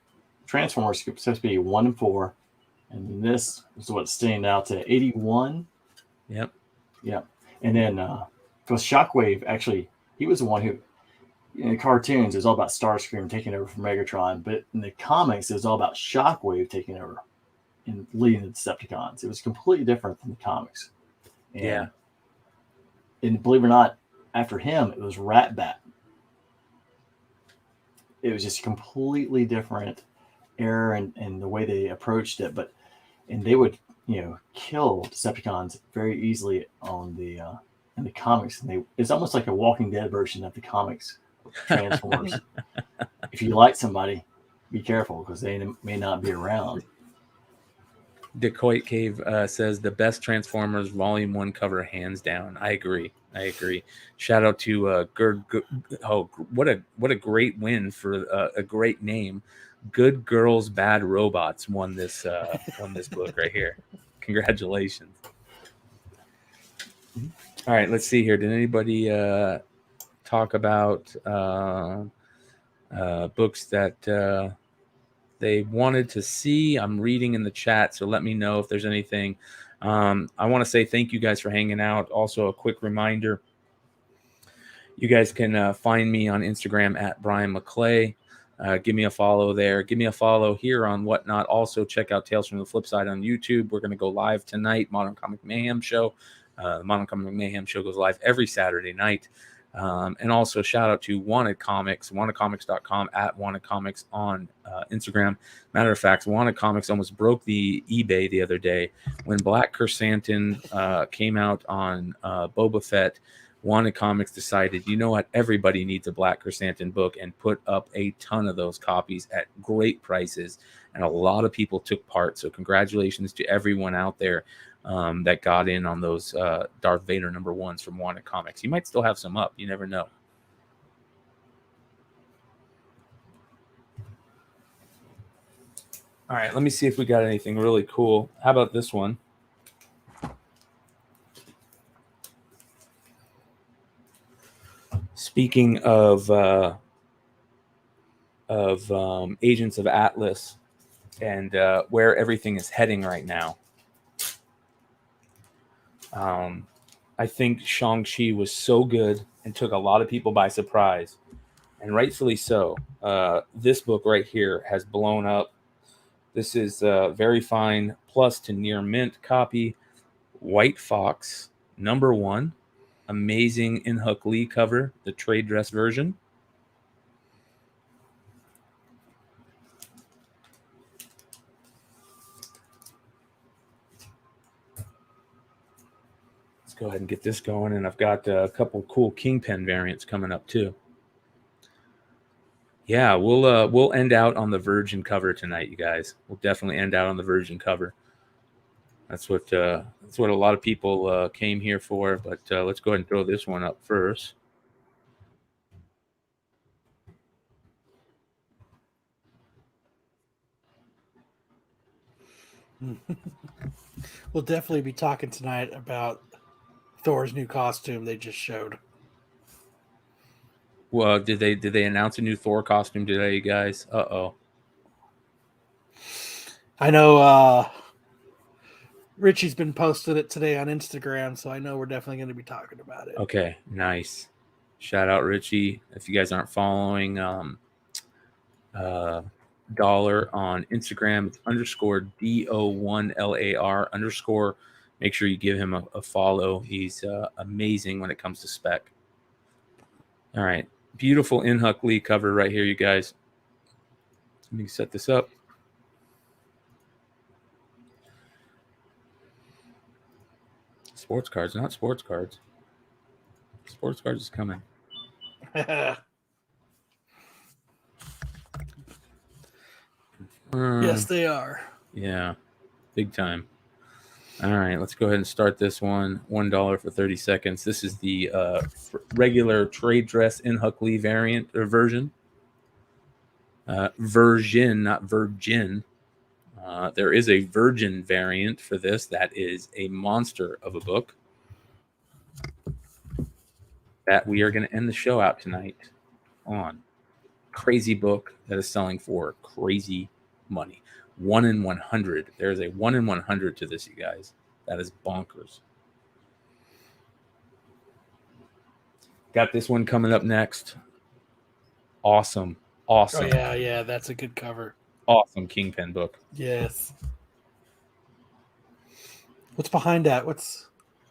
Transformers supposed to be 1 and 4, and this is what's staying out to 81. Yep. And then because Shockwave actually, he was the one who in the cartoons it was all about Starscream taking over from Megatron, but in the comics it was all about Shockwave taking over and leading the Decepticons. It was completely different than the comics. And believe it or not, after him it was Ratbat. It was just a completely different era and the way they approached it. And they would, kill Decepticons very easily on the in the comics. And it's almost like a Walking Dead version of the comics Transformers. If you like somebody, be careful because they may not be around. Decoit Cave says the best Transformers Volume 1 cover, hands down. I agree. Shout out to what a great win for a great name. Good Girls Bad Robots won this book right here. Congratulations. All right, let's see here. Did anybody talk about books that they wanted to see? I'm reading in the chat, so let me know if there's anything. I want to say thank you guys for hanging out. Also, a quick reminder, you guys can find me on Instagram at Brian McClay. Give me a follow there. Give me a follow here on WhatNot. Also, check out Tales from the Flipside on YouTube. We're going to go live tonight, Modern Comic Mayhem Show. The Modern Comic Mayhem Show goes live every Saturday night. And also shout out to Wanted Comics, wantedcomics.com, at Wanted Comics on Instagram. Matter of fact, Wanted Comics almost broke the eBay the other day when Black Chrysanthemum came out on Boba Fett. Wanted Comics decided, you know what, everybody needs a Black Chrysanthemum book, and put up a ton of those copies at great prices, and a lot of people took part. So congratulations to everyone out there that got in on those Darth Vader #1s from Wanted Comics. You might still have some up. You never know. All right, let me see if we got anything really cool. How about this one? Speaking of Agents of Atlas and where everything is heading right now, I think Shang-Chi was so good and took a lot of people by surprise, and rightfully so. This book right here has blown up. This is a very fine plus to near mint copy. White Fox #1. Amazing In Hook Lee cover, the trade dress version. Let's go ahead and get this going, and I've got a couple cool Kingpin variants coming up too. Yeah, we'll end out on the Virgin cover tonight, you guys. We'll definitely end out on the Virgin cover. That's what a lot of people came here for. But let's go ahead and throw this one up first. We'll definitely be talking tonight about Thor's new costume they just showed. Well, did they announce a new Thor costume today, you guys? Uh-oh. I know Richie's been posting it today on Instagram, so I know we're definitely going to be talking about it. Okay, nice. Shout out Richie. If you guys aren't following Dollar on Instagram, it's _DO1LAR_. Make sure you give him a follow. He's amazing when it comes to spec. All right. Beautiful In Hook Lee cover right here, you guys. Let me set this up. Sports cards, not sports cards. Sports cards is coming. Yes, they are. Yeah, big time. All right, let's go ahead and start this one. $1 for 30 seconds. This is the regular trade dress In Hook Lee variant or version. Version, not virgin. There is a virgin variant for this. That is a monster of a book. that we are going to end the show out tonight on. Crazy book that is selling for crazy money. 1 in 100. There's a 1 in 100 to this, you guys. That is bonkers. Got this one coming up next. Awesome. Oh yeah, that's a good cover. Awesome Kingpin book. Yes. What's behind that?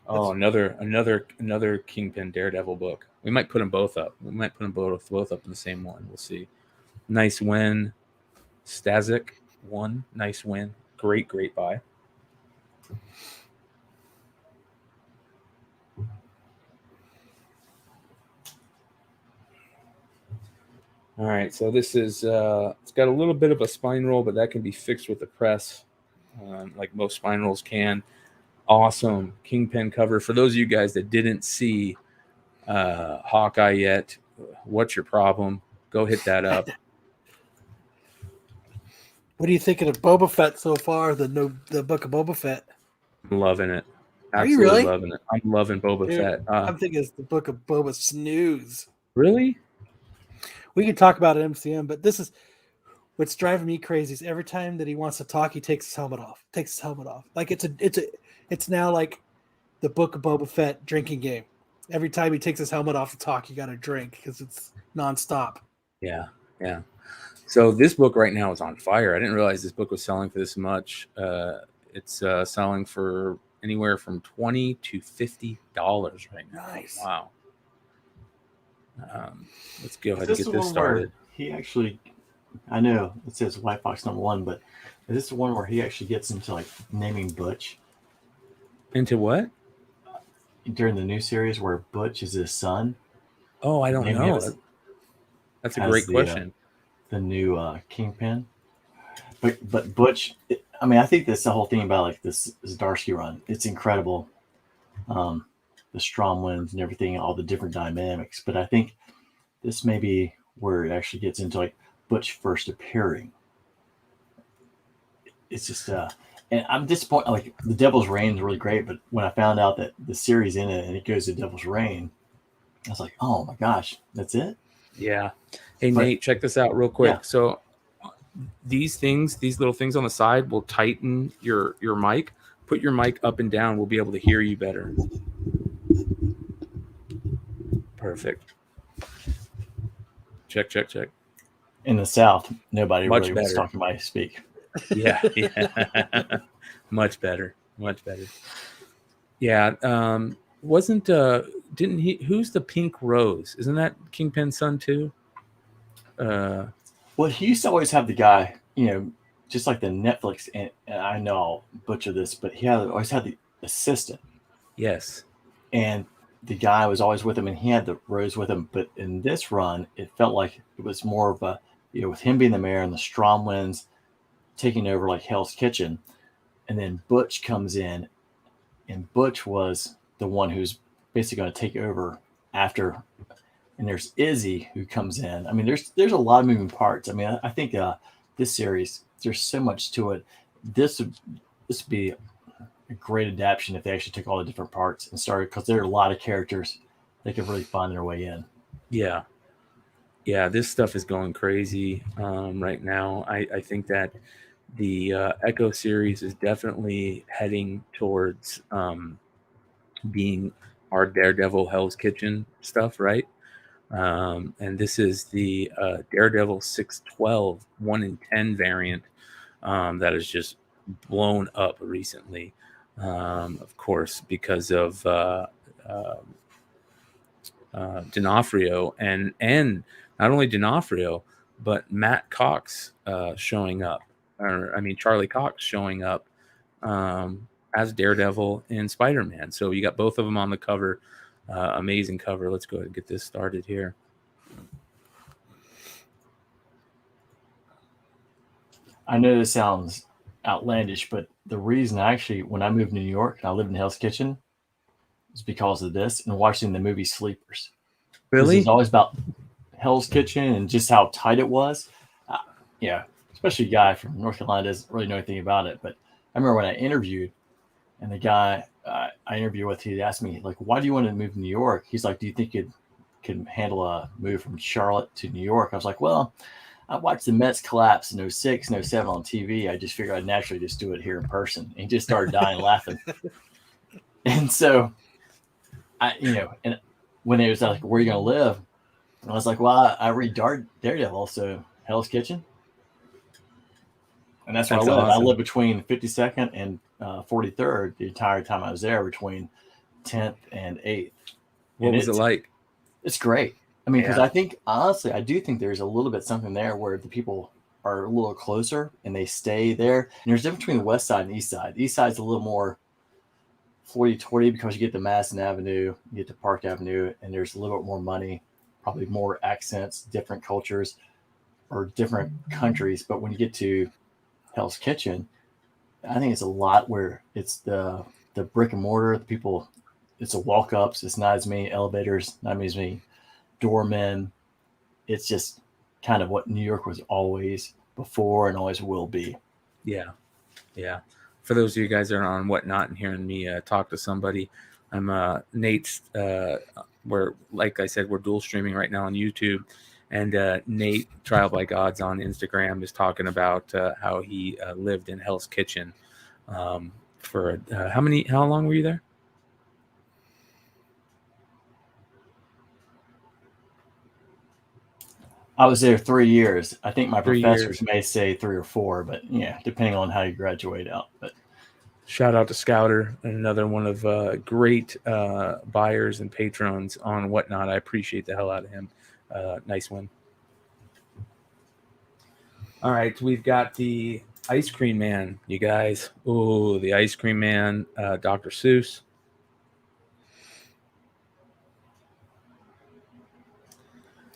Another Kingpin Daredevil book. We might put them both up. We might put them both up in the same one. We'll see. Nice win. Stazik one. Nice win. Great buy. All right, so this is it's got a little bit of a spine roll, but that can be fixed with the press, like most spine rolls can. Awesome Kingpin cover. For those of you guys that didn't see Hawkeye yet, what's your problem? Go hit that up. What do you think of Boba Fett so far? The book of Boba Fett. I'm loving it. Absolutely Are you really? Loving it. I'm loving Boba Fett. I'm thinking it's the book of Boba Snooze. Really? We can talk about it MCM, but this is what's driving me crazy. Is every time that he wants to talk, he takes his helmet off. Like it's now like the book of Boba Fett drinking game. Every time he takes his helmet off to talk, you got to drink because it's nonstop. Yeah. So this book right now is on fire. I didn't realize this book was selling for this much. It's selling for anywhere from $20 to $50 right now. Nice. Wow. Let's go ahead and get this started. He actually, I know it says White Fox #1, but is this the one where he actually gets into like naming Butch? Into what? During the new series where Butch is his son. Oh, I don't know. That's a great question. The new Kingpin. But Butch, I think that's the whole thing about like this Zdarsky run. It's incredible. The strong winds and everything, all the different dynamics. But I think this may be where it actually gets into like Butch first appearing. It's just and I'm disappointed. Like the Devil's Reign is really great, but when I found out that the series in it and it goes to Devil's Reign, I was like, oh my gosh, that's it? Yeah. Hey, Nate, check this out real quick. Yeah. So these little things on the side will tighten your mic. Put your mic up and down. We'll be able to hear you better. Perfect. Check. In the South, nobody Much really was talking about speak. Yeah. Much better. Yeah. Didn't he? Who's the Pink Rose? Isn't that Kingpin's son too? Well, he used to always have the guy, just like the Netflix, and I know I'll butcher this, but he always had the assistant. Yes. And the guy was always with him, and he had the Rose with him. But in this run, it felt like it was more of a, with him being the mayor and the Stromwinds taking over like Hell's Kitchen. And then Butch comes in, and Butch was the one who's basically going to take over after. And there's Izzy who comes in. There's a lot of moving parts. I think this series, there's so much to it. This would be a great adaptation if they actually took all the different parts and started, because there are a lot of characters they could really find their way in. Yeah, this stuff is going crazy right now. I think that the Echo series is definitely heading towards being our Daredevil Hell's Kitchen stuff, right? And this is the Daredevil 612 1 in 10 variant that has just blown up recently. Of course, because of D'Onofrio and not only D'Onofrio, but Matt Cox showing up, Charlie Cox showing up as Daredevil in Spider-Man. So you got both of them on the cover. Amazing cover. Let's go ahead and get this started here. I know this sounds outlandish, but the reason when I moved to New York and I lived in Hell's Kitchen is because of this and watching the movie Sleepers. Really? It's always about Hell's Kitchen and just how tight it was. Especially a guy from North Carolina doesn't really know anything about it. But I remember when I interviewed, and the guy I interviewed with, he asked me, like, why do you want to move to New York? He's like, do you think you'd could handle a move from Charlotte to New York. I was like, well, I watched the Mets collapse in 06 and 07 on TV. I just figured I'd naturally just do it here in person. And he just started dying laughing. And so and when it was like, where are you going to live? And I was like, well, I read Daredevil, so Hell's Kitchen. And that's where I live. Awesome. I live between 52nd and 43rd the entire time I was there, between 10th and 8th. What was it like? It's great. I mean, because I think, honestly, I do think there's a little bit something there where the people are a little closer and they stay there. And there's a difference between the west side and east side. The east side's a little more 40-20 because you get the Madison Avenue, you get the Park Avenue, and there's a little bit more money, probably more accents, different cultures, or different countries. But when you get to Hell's Kitchen, I think it's a lot where it's the brick and mortar, the people, it's a walk-ups, it's not as many elevators, not as many doormen. It's just kind of what New York was always before and always will be. Yeah. For those of you guys that are on WhatNot and hearing me talk to somebody, I'm Nate's. We're, like I said, we're dual streaming right now on YouTube, and Nate Trial by Gods on Instagram is talking about how he lived in Hell's Kitchen for how long were you there? I was there 3 years. I think my professors may say 3 or 4, but yeah, depending on how you graduate out. But shout out to Scouter, another one of great buyers and patrons on WhatNot. I appreciate the hell out of him. Nice win. All right, we've got the Ice Cream Man, you guys. Oh, the Ice Cream Man, Dr. Seuss.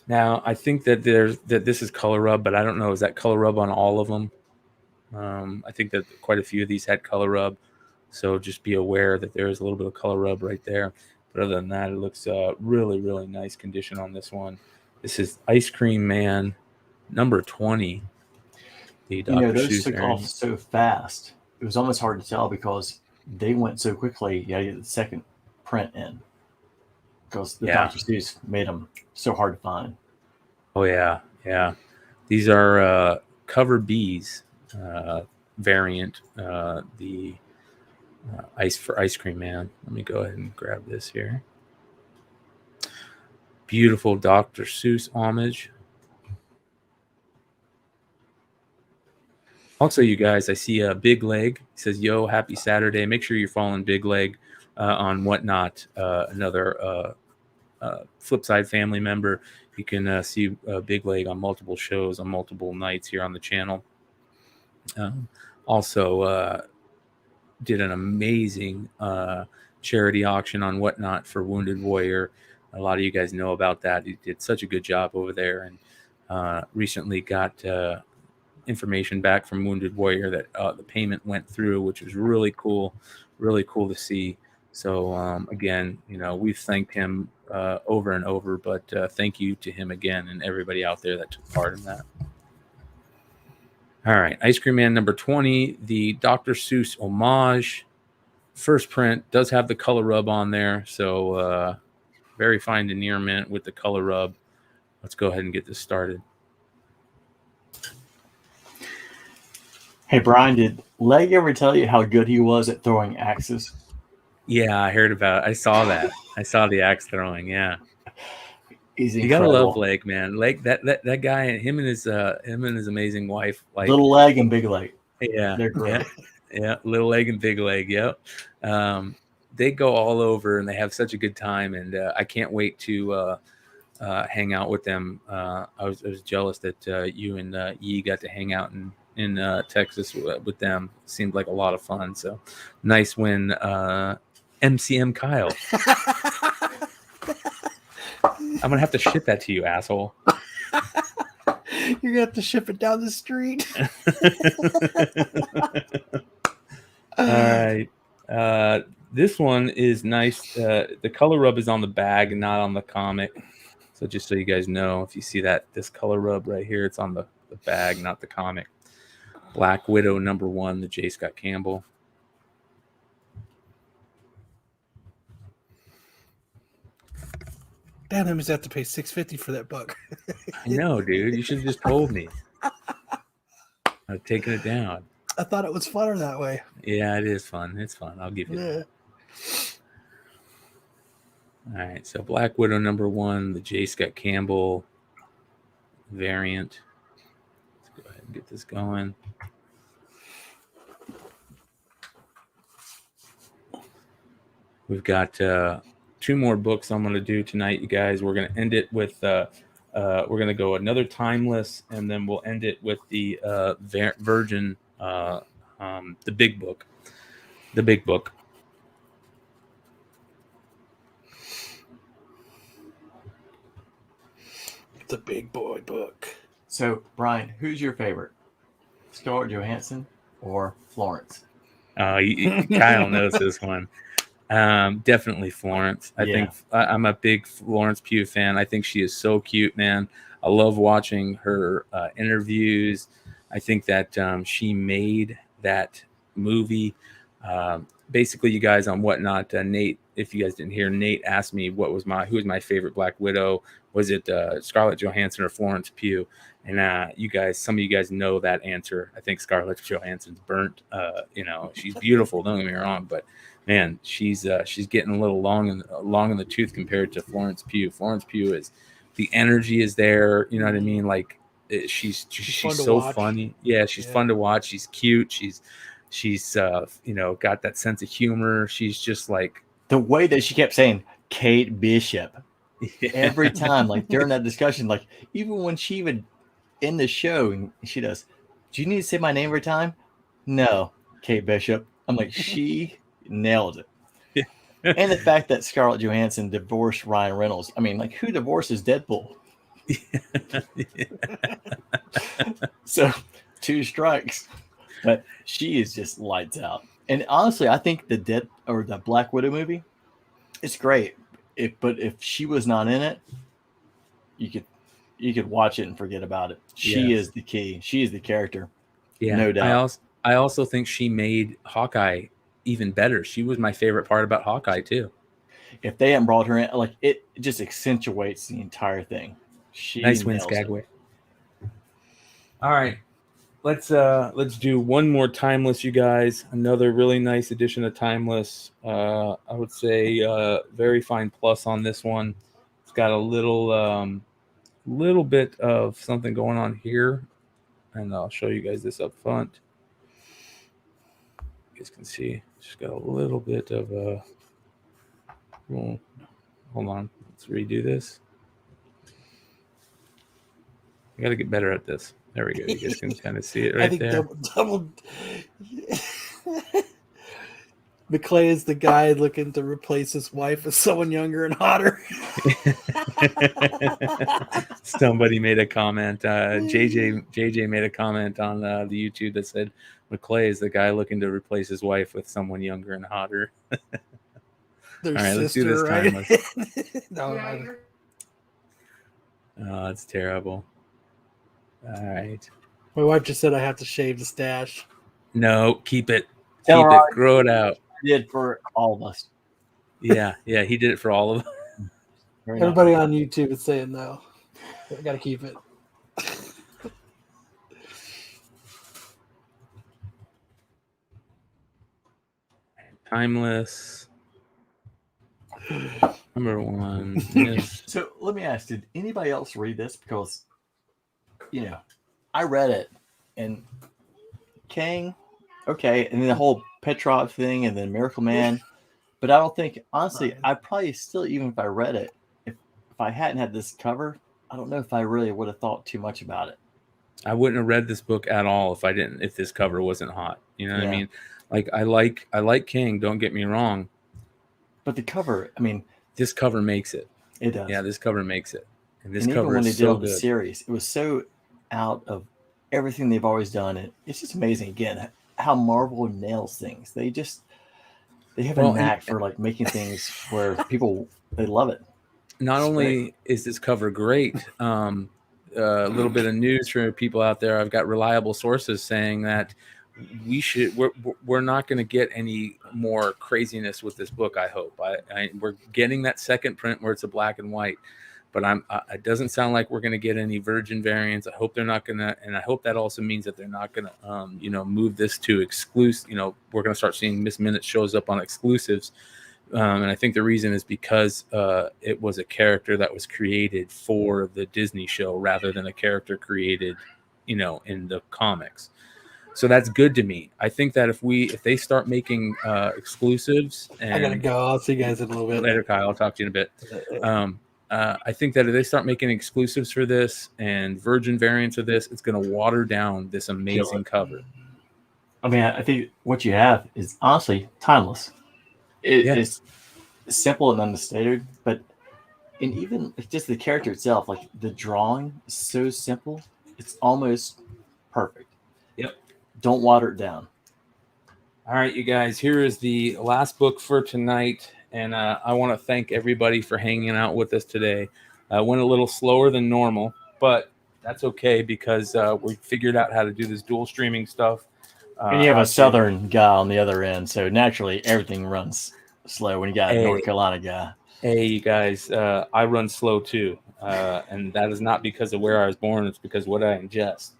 Now, I think that this is color rub, but I don't know. Is that color rub on all of them? I think that quite a few of these had color rub, so just be aware that there is a little bit of color rub right there. But other than that, it looks really, really nice condition on this one. This is Ice Cream Man number 20. The Dr. those Seuss took off so fast. It was almost hard to tell because they went so quickly. You got to get the second print in because the Dr. Seuss made them so hard to find. Oh, yeah. These are cover B's variant, the Ice Cream Man. Let me go ahead and grab this here. Beautiful Dr. Seuss homage. Also, you guys, I see a Big Leg. He says, yo, happy Saturday. Make sure you're following Big Leg on WhatNot, another Flipside family member. You can see Big Leg on multiple shows on multiple nights here on the channel. Also did an amazing charity auction on WhatNot for Wounded Warrior. A lot of you guys know about that. He did such a good job over there, and recently got information back from Wounded Warrior that the payment went through, which was really cool to see. So again, we've thanked him over and over, but thank you to him again and everybody out there that took part in that. All right, Ice Cream Man number 20, the Dr. Seuss homage. First print does have the color rub on there, so very fine deniement with the color rub. Let's go ahead and get this started. Hey, Brian, did Leg ever tell you how good he was at throwing axes? Yeah, I heard about it. I saw that. I saw the axe throwing, yeah. You gotta love Leg, man. Leg, that guy, him and his amazing wife, like Little Leg and Big Leg. Yeah, they're great. Yeah, Little Leg and Big Leg. Yep. They go all over and they have such a good time, and I can't wait to hang out with them. I was jealous that you and Yi got to hang out in Texas with them. Seemed like a lot of fun. So nice win, MCM Kyle. I'm gonna have to ship that to you, asshole. You're gonna have to ship it down the street. All right. This one is nice. The color rub is on the bag and not on the comic. So just so you guys know, if you see this color rub right here, it's on the bag, not the comic. Black Widow number 1, the J. Scott Campbell. Damn, that means I have to pay $6.50 for that book. I know, dude. You should have just told me. I've taken it down. I thought it was funner that way. Yeah, it is fun. It's fun. I'll give you that. All right, so Black Widow #1, the J. Scott Campbell variant. Let's go ahead and get this going. We've got 2 more books I'm going to do tonight, you guys. We're going to end it with we're going to go another timeless, and then we'll end it with the Virgin, the big book. The big book. The big boy book. So, Brian, who's your favorite? Scarlett Johansson or Florence? Kyle knows this one. Definitely Florence. I think I'm a big Florence Pugh fan. I think she is so cute, man. I love watching her interviews. I think that she made that movie. Basically, you guys on WhatNot, Nate, if you guys didn't hear, Nate asked me who was my favorite Black Widow. Was it Scarlett Johansson or Florence Pugh? And some of you guys know that answer. I think Scarlett Johansson's burnt. She's beautiful. Don't get me wrong, but man, she's getting a little long in the tooth compared to Florence Pugh. Florence Pugh is, the energy is there. You know what I mean? Like she's so funny. Yeah, she's fun to watch. She's cute. She's got that sense of humor. She's just like, the way that she kept saying Kate Bishop every time, like during that discussion, like even when she would end the show and she does, do you need to say my name every time? No, Kate Bishop. I'm like, she nailed it. And the fact that Scarlett Johansson divorced Ryan Reynolds. I mean, like, who divorces Deadpool? So 2 strikes, but she is just lights out. And honestly, I think the Black Widow movie, it's great. But if she was not in it, you could watch it and forget about it. She is the key. She is the character. Yeah, no doubt. I also think she made Hawkeye even better. She was my favorite part about Hawkeye too. If they hadn't brought her in, like, it just accentuates the entire thing. Nice win, Skagway. All right. Let's do one more timeless, you guys. Another really nice edition of timeless. I would say very fine plus on this one. It's got a little bit of something going on here, and I'll show you guys this up front. You guys can see it's just got a little bit of hold on, let's redo this. I got to get better at this. There we go. You guys can kind of see it right there. Double. McClay is the guy looking to replace his wife with someone younger and hotter. Somebody made a comment. JJ made a comment on the YouTube that said McClay is the guy looking to replace his wife with someone younger and hotter. All right, let's do this timeless. No, oh, it's terrible. All right. My wife just said I have to shave the stash. No, keep it. Keep it. Grow it out. He did for all of us. Yeah, he did it for all of us. Everybody on YouTube is saying no. I got to keep it. Timeless. #1. So let me ask, did anybody else read this? Because, I read it and Kang, okay, and then the whole Petrov thing and then Miracle Man. But I don't think, honestly, I probably still, even if I read it, if I hadn't had this cover, I don't know if I really would have thought too much about it. I wouldn't have read this book at all if this cover wasn't hot. You know what I mean? Like I like King, don't get me wrong. But the cover, I mean, this cover makes it. It does. Yeah, this cover makes it. And this and cover even when is they did so on the good. series, it was so out of everything they've always done. It's just amazing again how Marvel nails things. They have a knack for like making things where people they love it. Not only is this cover great, a little bit of news for people out there. I've got reliable sources saying that we're not going to get any more craziness with this book. I hope we're getting that second print where it's a black and white, but it doesn't sound like we're going to get any virgin variants. I hope they're not going to, and I hope that also means that they're not going to move this to exclusive. We're going to start seeing Miss Minutes shows up on exclusives. And I think the reason is because it was a character that was created for the Disney show rather than a character created, in the comics. So that's good to me. I think that if they start making exclusives, and I gotta go. I'll see you guys in a little bit later, Kyle. I'll talk to you in a bit. I think that if they start making exclusives for this and virgin variants of this, it's going to water down this amazing cover. I mean, I think what you have is honestly timeless. It's simple and understated, but even just the character itself, like the drawing is so simple, it's almost perfect. Yep. Don't water it down. All right, you guys, here is the last book for tonight, and I want to thank everybody for hanging out with us today. Went a little slower than normal, but that's okay because we figured out how to do this dual streaming stuff. And you have a southern guy on the other end, so naturally everything runs slow when you got a North Carolina guy. Hey, you guys, I run slow too, and that is not because of where I was born. It's because of what I ingest.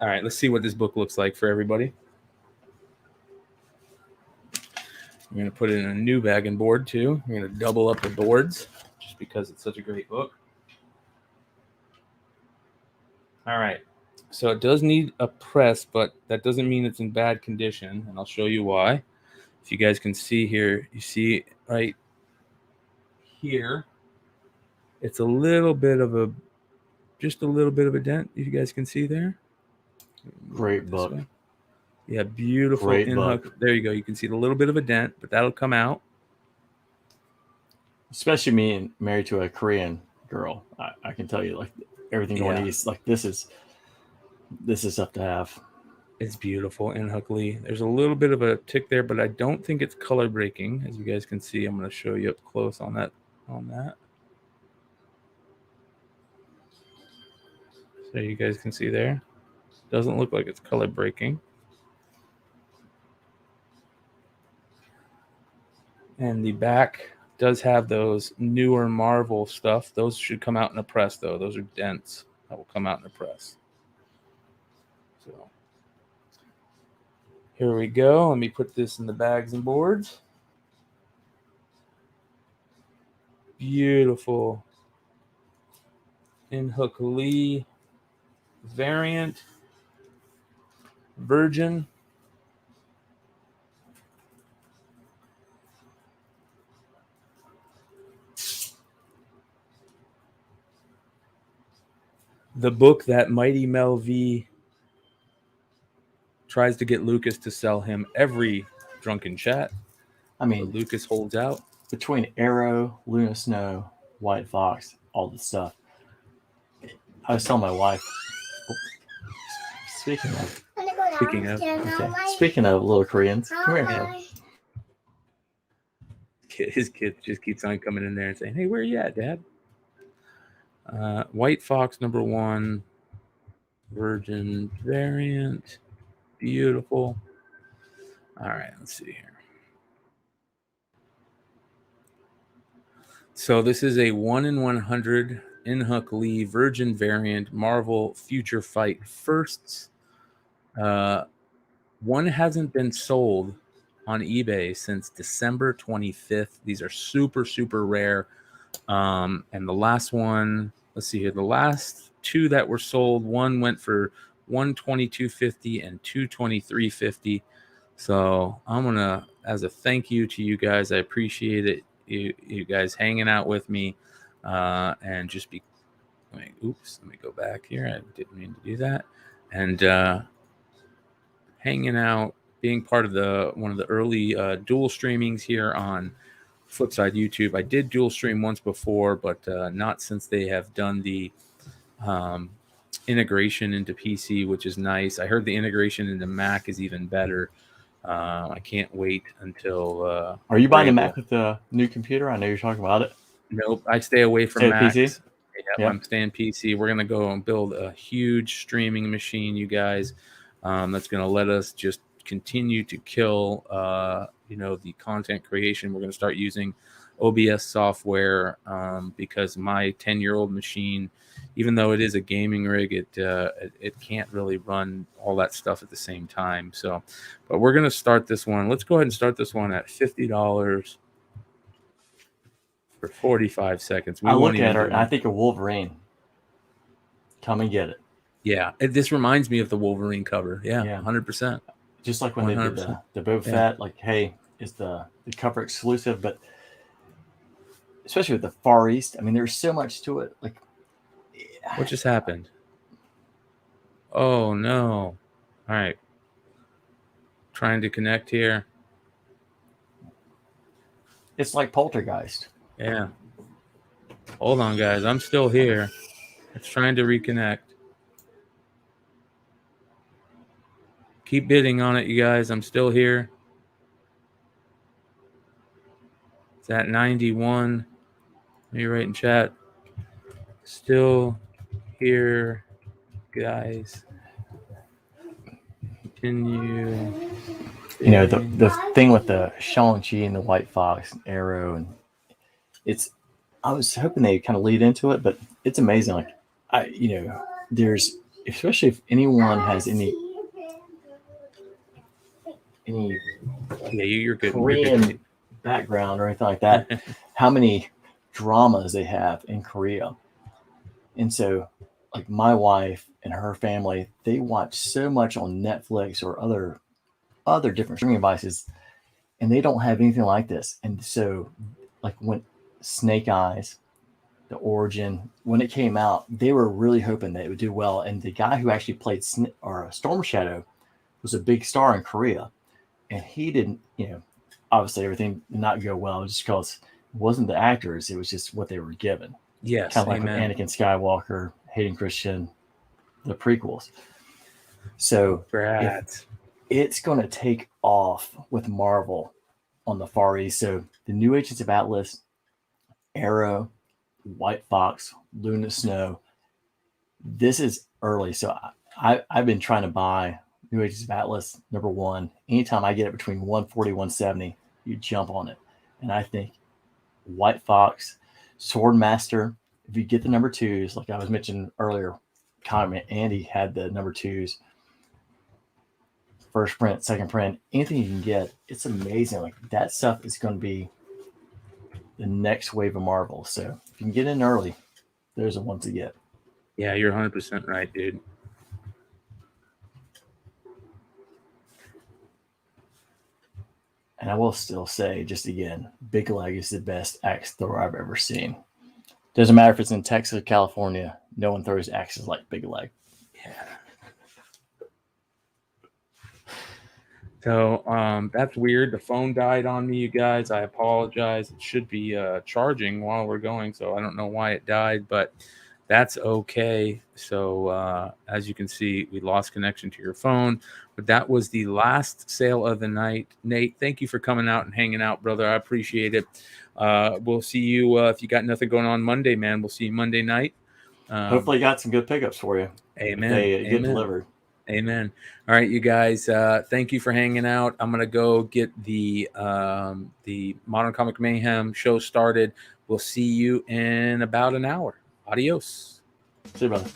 All right, let's see what this book looks like for everybody. I'm going to put it in a new bag and board too. I'm going to double up the boards just because it's such a great book. All right. So it does need a press, but that doesn't mean it's in bad condition, and I'll show you why. If you guys can see here, you see right here, it's a little bit of a dent. If you guys can see there. Great book. Yeah, beautiful. Great book. There you go. You can see a little bit of a dent, but that'll come out. Especially me married to a Korean girl, I can tell you, like everything going east, like this is stuff to have. It's beautiful in Hook Lee. There's a little bit of a tick there, but I don't think it's color breaking. As you guys can see, I'm going to show you up close on that. So you guys can see there. Doesn't look like it's color breaking. And the back does have those newer Marvel stuff. Those should come out in a press, though. Those are dents that will come out in a press. So here we go. Let me put this in the bags and boards. Beautiful in Hook Lee variant. Virgin. The book that Mighty Mel V tries to get Lucas to sell him every drunken chat. I mean, but Lucas holds out. Between Arrow, Luna Snow, White Fox, all the stuff. I was telling my wife. Speaking of little Koreans, come here, Dad. His kid just keeps on coming in there and saying, "Hey, where are you at, Dad?" White Fox #1, Virgin variant, beautiful. All right, let's see here. So this is a 1 in 100 in Hook Lee Virgin variant Marvel Future Fight firsts. One hasn't been sold on eBay since December 25th. These are super, super rare. And the last one, let's see here. The last two that were sold, one went for $122.50 and $223.50. So I'm gonna, as a thank you to you guys, I appreciate it. You guys hanging out with me, and just be. Let me go back here. I didn't mean to do that. And hanging out, being part of one of the early dual streamings here on Flipside YouTube. I did dual stream once before, but not since they have done the integration into PC, which is nice. I heard the integration into Mac is even better. I can't wait until. Are you buying a Mac with the new computer? I know you're talking about it. Nope, I stay away from Macs. PC? Yeah, I'm staying PC. We're gonna go and build a huge streaming machine, you guys. That's gonna let us just continue to kill, the content creation. We're gonna start using OBS software because my 10-year-old machine, even though it is a gaming rig, it can't really run all that stuff at the same time. So, but we're gonna start this one. Let's go ahead and start this one at $50 for 45 seconds. I look at her and I think of Wolverine. Come and get it. Yeah, this reminds me of the Wolverine cover. Yeah, 100%. Just like when 100%. They did the Boba Fett, like, hey, it's the cover exclusive, but especially with the Far East, I mean, there's so much to it. Like, what just happened? Oh no! All right, trying to connect here. It's like Poltergeist. Yeah. Hold on, guys. I'm still here. It's trying to reconnect. Keep bidding on it, you guys. I'm still here. It's at 91. Maybe write in chat. Still here, guys. Continue. You know, the thing with the Shang-Chi and the White Fox and Arrow, and I was hoping they kind of lead into it, but it's amazing. Like, there's, especially if anyone has any you're good. Korean background or anything like that, how many dramas they have in Korea. And so, like, my wife and her family, they watch so much on Netflix or other different streaming devices, and they don't have anything like this. And so, like, when Snake Eyes, the origin, when it came out, they were really hoping that it would do well. And the guy who actually played Storm Shadow was a big star in Korea, and he didn't, obviously everything did not go well just because it wasn't the actors, it was just what they were given. Yes, kind of like with Anakin Skywalker, Hayden Christian, the prequels. So it's going to take off with Marvel on the Far East. So the new Agents of Atlas, Arrow, White Fox, Luna Snow. This is early. So I've been trying to buy New Agents of Atlas #1. Anytime I get it between 140, 170, you jump on it. And I think White Fox, Swordmaster, if you get the #2s, like I was mentioning earlier, Andy had the #2s, first print, second print, anything you can get, it's amazing. Like, that stuff is going to be the next wave of Marvel. So if you can get in early, there's the ones to get. Yeah, you're 100% right, dude. And I will still say, just again, Big Leg is the best axe thrower I've ever seen. Doesn't matter if it's in Texas or California, no one throws axes like Big Leg. Yeah. So that's weird. The phone died on me, you guys. I apologize. It should be charging while we're going, so I don't know why it died, but that's okay. So as you can see, we lost connection to your phone, but that was the last sale of the night. Nate, thank you for coming out and hanging out, brother. I appreciate it. We'll see you if you got nothing going on Monday, man. We'll see you Monday night. Hopefully got some good pickups for you. Amen. They get delivered. Amen. All right, you guys. Thank you for hanging out. I'm gonna go get the Modern Comic Mayhem show started. We'll see you in about an hour. Adios. See you, brother.